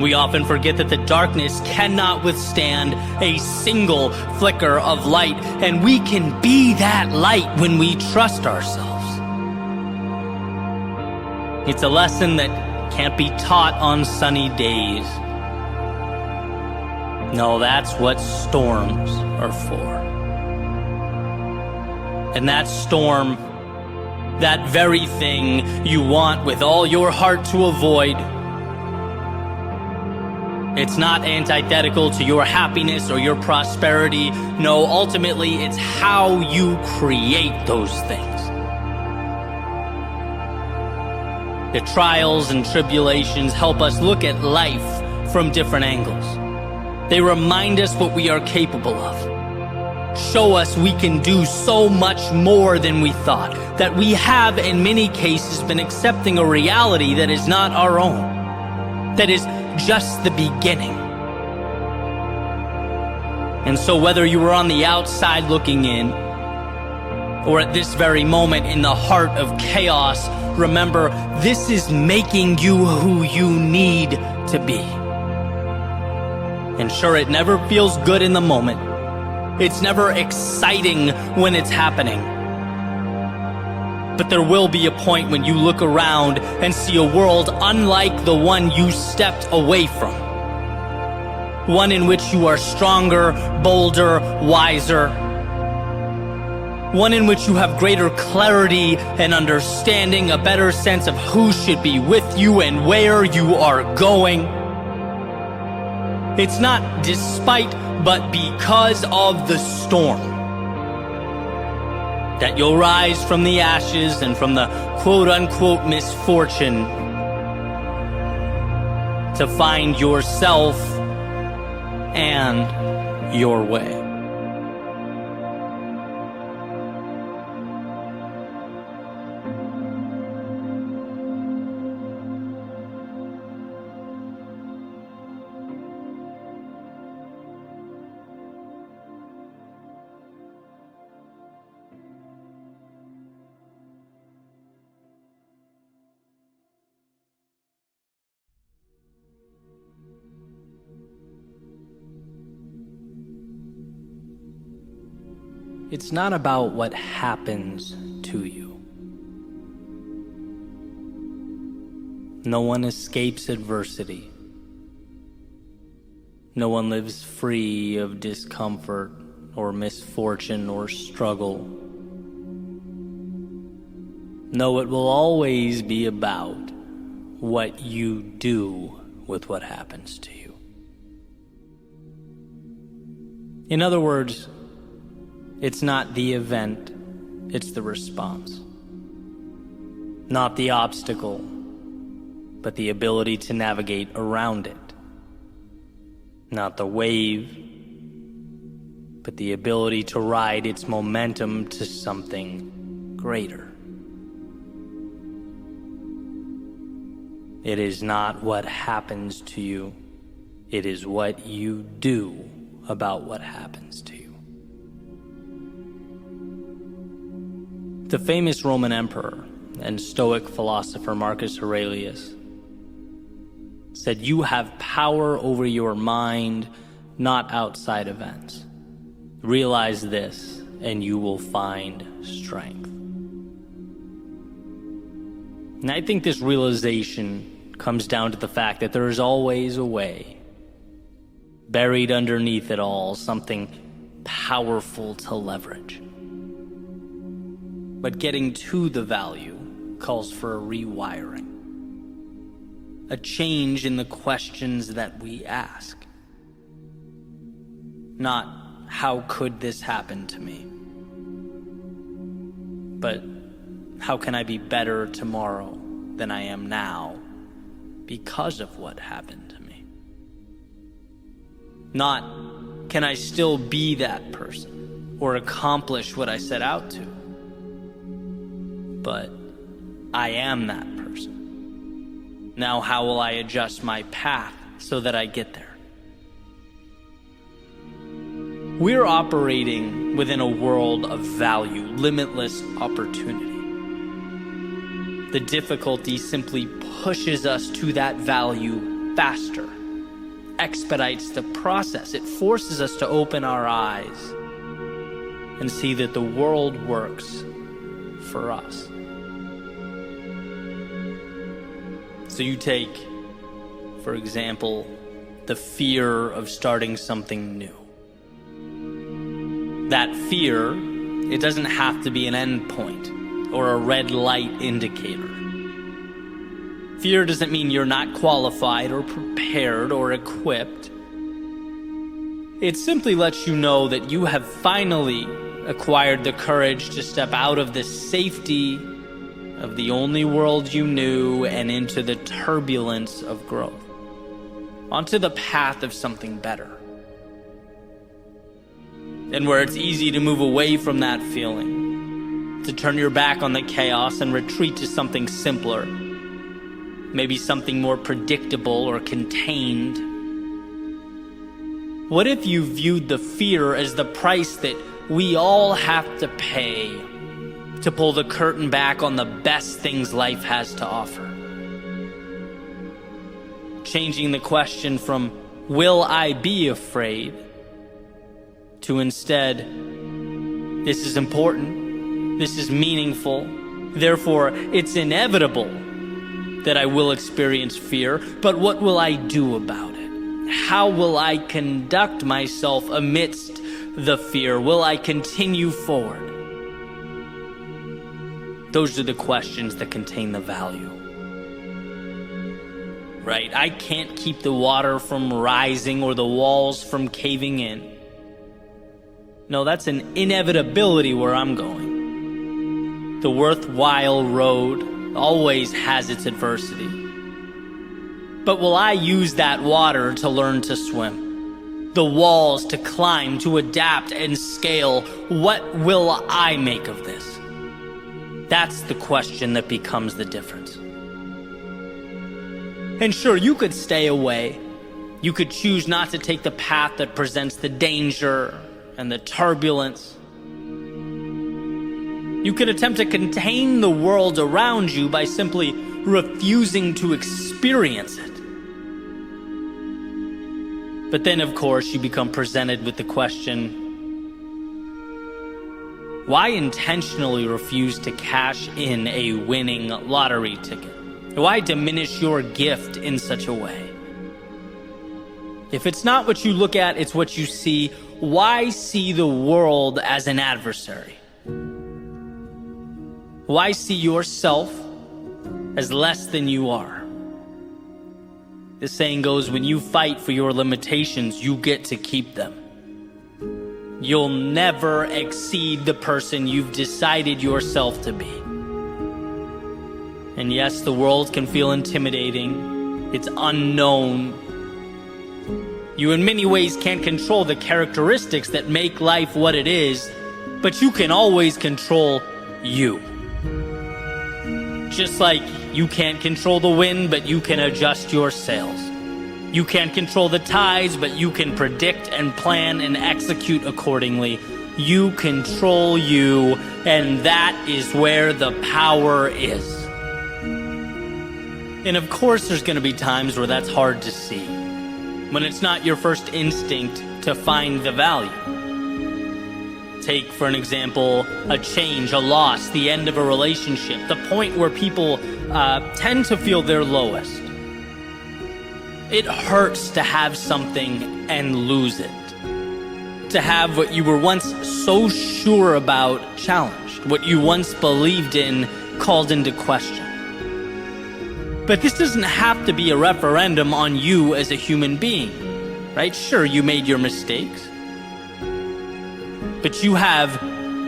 We often forget that the darkness cannot withstand a single flicker of light, and we can be that light when we trust ourselves. It's a lesson that can't be taught on sunny days. No, that's what storms are for. And that storm, that very thing you want with all your heart to avoid, it's not antithetical to your happiness or your prosperity. No, ultimately, it's how you create those things. The trials and tribulations help us look at life from different angles. They remind us what we are capable of. Show us we can do so much more than we thought. That we have, in many cases, been accepting a reality that is not our own. That is just the beginning. And so whether you were on the outside looking in, or at this very moment in the heart of chaos, remember, this is making you who you need to be. And sure, it never feels good in the moment. It's never exciting when it's happening. But there will be a point when you look around and see a world unlike the one you stepped away from. One in which you are stronger, bolder, wiser. One in which you have greater clarity and understanding, a better sense of who should be with you and where you are going. It's not despite, but because of the storm that you'll rise from the ashes and from the quote-unquote misfortune to find yourself and your way. It's not about what happens to you. No one escapes adversity. No one lives free of discomfort or misfortune or struggle. No, it will always be about what you do with what happens to you. In other words, it's not the event, it's the response. Not the obstacle, but the ability to navigate around it. Not the wave, but the ability to ride its momentum to something greater. It is not what happens to you, it is what you do about what happens to you. The famous Roman emperor and Stoic philosopher Marcus Aurelius said, "You have power over your mind, not outside events. Realize this, and you will find strength." And I think this realization comes down to the fact that there is always a way. Buried underneath it all, something powerful to leverage. But getting to the value calls for a rewiring. A change in the questions that we ask. Not, how could this happen to me? But, how can I be better tomorrow than I am now because of what happened to me? Not, can I still be that person or accomplish what I set out to? But, I am that person. Now how will I adjust my path so that I get there? We're operating within a world of value, limitless opportunity. The difficulty simply pushes us to that value faster, expedites the process. It forces us to open our eyes and see that the world works for us. So you take, for example, the fear of starting something new. That fear, it doesn't have to be an endpoint or a red light indicator. Fear doesn't mean you're not qualified or prepared or equipped. It simply lets you know that you have finally acquired the courage to step out of the safety of the only world you knew and into the turbulence of growth, onto the path of something better. And where it's easy to move away from that feeling, to turn your back on the chaos and retreat to something simpler, maybe something more predictable or contained. What if you viewed the fear as the price that we all have to pay to pull the curtain back on the best things life has to offer? Changing the question from, will I be afraid, to instead, this is important, this is meaningful, therefore it's inevitable that I will experience fear, but what will I do about it? How will I conduct myself amidst the fear? Will I continue forward? Those are the questions that contain the value. Right? I can't keep the water from rising or the walls from caving in. No, that's an inevitability where I'm going. The worthwhile road always has its adversity. But will I use that water to learn to swim? The walls to climb, to adapt and scale? What will I make of this? That's the question that becomes the difference. And sure, you could stay away. You could choose not to take the path that presents the danger and the turbulence. You could attempt to contain the world around you by simply refusing to experience it. But then, of course, you become presented with the question, Why intentionally refuse to cash in a winning lottery ticket? Why diminish your gift in such a way? If it's not what you look at, it's what you see. Why see the world as an adversary? Why see yourself as less than you are? The saying goes, when you fight for your limitations, you get to keep them. You'll never exceed the person you've decided yourself to be. And yes, the world can feel intimidating. It's unknown. You in many ways can't control the characteristics that make life what it is, but you can always control you. Just like you can't control the wind, but you can adjust your sails. You can't control the tides, but you can predict and plan and execute accordingly. You control you, and that is where the power is. And of course, there's going to be times where that's hard to see, when it's not your first instinct to find the value. Take, for an example, a change, a loss, the end of a relationship, the point where people tend to feel their lowest. It hurts to have something and lose it. To have what you were once so sure about challenged, what you once believed in called into question. But this doesn't have to be a referendum on you as a human being, right? Sure, you made your mistakes, but you have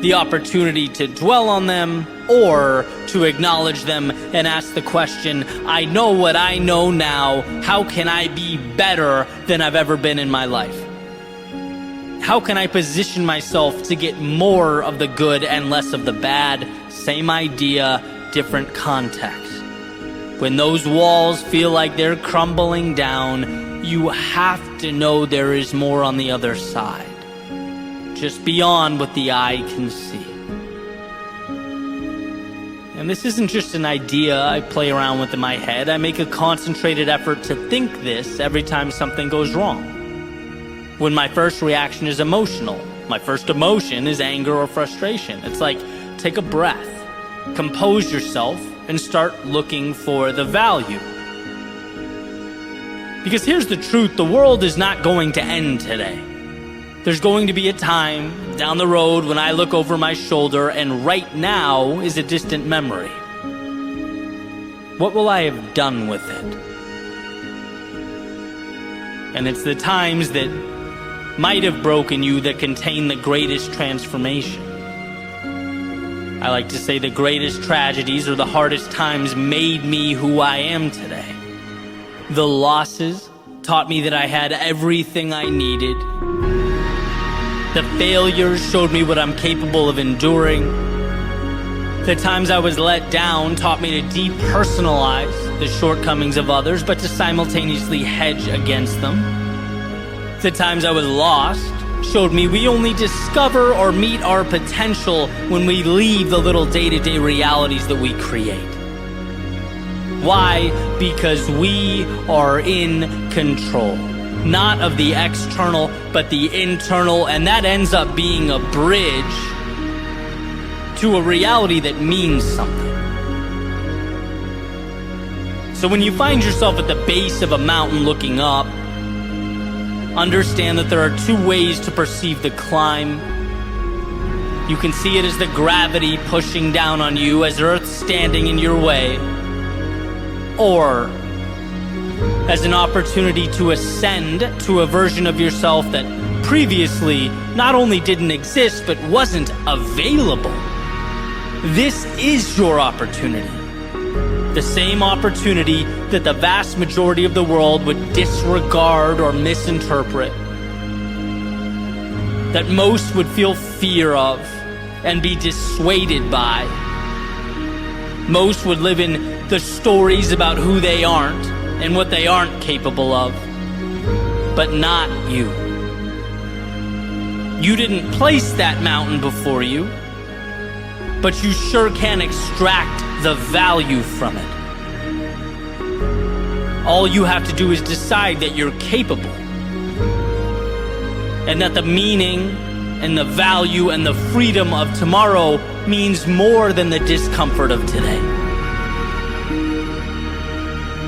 the opportunity to dwell on them or to acknowledge them and ask the question, I know what I know now. How can I be better than I've ever been in my life? How can I position myself to get more of the good and less of the bad? Same idea, different context. When those walls feel like they're crumbling down, you have to know there is more on the other side, just beyond what the eye can see. And this isn't just an idea I play around with in my head. I make a concentrated effort to think this every time something goes wrong. When my first reaction is emotional, my first emotion is anger or frustration. It's like, take a breath, compose yourself, and start looking for the value. Because here's the truth, the world is not going to end today. There's going to be a time down the road when I look over my shoulder and right now is a distant memory. What will I have done with it? And it's the times that might have broken you that contain the greatest transformation. I like to say the greatest tragedies or the hardest times made me who I am today. The losses taught me that I had everything I needed. The failures showed me what I'm capable of enduring. The times I was let down taught me to depersonalize the shortcomings of others, but to simultaneously hedge against them. The times I was lost showed me we only discover or meet our potential when we leave the little day-to-day realities that we create. Why? Because we are in control. Not of the external, but the internal, and that ends up being a bridge to a reality that means something. So when you find yourself at the base of a mountain looking up, understand that there are two ways to perceive the climb. You can see it as the gravity pushing down on you, as Earth standing in your way, or as an opportunity to ascend to a version of yourself that previously not only didn't exist, but wasn't available. This is your opportunity. The same opportunity that the vast majority of the world would disregard or misinterpret. That most would feel fear of and be dissuaded by. Most would live in the stories about who they aren't and what they aren't capable of, but not you. You didn't place that mountain before you, but you sure can extract the value from it. All you have to do is decide that you're capable, and that the meaning and the value and the freedom of tomorrow means more than the discomfort of today.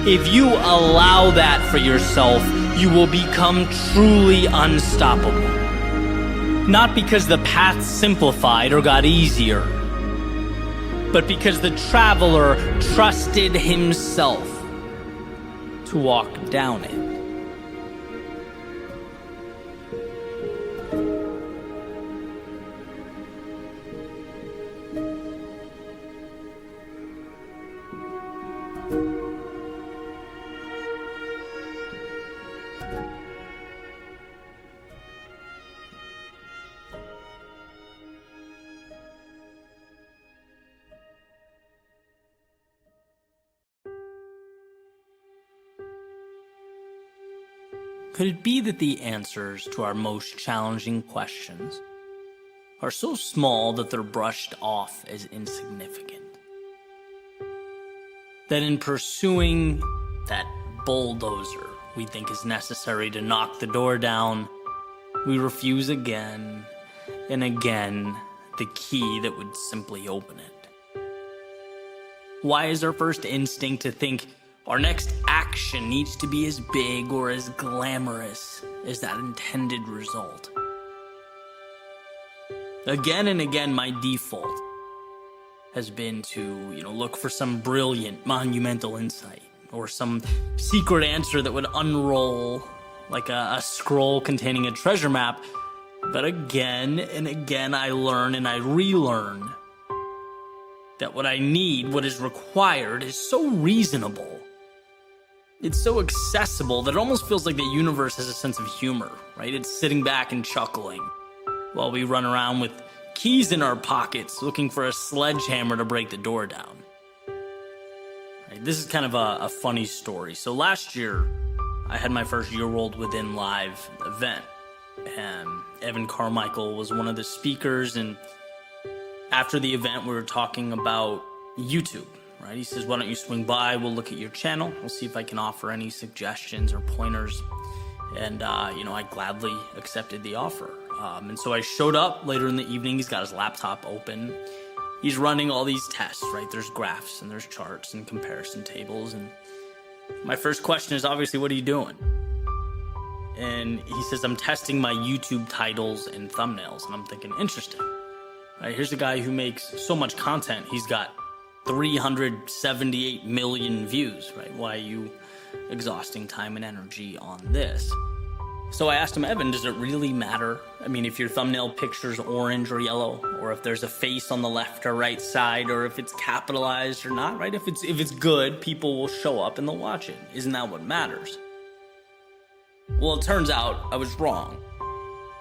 If you allow that for yourself, you will become truly unstoppable. Not because the path simplified or got easier, but because the traveler trusted himself to walk down it. Could it be that the answers to our most challenging questions are so small that they're brushed off as insignificant? That in pursuing that bulldozer we think is necessary to knock the door down, we refuse again and again the key that would simply open it? Why is our first instinct to think our next action needs to be as big or as glamorous as that intended result? Again and again, my default has been to, look for some brilliant, monumental insight or some secret answer that would unroll like a scroll containing a treasure map. But again and again, I learn and I relearn that what I need, what is required, is so reasonable. It's so accessible that it almost feels like the universe has a sense of humor, right? It's sitting back and chuckling while we run around with keys in our pockets looking for a sledgehammer to break the door down. Right, this is kind of a funny story. So last year, I had my first Your World Within live event, and Evan Carmichael was one of the speakers, and after the event, we were talking about YouTube. Right? He says, why don't you swing by? We'll look at your channel. We'll see if I can offer any suggestions or pointers. And, I gladly accepted the offer. And so I showed up later in the evening. He's got his laptop open. He's running all these tests, right? There's graphs and there's charts and comparison tables. And my first question is obviously, what are you doing? And he says, I'm testing my YouTube titles and thumbnails. And I'm thinking, interesting. Right? Here's a guy who makes so much content. He's got 378 million views, right? Why are you exhausting time and energy on this? So I asked him, Evan, does it really matter? I mean, if your thumbnail picture's orange or yellow, or if there's a face on the left or right side, or if it's capitalized or not, right? If it's good, people will show up and they'll watch it. Isn't that what matters? Well, it turns out I was wrong.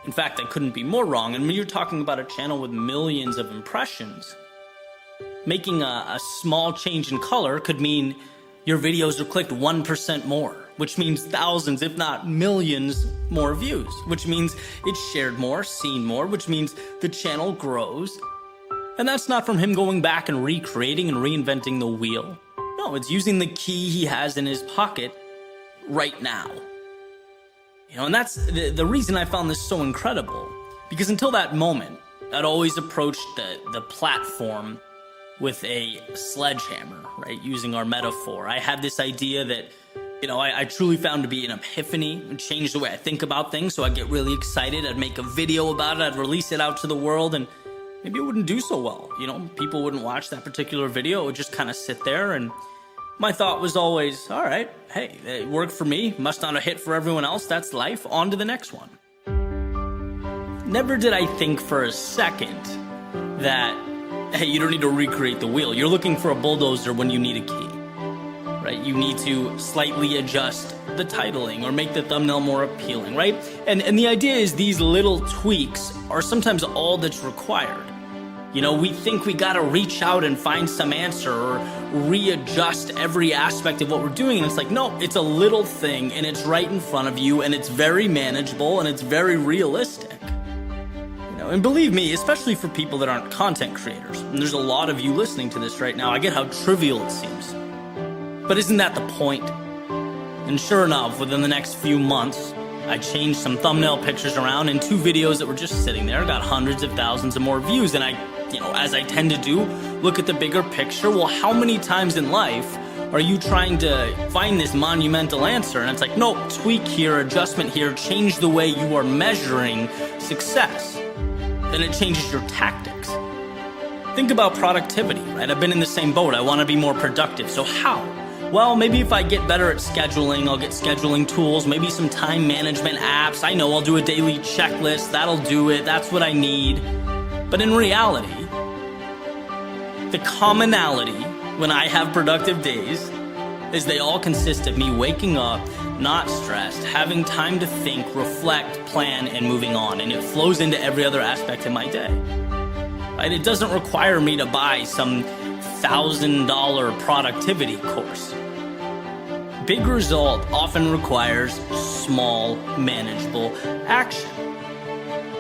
In fact, I couldn't be more wrong. And when you're talking about a channel with millions of impressions, making a small change in color could mean your videos are clicked 1% more, which means thousands, if not millions, more views, which means it's shared more, seen more, which means the channel grows. And that's not from him going back and recreating and reinventing the wheel. No, it's using the key he has in his pocket right now. And that's the reason I found this so incredible. Because until that moment, I'd always approached the platform with a sledgehammer, right? Using our metaphor. I had this idea that, I truly found to be an epiphany and changed the way I think about things. So I'd get really excited. I'd make a video about it. I'd release it out to the world, and maybe it wouldn't do so well. People wouldn't watch that particular video. It would just kind of sit there. And my thought was always, all right, hey, it worked for me. Must not have hit for everyone else. That's life. On to the next one. Never did I think for a second that, hey, you don't need to recreate the wheel. You're looking for a bulldozer when you need a key, right? You need to slightly adjust the titling or make the thumbnail more appealing, right? And the idea is these little tweaks are sometimes all that's required. We think we gotta reach out and find some answer or readjust every aspect of what we're doing. And it's like, no, it's a little thing and it's right in front of you and it's very manageable and it's very realistic. And believe me, especially for people that aren't content creators, and there's a lot of you listening to this right now, I get how trivial it seems. But isn't that the point? And sure enough, within the next few months, I changed some thumbnail pictures around, and 2 videos that were just sitting there got hundreds of thousands of more views. And I, as I tend to do, look at the bigger picture. Well, how many times in life are you trying to find this monumental answer? And it's like, nope, tweak here, adjustment here, change the way you are measuring success. Then it changes your tactics. Think about productivity, right? I've been in the same boat. I want to be more productive. So how? Well, maybe if I get better at scheduling, I'll get scheduling tools, maybe some time management apps. I know I'll do a daily checklist. That'll do it. That's what I need. But in reality, the commonality when I have productive days is they all consist of me waking up, not stressed, having time to think, reflect, plan, and moving on. And it flows into every other aspect of my day. Right? It doesn't require me to buy some $1,000 productivity course. Big result often requires small, manageable action.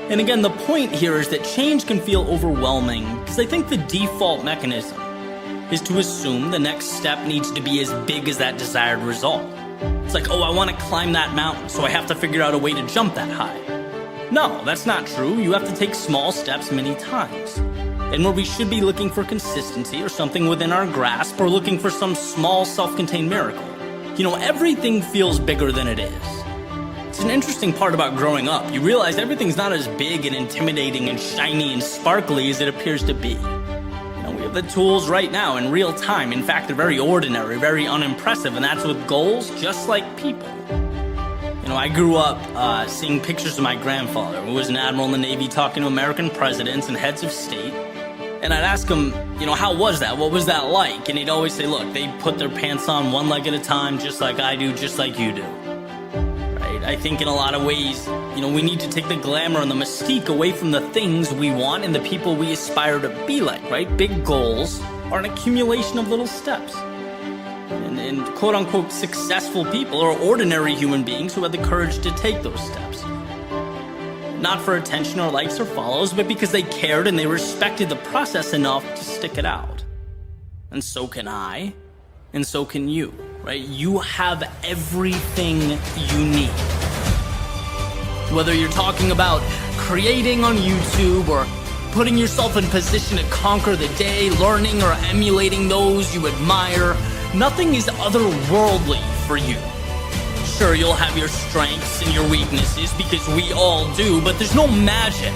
And again, the point here is that change can feel overwhelming because I think the default mechanism is to assume the next step needs to be as big as that desired result. It's like, oh, I want to climb that mountain, so I have to figure out a way to jump that high. No, that's not true. You have to take small steps many times. And where we should be looking for consistency or something within our grasp, or looking for some small self-contained miracle, everything feels bigger than it is. It's an interesting part about growing up. You realize everything's not as big and intimidating and shiny and sparkly as it appears to be. We have the tools right now in real time. In fact, they're very ordinary, very unimpressive, and that's with goals just like people. I grew up seeing pictures of my grandfather, who was an admiral in the Navy, talking to American presidents and heads of state. And I'd ask him, how was that? What was that like? And he'd always say, look, they put their pants on one leg at a time, just like I do, just like you do. Right? I think in a lot of ways, we need to take the glamour and the mystique away from the things we want and the people we aspire to be like, right? Big goals are an accumulation of little steps. And quote-unquote successful people are ordinary human beings who had the courage to take those steps. Not for attention or likes or follows, but because they cared and they respected the process enough to stick it out. And so can I, and so can you, right? You have everything you need. Whether you're talking about creating on YouTube or putting yourself in position to conquer the day, learning or emulating those you admire, nothing is otherworldly for you. Sure, you'll have your strengths and your weaknesses, because we all do, but there's no magic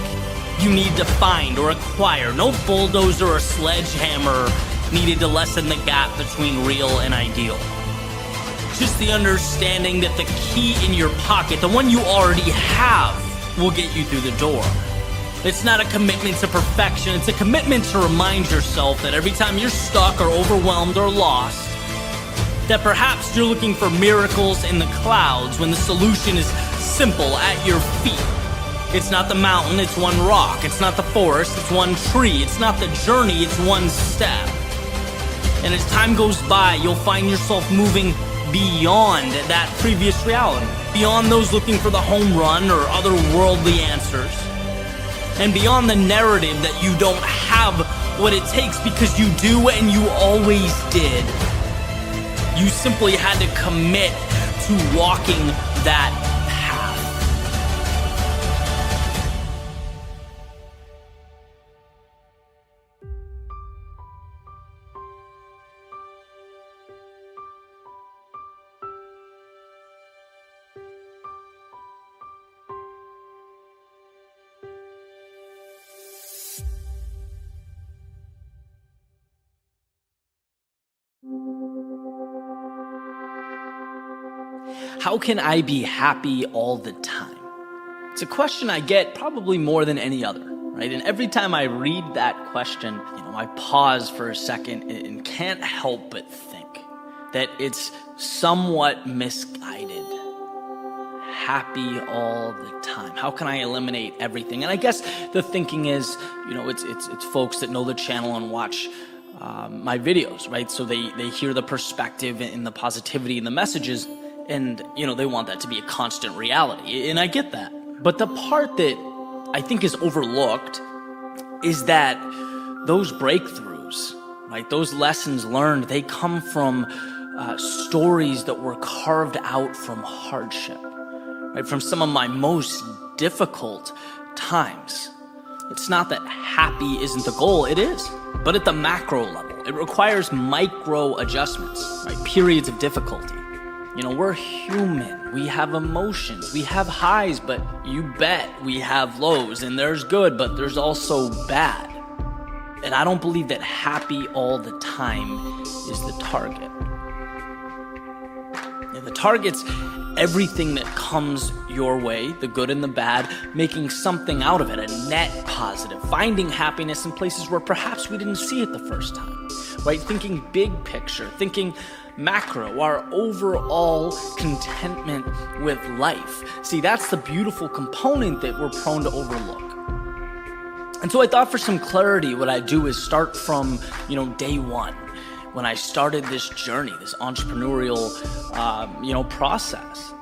you need to find or acquire. No bulldozer or sledgehammer needed to lessen the gap between real and ideal. Just the understanding that the key in your pocket, the one you already have, will get you through the door. It's not a commitment to perfection. It's a commitment to remind yourself that every time you're stuck or overwhelmed or lost, that perhaps you're looking for miracles in the clouds when the solution is simple at your feet. It's not the mountain, it's one rock. It's not the forest, it's one tree. It's not the journey, it's one step. And as time goes by, you'll find yourself moving beyond that previous reality, beyond those looking for the home run or otherworldly answers, and beyond the narrative that you don't have what it takes, because you do and you always did. You simply had to commit to walking that path. How can I be happy all the time? It's a question I get probably more than any other, right? And every time I read that question, I pause for a second and can't help but think that it's somewhat misguided. Happy all the time. How can I eliminate everything? And I guess the thinking is, it's folks that know the channel and watch my videos, right? So they hear the perspective and the positivity and the messages, and, they want that to be a constant reality. And I get that. But the part that I think is overlooked is that those breakthroughs, right, those lessons learned, they come from stories that were carved out from hardship, right? From some of my most difficult times. It's not that happy isn't the goal, it is, but at the macro level. It requires micro adjustments, right? Periods of difficulty. We're human. We have emotions. We have highs, but you bet we have lows. And there's good, but there's also bad. And I don't believe that happy all the time is the target. The target's everything that comes your way, the good and the bad, making something out of it, a net positive, finding happiness in places where perhaps we didn't see it the first time, right? Thinking big picture, thinking macro, our overall contentment with life. See, that's the beautiful component that we're prone to overlook. And so I thought for some clarity, what I do is start from, day one. When I started this journey, this entrepreneurial, process.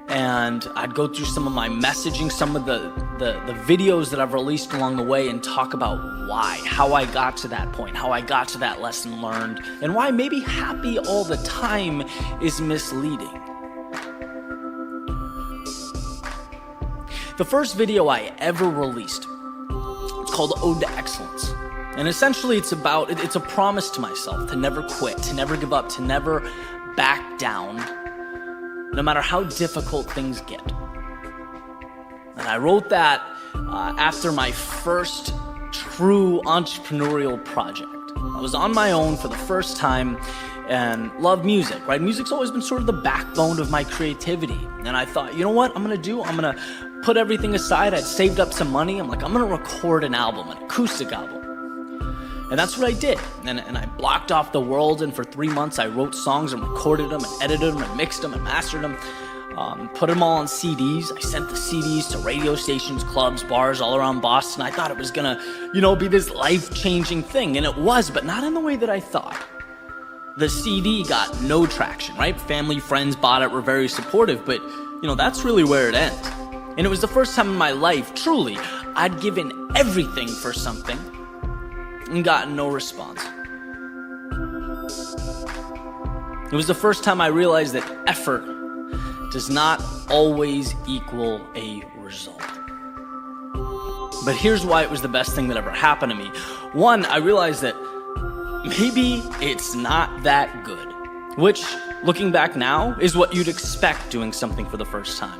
And I'd go through some of my messaging, some of the videos that I've released along the way and talk about why, how I got to that point, how I got to that lesson learned, and why maybe happy all the time is misleading. The first video I ever released, it's called Ode to Excellence. And essentially it's a promise to myself to never quit, to never give up, to never back down, no matter how difficult things get. And I wrote that after my first true entrepreneurial project. I was on my own for the first time and love music, right? Music's always been sort of the backbone of my creativity. And I thought, you know what I'm gonna put everything aside. I'd saved up some money. I'm gonna record an album, an acoustic album. And that's what I did. And I blocked off the world, and for 3 months I wrote songs and recorded them and edited them and mixed them and mastered them, put them all on CDs. I sent the CDs to radio stations, clubs, bars all around Boston. I thought it was gonna, be this life-changing thing, and it was, but not in the way that I thought. The CD got no traction, right? Family, friends bought it, were very supportive, but that's really where it ends. And it was the first time in my life, truly, I'd given everything for something and gotten no response. It was the first time I realized that effort does not always equal a result. But here's why it was the best thing that ever happened to me. One, I realized that maybe it's not that good, which, looking back now, is what you'd expect doing something for the first time.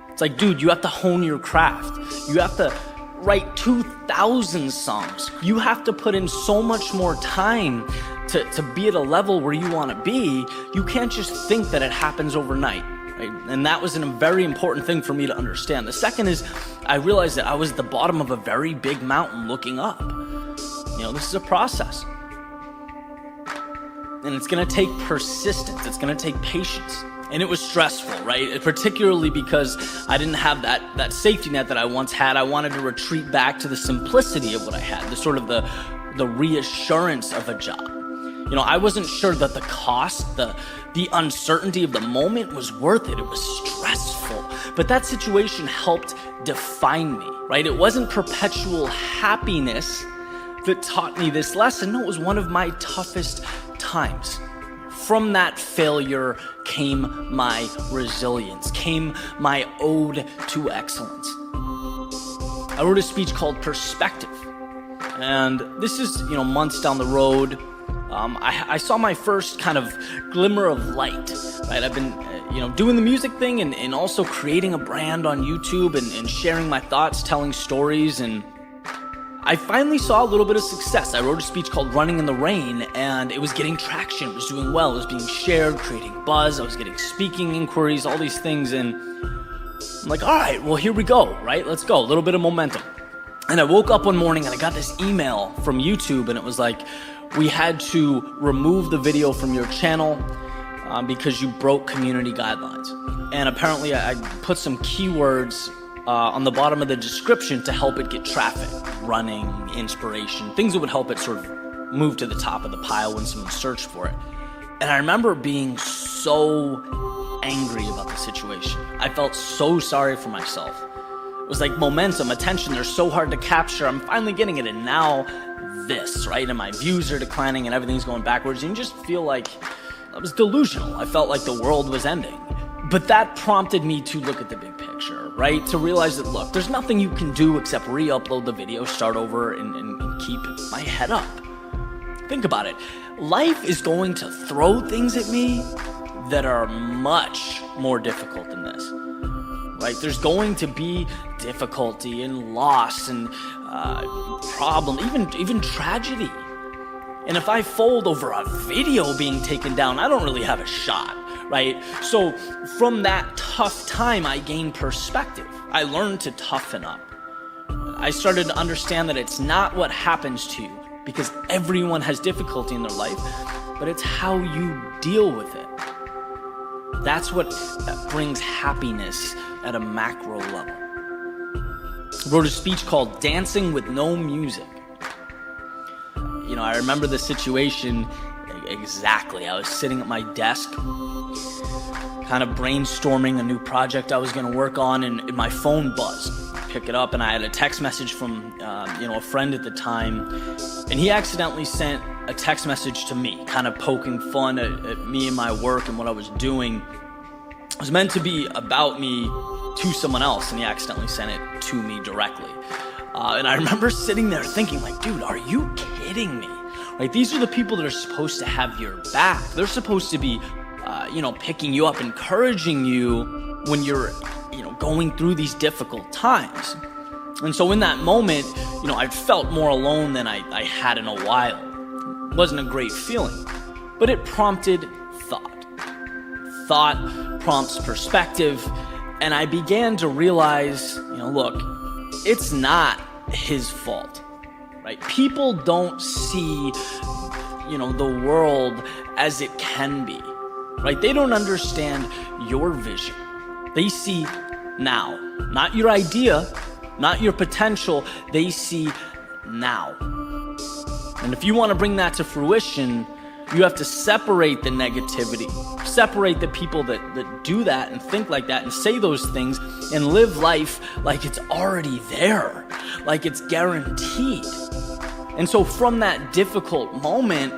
It's like, dude, you have to hone your craft. You have to write 2,000 songs. You have to put in so much more time to be at a level where you want to be. You can't just think that it happens overnight, right? And that was a very important thing for me to understand. The second is I realized that I was at the bottom of a very big mountain looking up. This is a process. And it's going to take persistence. It's going to take patience. And it was stressful, right? Particularly because I didn't have that safety net that I once had. I wanted to retreat back to the simplicity of what I had, the sort of the reassurance of a job. I wasn't sure that the cost, the uncertainty of the moment was worth it. It was stressful. But that situation helped define me, right? It wasn't perpetual happiness that taught me this lesson. No, it was one of my toughest times. From that failure came my resilience, came my ode to excellence. I wrote a speech called Perspective. And this is, months down the road. I saw my first kind of glimmer of light, right? I've been, doing the music thing and also creating a brand on YouTube and sharing my thoughts, telling stories, and I finally saw a little bit of success. I wrote a speech called Running in the Rain, and it was getting traction. It was doing well. It was being shared, creating buzz. I was getting speaking inquiries, all these things. And I'm like, all right, well, here we go, right? Let's go. A little bit of momentum. And I woke up one morning and I got this email from YouTube, and it was like, we had to remove the video from your channel because you broke community guidelines. And apparently I put some keywords on the bottom of the description to help it get traffic, running, inspiration, things that would help it sort of move to the top of the pile when someone searched for it. And I remember being so angry about the situation. I felt so sorry for myself. It was like momentum, attention, they're so hard to capture. I'm finally getting it, and now this, right? And my views are declining and everything's going backwards. And you just feel like I was delusional. I felt like the world was ending. But that prompted me to look at the big picture, right? To realize that, look, there's nothing you can do except re-upload the video, start over, and keep my head up. Think about it. Life is going to throw things at me that are much more difficult than this, right? There's going to be difficulty and loss and problem, even tragedy. And if I fold over a video being taken down, I don't really have a shot, right? So from that tough time, I gained perspective. I learned to toughen up. I started to understand that it's not what happens to you, because everyone has difficulty in their life, but it's how you deal with it. That's what brings happiness at a macro level. I wrote a speech called Dancing with No Music. You know, I remember the situation exactly. I was sitting at my desk, kind of brainstorming a new project I was going to work on, and my phone buzzed. Pick it up, and I had a text message from a friend at the time, and he accidentally sent a text message to me, kind of poking fun at me and my work and what I was doing. It was meant to be about me to someone else, and he accidentally sent it to me directly. And I remember sitting there thinking, like, dude, are you kidding me? Like, these are the people that are supposed to have your back. They're supposed to be, picking you up, encouraging you when you're, going through these difficult times. And so in that moment, I felt more alone than I had in a while. It wasn't a great feeling, but it prompted thought. Thought prompts perspective, and I began to realize, look, it's not his fault, right? People don't see, the world as it can be, right? They don't understand your vision. They see now, not your idea, not your potential. They see now. And if you want to bring that to fruition, you have to separate the negativity, separate the people that do that and think like that and say those things and live life like it's already there, like it's guaranteed. And so from that difficult moment,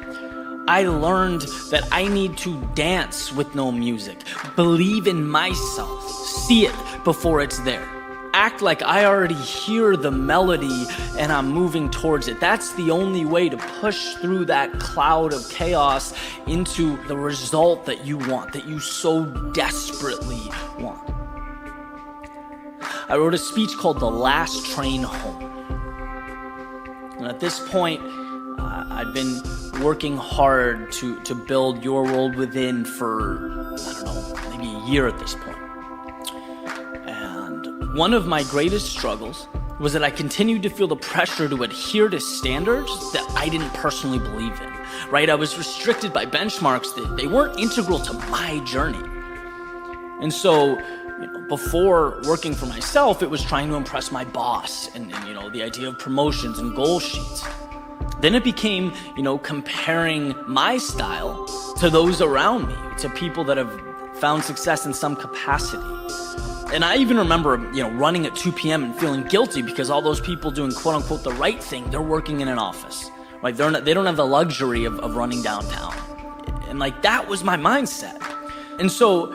I learned that I need to dance with no music, believe in myself, see it before it's there. Act like I already hear the melody and I'm moving towards it. That's the only way to push through that cloud of chaos into the result that you want, that you so desperately want. I wrote a speech called The Last Train Home. And at this point, I'd been working hard to build Your World Within for, maybe a year at this point. One of my greatest struggles was that I continued to feel the pressure to adhere to standards that I didn't personally believe in, right? I was restricted by benchmarks that they weren't integral to my journey. And so, before working for myself, it was trying to impress my boss and the idea of promotions and goal sheets. Then it became, comparing my style to those around me, to people that have found success in some capacity. And I even remember, running at 2 p.m. and feeling guilty because all those people doing quote unquote the right thing, they're working in an office, right? They don't have the luxury of running downtown. And that was my mindset. And so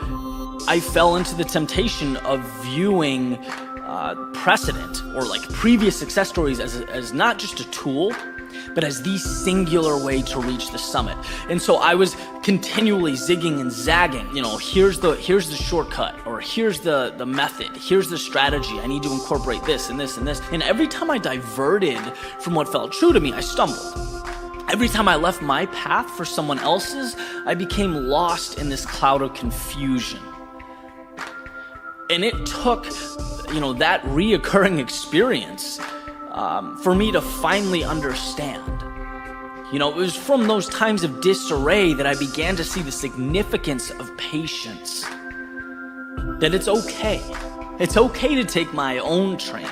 I fell into the temptation of viewing precedent or previous success stories as not just a tool, but as the singular way to reach the summit. And so I was continually zigging and zagging, here's the shortcut, or here's the method, here's the strategy, I need to incorporate this and this and this. And every time I diverted from what felt true to me, I stumbled. Every time I left my path for someone else's, I became lost in this cloud of confusion. And it took, that reoccurring experience for me to finally understand. It was from those times of disarray that I began to see the significance of patience. That it's okay. It's okay to take my own train.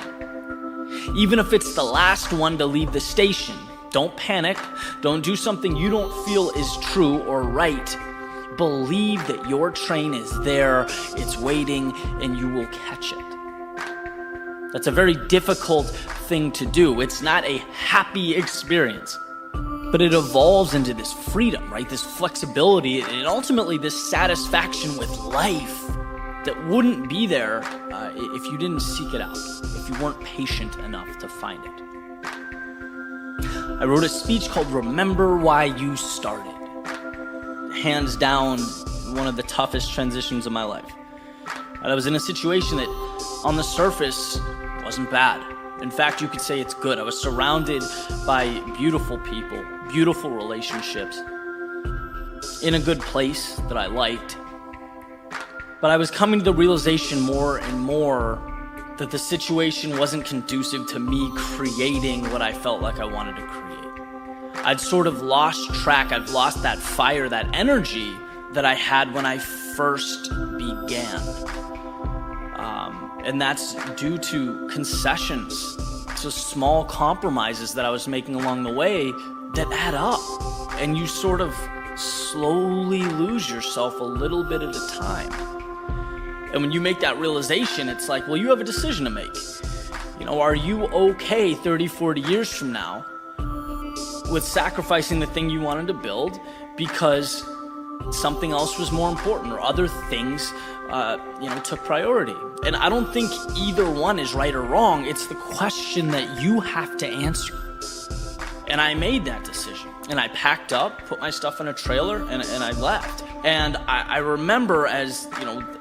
Even if it's the last one to leave the station. Don't panic. Don't do something you don't feel is true or right. Believe that your train is there, it's waiting, and you will catch it. That's a very difficult thing to do. It's not a happy experience, but it evolves into this freedom, right? This flexibility and ultimately this satisfaction with life that wouldn't be there if you didn't seek it out, if you weren't patient enough to find it. I wrote a speech called Remember Why You Started. Hands down, one of the toughest transitions of my life. I was in a situation that on the surface wasn't bad. In fact, you could say it's good. I was surrounded by beautiful people, beautiful relationships, in a good place that I liked. But I was coming to the realization more and more that the situation wasn't conducive to me creating what I felt like I wanted to create. I'd sort of lost track. I've lost that fire, that energy that I had when I first began. And that's due to concessions, to small compromises that I was making along the way that add up. And you sort of slowly lose yourself a little bit at a time. And when you make that realization, it's like, well, you have a decision to make. You know, are you okay 30, 40 years from now with sacrificing the thing you wanted to build because something else was more important or other things, took priority? And I don't think either one is right or wrong. It's the question that you have to answer. And I made that decision. And I packed up, put my stuff in a trailer, and I left. And I remember as,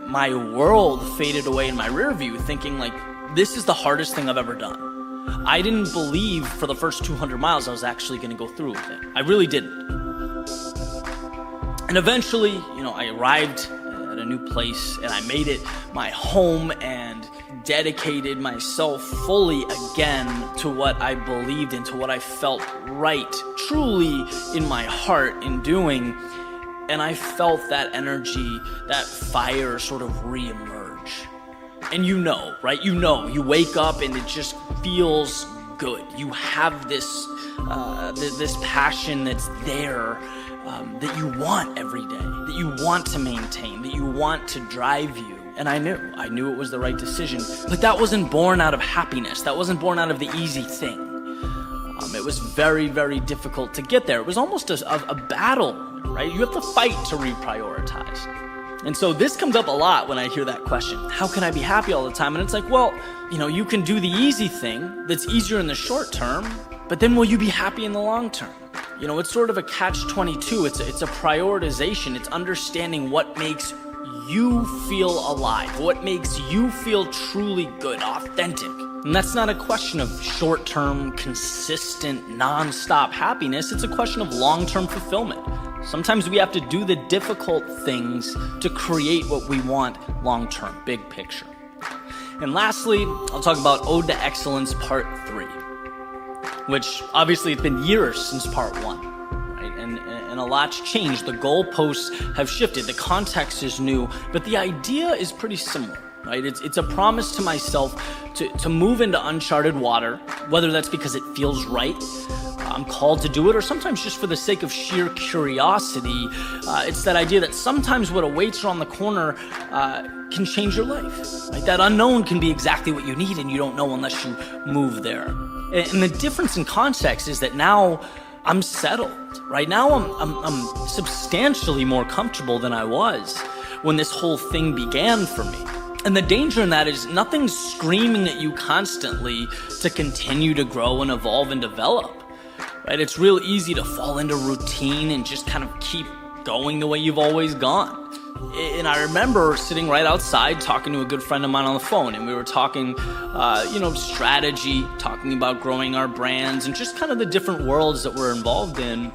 my world faded away in my rear view, thinking like, this is the hardest thing I've ever done. I didn't believe for the first 200 miles I was actually going to go through with it. I really didn't. And eventually, I arrived at a new place and I made it my home and dedicated myself fully again to what I believed in, to what I felt right, truly in my heart in doing. And I felt that energy, that fire sort of reemerge. And right? You wake up and it just feels good. You have this passion that's there, that you want every day, that you want to maintain, that you want to drive you. And I knew it was the right decision. But that wasn't born out of happiness. That wasn't born out of the easy thing. It was very, very difficult to get there. It was almost a battle, right? You have to fight to reprioritize. And so this comes up a lot when I hear that question. How can I be happy all the time? And it's like, well, you can do the easy thing that's easier in the short term, but then will you be happy in the long term? It's sort of a catch-22. It's a prioritization. It's understanding what makes you feel alive, what makes you feel truly good, authentic. And that's not a question of short-term, consistent, non-stop happiness. It's a question of long-term fulfillment. Sometimes we have to do the difficult things to create what we want long-term, big picture. And lastly, I'll talk about Ode to Excellence Part 3, which obviously it's been years since Part 1. And a lot's changed. The goalposts have shifted. The context is new, but the idea is pretty similar, right? It's a promise to myself to move into uncharted water, whether that's because it feels right, I'm called to do it, or sometimes just for the sake of sheer curiosity. It's that idea that sometimes what awaits around the corner can change your life. Right? That unknown can be exactly what you need, and you don't know unless you move there. And the difference in context is that now I'm settled. Right now, I'm substantially more comfortable than I was when this whole thing began for me. And the danger in that is nothing's screaming at you constantly to continue to grow and evolve and develop. Right? It's real easy to fall into routine and just kind of keep going the way you've always gone. And I remember sitting right outside talking to a good friend of mine on the phone, and we were talking, strategy, talking about growing our brands and just kind of the different worlds that we're involved in.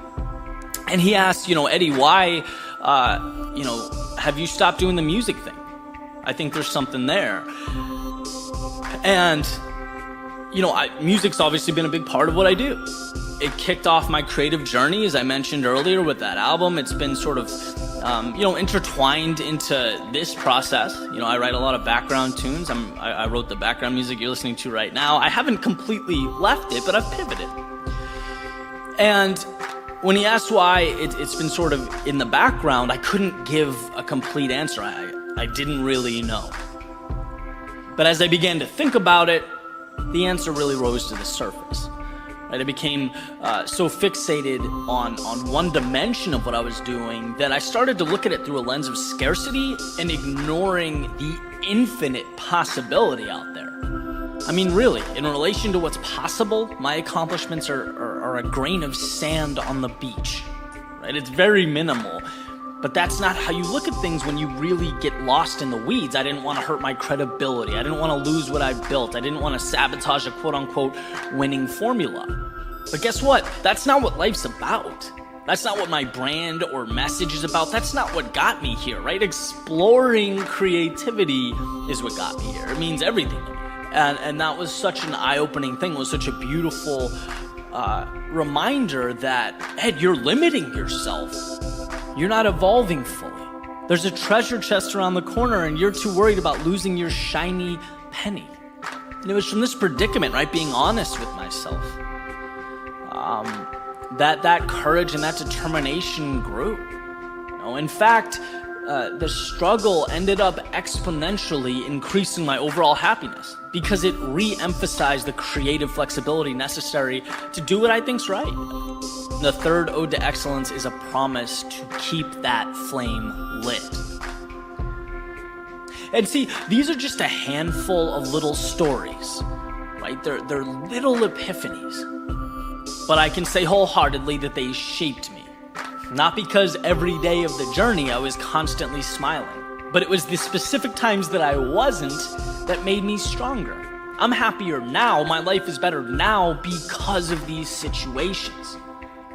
And he asked, Eddie, why, have you stopped doing the music thing? I think there's something there. And, music's obviously been a big part of what I do. It kicked off my creative journey, as I mentioned earlier, with that album. It's been sort of, intertwined into this process. I write a lot of background tunes. I wrote the background music you're listening to right now. I haven't completely left it, but I've pivoted. And when he asked why it's been sort of in the background, I couldn't give a complete answer. I didn't really know. But as I began to think about it, the answer really rose to the surface. Right? I became so fixated on one dimension of what I was doing that I started to look at it through a lens of scarcity and ignoring the infinite possibility out there. I mean, really, in relation to what's possible, my accomplishments are a grain of sand on the beach. Right? It's very minimal. But that's not how you look at things when you really get lost in the weeds. I didn't want to hurt my credibility. I didn't want to lose what I built. I didn't want to sabotage a quote-unquote winning formula. But guess what? That's not what life's about. That's not what my brand or message is about. That's not what got me here, right? Exploring creativity is what got me here. It means everything to me. And that was such an eye-opening thing. It was such a beautiful reminder that, Ed, you're limiting yourself. You're not evolving fully. There's a treasure chest around the corner and you're too worried about losing your shiny penny. And it was from this predicament, right, being honest with myself, that courage and that determination grew. In fact, the struggle ended up exponentially increasing my overall happiness because it re-emphasized the creative flexibility necessary to do what I think's right. The third ode to excellence is a promise to keep that flame lit. And see, these are just a handful of little stories, right? They're little epiphanies. But I can say wholeheartedly that they shaped me. Not because every day of the journey I was constantly smiling, but it was the specific times that I wasn't that made me stronger. I'm happier now, my life is better now because of these situations.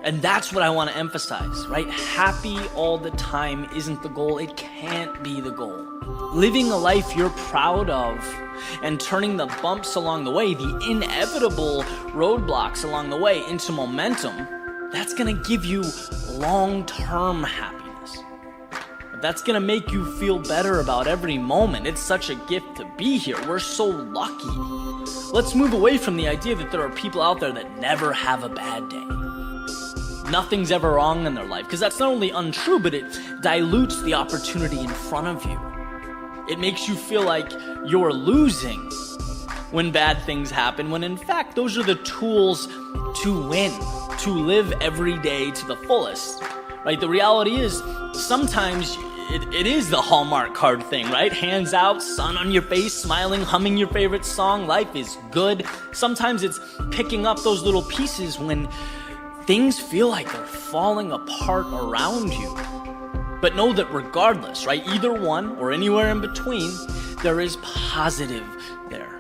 And that's what I want to emphasize, right? Happy all the time isn't the goal. It can't be the goal. Living a life you're proud of and turning the bumps along the way, the inevitable roadblocks along the way into momentum, that's going to give you long-term happiness. That's going to make you feel better about every moment. It's such a gift to be here. We're so lucky. Let's move away from the idea that there are people out there that never have a bad day. Nothing's ever wrong in their life, because that's not only untrue, but it dilutes the opportunity in front of you. It makes you feel like you're losing when bad things happen, when in fact those are the tools to win, to live every day to the fullest, right? The reality is sometimes it is the Hallmark card thing, right? Hands out, sun on your face, smiling, humming your favorite song. Life is good. Sometimes it's picking up those little pieces when things feel like they're falling apart around you. But know that regardless, right, either one or anywhere in between, there is positive there.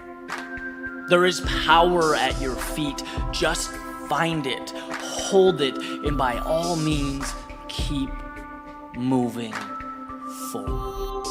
There is power at your feet. Just find it, hold it, and by all means, keep moving forward.